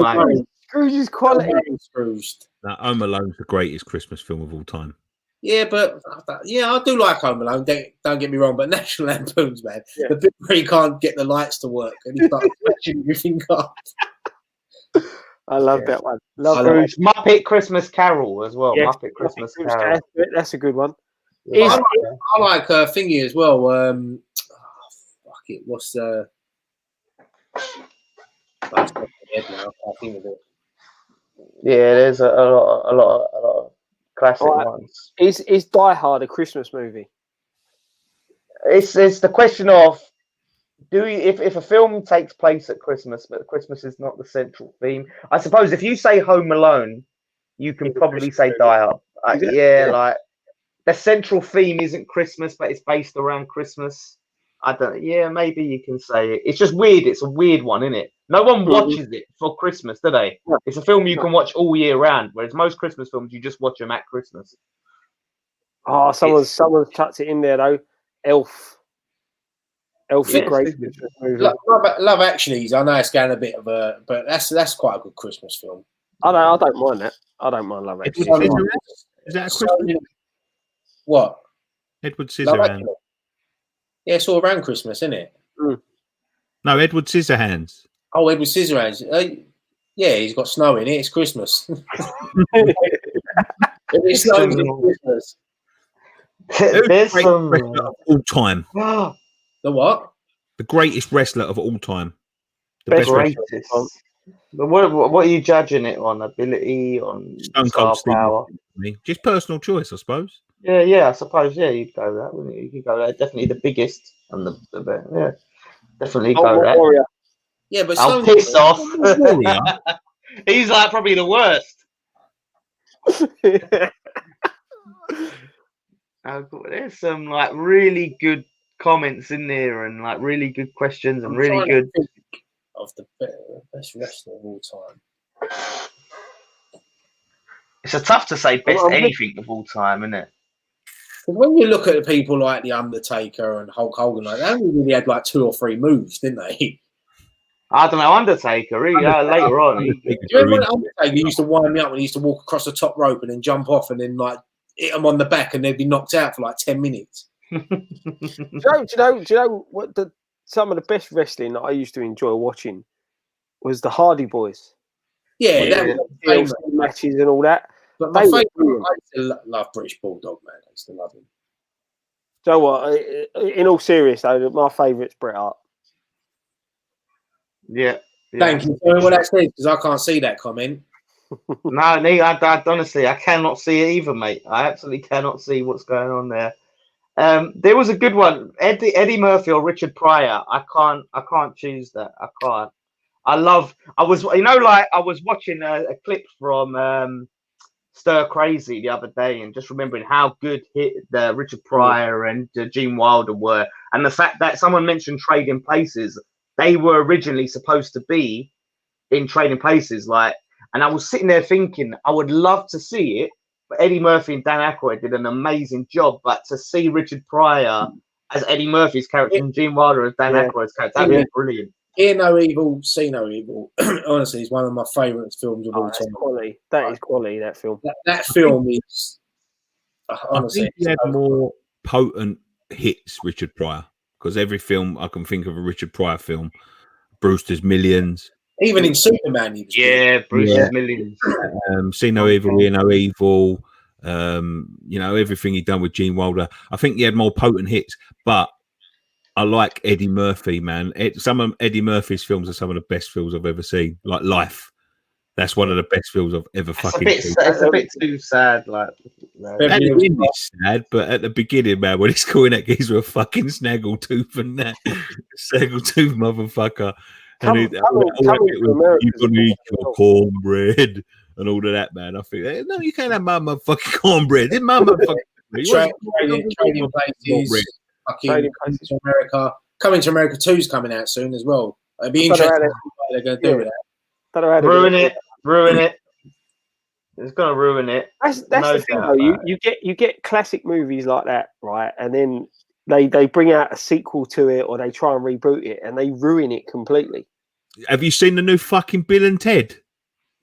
mine. Scrooge is quality. Scrooged. Now, Home Alone's the greatest Christmas film of all time. Yeah, but I do like Home Alone. Don't get me wrong, but National Lampoon's, man, the bit where he can't get the lights to work and he starts switching everything up. I love that one. Scrooge. Muppet Christmas Carol as well. Yes, Muppet Christmas Carol. That's a good one. Yeah. I like Thingy as well. Fuck it. What's that's off my head now. I think of it. Yeah, there's a lot of classic ones. Is Die Hard a Christmas movie? It's the question of if a film takes place at Christmas, but Christmas is not the central theme. I suppose if you say Home Alone, you can probably say Die Hard. Like the central theme isn't Christmas, but it's based around Christmas. Maybe you can say it. It's just weird. It's a weird one, isn't it? No one watches it for Christmas, do they? Yeah. It's a film you can watch all year round, whereas most Christmas films, you just watch them at Christmas. Oh, someone chucked it in there, though. Elf is a great Christmas movie. Love Actually, I know it's going a bit of a... But that's quite a good Christmas film. I don't mind that. I don't mind Love Actually. Is that a Christmas? What? Edward Scissorhands. Yeah, it's all around Christmas, isn't it? Mm. No, Edward Scissorhands. Oh, Edward Scissorhands. Yeah, he's got snow in it. It's Christmas. It's snowing, it's Christmas. There's some of all time. The what? The greatest wrestler of all time. The best greatest. But what are you judging it on? Ability, on star power? Just personal choice, I suppose. Yeah, I suppose. Yeah, you'd go that, wouldn't you? You could go that. Definitely the biggest and the best. Yeah, definitely go that. Warrior. Yeah, but I'm pissed off. He's like probably the worst. There's some like really good comments in there and like really good questions and really good. Of the best wrestler of all time. It's tough to say best anything of all time, isn't it? When you look at people like The Undertaker and Hulk Hogan, like they only really had like 2 or 3 moves, didn't they? I don't know, Undertaker, really, later on. Do you remember when Undertaker used to wind me up when he used to walk across the top rope and then jump off and then like hit them on the back and they'd be knocked out for like 10 minutes? Do you know what some of the best wrestling that I used to enjoy watching was the Hardy Boys. Yeah, that was matches and all that. But my favourite, I still love British Bulldog, man. I still love him. So what? In all seriousness, though, my favourite's Bret Hart. Yeah. Thank you. Tell me what that says, because I can't see that comment. No, I honestly, I cannot see it either, mate. I absolutely cannot see what's going on there. There was a good one, Eddie Murphy or Richard Pryor. I can't choose that. I can't. I was watching a clip from Stir Crazy the other day and just remembering how good the Richard Pryor and Gene Wilder were, and the fact that someone mentioned Trading Places. They were originally supposed to be in Trading Places, and I was sitting there thinking I would love to see it. But Eddie Murphy and Dan Aykroyd did an amazing job. But to see Richard Pryor as Eddie Murphy's character and Gene Wilder as Dan Aykroyd's character, that was brilliant. Hear No Evil, See No Evil. Honestly, it's one of my favourite films of all time. Quality. That is quality. That film. That film is honestly. I think he had more potent hits, Richard Pryor, because every film I can think of a Richard Pryor film, Brewster's Millions. Even in Superman, he was Brewster's Millions. See No Evil, Hear No Evil. Everything he'd done with Gene Wilder. I think he had more potent hits, but I like Eddie Murphy, man. Some of Eddie Murphy's films are some of the best films I've ever seen. Like Life, that's one of the best films I've ever fucking seen. It's a bit too sad. Like at the end, it's sad, but at the beginning, man, when he's calling that geezer a fucking snaggletooth and that snaggletooth motherfucker, and you're gonna eat your cornbread and all of that, man. I think no, you can't have my motherfucking cornbread. It's my motherfucking trading places. Fucking Coming to America 2 is coming out soon as well. It'd be interesting what they're going to do with that. Ruin it. It's going to ruin it. That's the thing, though. You get classic movies like that, right? And then they bring out a sequel to it, or they try and reboot it, and they ruin it completely. Have you seen the new fucking Bill and Ted?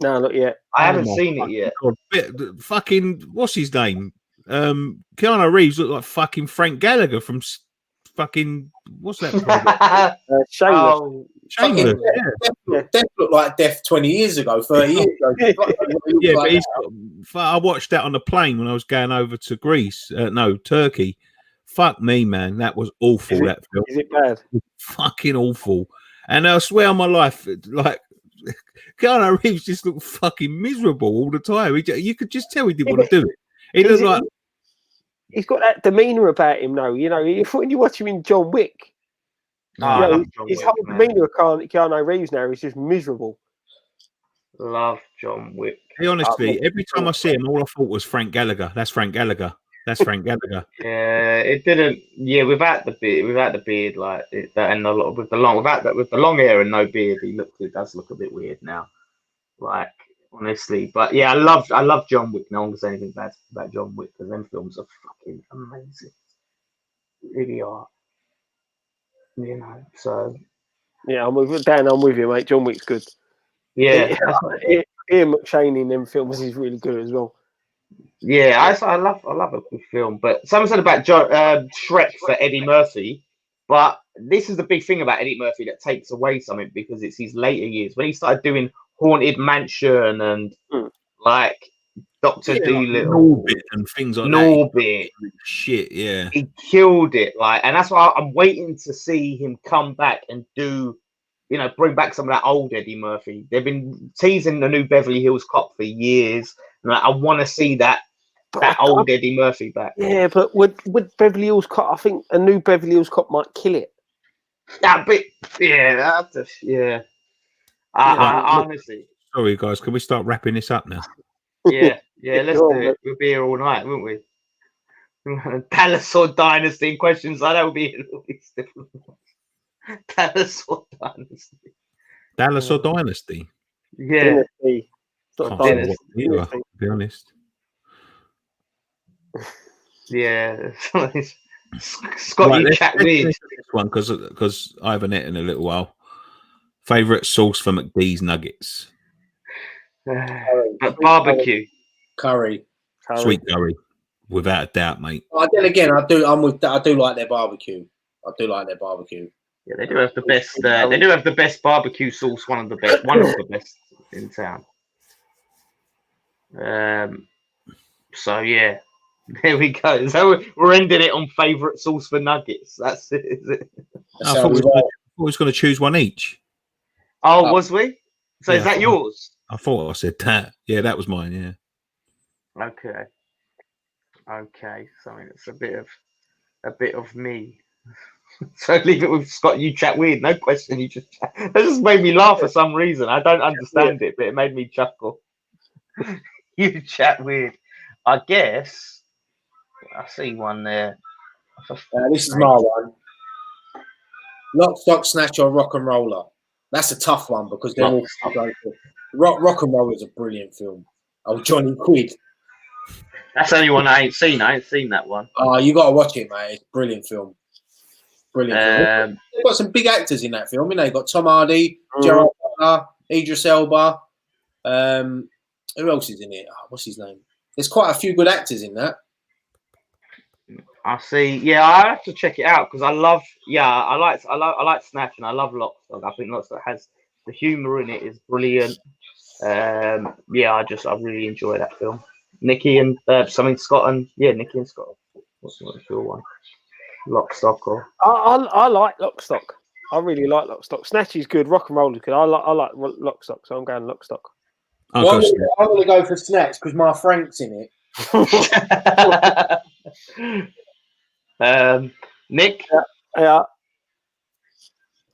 No, not yet. I haven't seen it yet. God, fucking what's his name? Keanu Reeves looked like fucking Frank Gallagher from fucking what's that? Shameless. Shameless. Death looked like Death 20 years ago, 30 years ago. Yeah, but I watched that on the plane when I was going over to Greece. Turkey. Fuck me, man. That was awful. That film. Is it bad? Fucking awful. And I swear on my life, like Keanu Reeves just looked fucking miserable all the time. You could just tell he didn't want to do it. He looked like he's got that demeanor about him, though. You know, when you watch him in John Wick, his whole demeanor of Keanu Reeves now is just miserable. Love John Wick. Hey, honestly, every time I see him, all I thought was Frank Gallagher. That's Frank Gallagher. That's Frank Gallagher. Yeah, it didn't. Yeah, without the beard, like and a lot with the long hair and no beard, it does look a bit weird now. Like. Honestly, but yeah, I love John Wick. No one can say anything bad about John Wick because them films are fucking amazing. Really are. You know, so yeah, I'm with Dan. I'm with you, mate. John Wick's good. Yeah, Ian McShane in them films is really good as well. Yeah, I love a good film. But someone said about Shrek for Eddie Murphy, but this is the big thing about Eddie Murphy that takes away something because it's his later years when he started doing Haunted Mansion and like Dr. Dolittle and things like that. Shit, yeah. He killed it. Like, and that's why I'm waiting to see him come back and do, bring back some of that old Eddie Murphy. They've been teasing the new Beverly Hills Cop for years. And I want to see that old Eddie Murphy back. Yeah, but would Beverly Hills Cop? I think a new Beverly Hills Cop might kill it. Honestly. Sorry, guys. Can we start wrapping this up now? Yeah, let's do it. We'll be here all night, won't we? Palace or Dynasty questions like that would be a little bit different. Palace or Dynasty. Dallas or Dynasty? Yeah. To be honest. Yeah. Scott, you chat weird. This one because I haven't eaten in a little while. Favorite sauce for McD's nuggets? Barbecue. Curry. Sweet curry, without a doubt, mate. Then again, I do like their barbecue. Yeah, they do have the best. They do have the best barbecue sauce. One of the best in town. So yeah, there we go. So we're ending it on favorite sauce for nuggets. That's it. Is it? I thought we was going to choose one each. Oh, was we? So is that yours? I thought I said that. Yeah, that was mine. Yeah. Okay. So it's a bit of me. So leave it with Scott. You chat weird. No question. You just chat. That just made me laugh for some reason. I don't understand it, but it made me chuckle. You chat weird. I guess I see one there. This is my one. Lock, Stock, Snatch or Rock and Roller. That's a tough one because they're all Rock and Roller is a brilliant film. Oh, Johnny Quid. That's the only one I ain't seen. I ain't seen that one. Oh, you got to watch it, mate. It's a brilliant film. Film. They've got some big actors in that film. You've got Tom Hardy, Gerard Butler, Idris Elba. Who else is in it? Oh, what's his name? There's quite a few good actors in that. I see. Yeah, I have to check it out because I like Snatch and I love Lock, Stock. I think Lock, Stock has the humor in it is brilliant. I really enjoy that film. Nicky and Scott and Nicky and Scott. What's the one? Lock, stock, or I like Lockstock. I really like Lockstock. Snatchy's good. Rock and roll is good. I like Lockstock, so I'm going Lockstock. I'm going to go for Snatch because my Frank's in it. Nick? Yeah.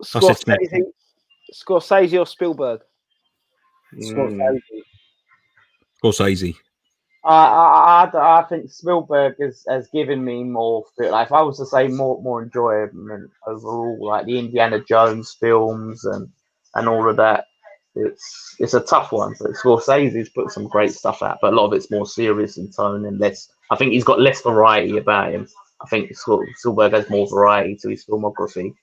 Scorsese or Spielberg? Scorsese. I think Spielberg has given me more. Like, if I was to say more enjoyment overall, like the Indiana Jones films and all of that, it's a tough one. But Scorsese's put some great stuff out, but a lot of it's more serious in tone and less. I think he's got less variety about him. I think Spielberg has more variety to his filmography.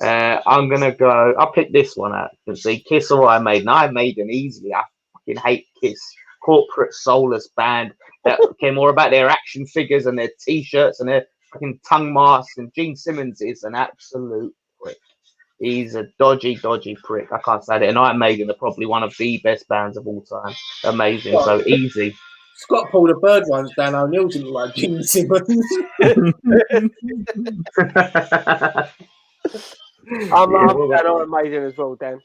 I'm gonna go. I'll pick this one out. You can see Kiss or Iron Maiden. Iron Maiden easily. I fucking hate Kiss. Corporate soulless band that care more about their action figures and their t-shirts and their fucking tongue masks. And Gene Simmons is an absolute prick. He's a dodgy prick. I can't say that. And Iron Maiden are probably one of the best bands of all time. Amazing. So easy. Scott pulled a bird once down O'Neill didn't look like Gene Simmons. I'm going Iron Maiden as well, Dan.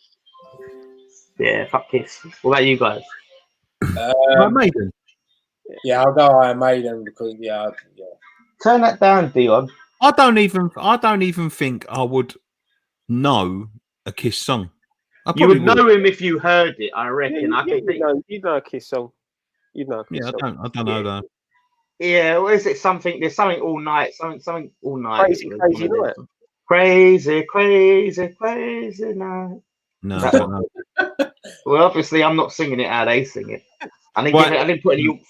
Yeah, fuck Kiss. What about you guys? Iron Maiden. Yeah, I'll go Iron Maiden because yeah. Turn that down, Dion. I don't even think I would know a Kiss song. You would know him if you heard it, I reckon. You'd know a Kiss song. You'd know a Kiss song. I don't know that. Yeah, what is it? There's something all night. Something all night. Crazy night. Crazy night. No, I don't know. Well, obviously, I'm not singing it how they sing it. I didn't put any.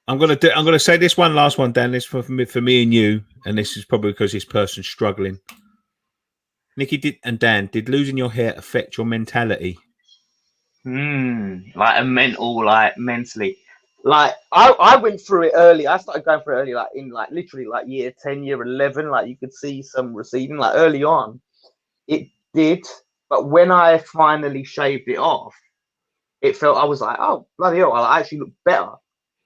I'm gonna say this one last one, Dan. This for me and you, and this is probably because this person's struggling. Nicky did losing your hair affect your mentality? Like a mental, like mentally. Like I went through it early. I started going through it early, like in literally year 10, year 11. Like you could see some receding. Like early on, it did. But when I finally shaved it off, it felt, I was like, oh, bloody hell, I actually look better.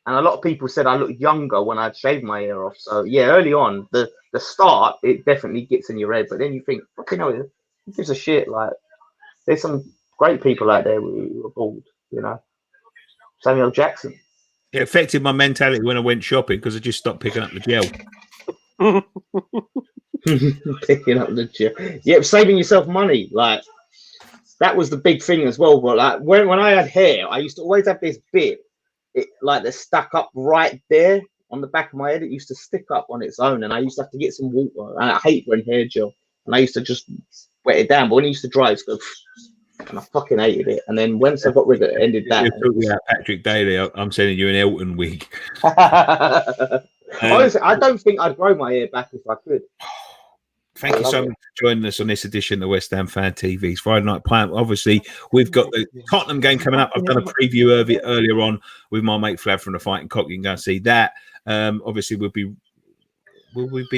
And a lot of people said I look younger when I'd shaved my hair off. So, yeah, early on, the start, it definitely gets in your head. But then you think, fucking hell, who gives a shit? Like, there's some great people out there who are bald, you know. Samuel Jackson. It affected my mentality when I went shopping because I just stopped picking up the gel. Picking up the gel. Yeah, saving yourself money. Like, that was the big thing as well. But like when I had hair, I used to always have this bit, that stuck up right there on the back of my head. It used to stick up on its own, and I used to have to get some water. And I hate wearing hair gel, and I used to just wet it down. But when it used to dry, it's go, and I fucking hated it. And then once I got rid of it, ended that. You're talking about Patrick Daly. I'm sending you an Elton wig. Honestly, I don't think I'd grow my hair back if I could. Thank you so much for joining us on this edition of West Ham Fan TV's Friday Night Pint. Obviously, we've got the Tottenham game coming up. I've done a preview of it earlier on with my mate Flair from the Fighting Cock. You can go and see that. Obviously, we'll be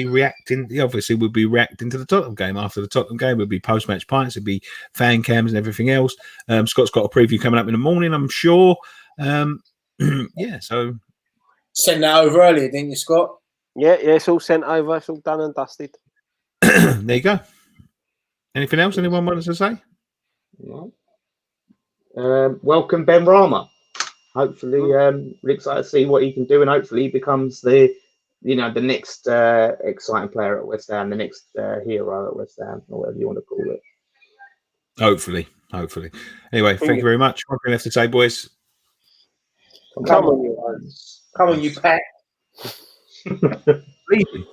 reacting. Obviously, we'll be reacting to the Tottenham game. After the Tottenham game, we'll be post-match pints. It'll be fan cams and everything else. Scott's got a preview coming up in the morning, I'm sure. Yeah, so send that over earlier, didn't you, Scott? Yeah, it's all sent over. It's all done and dusted. There you go. Anything else anyone wants to say? No. Welcome Benrahma. Hopefully, we're excited to see what he can do, and hopefully he becomes the next exciting player at West Ham, the next hero at West Ham, or whatever you want to call it. Hopefully. Anyway, thank you very much. What can I have to say, boys? Come on, you pack. Leave me.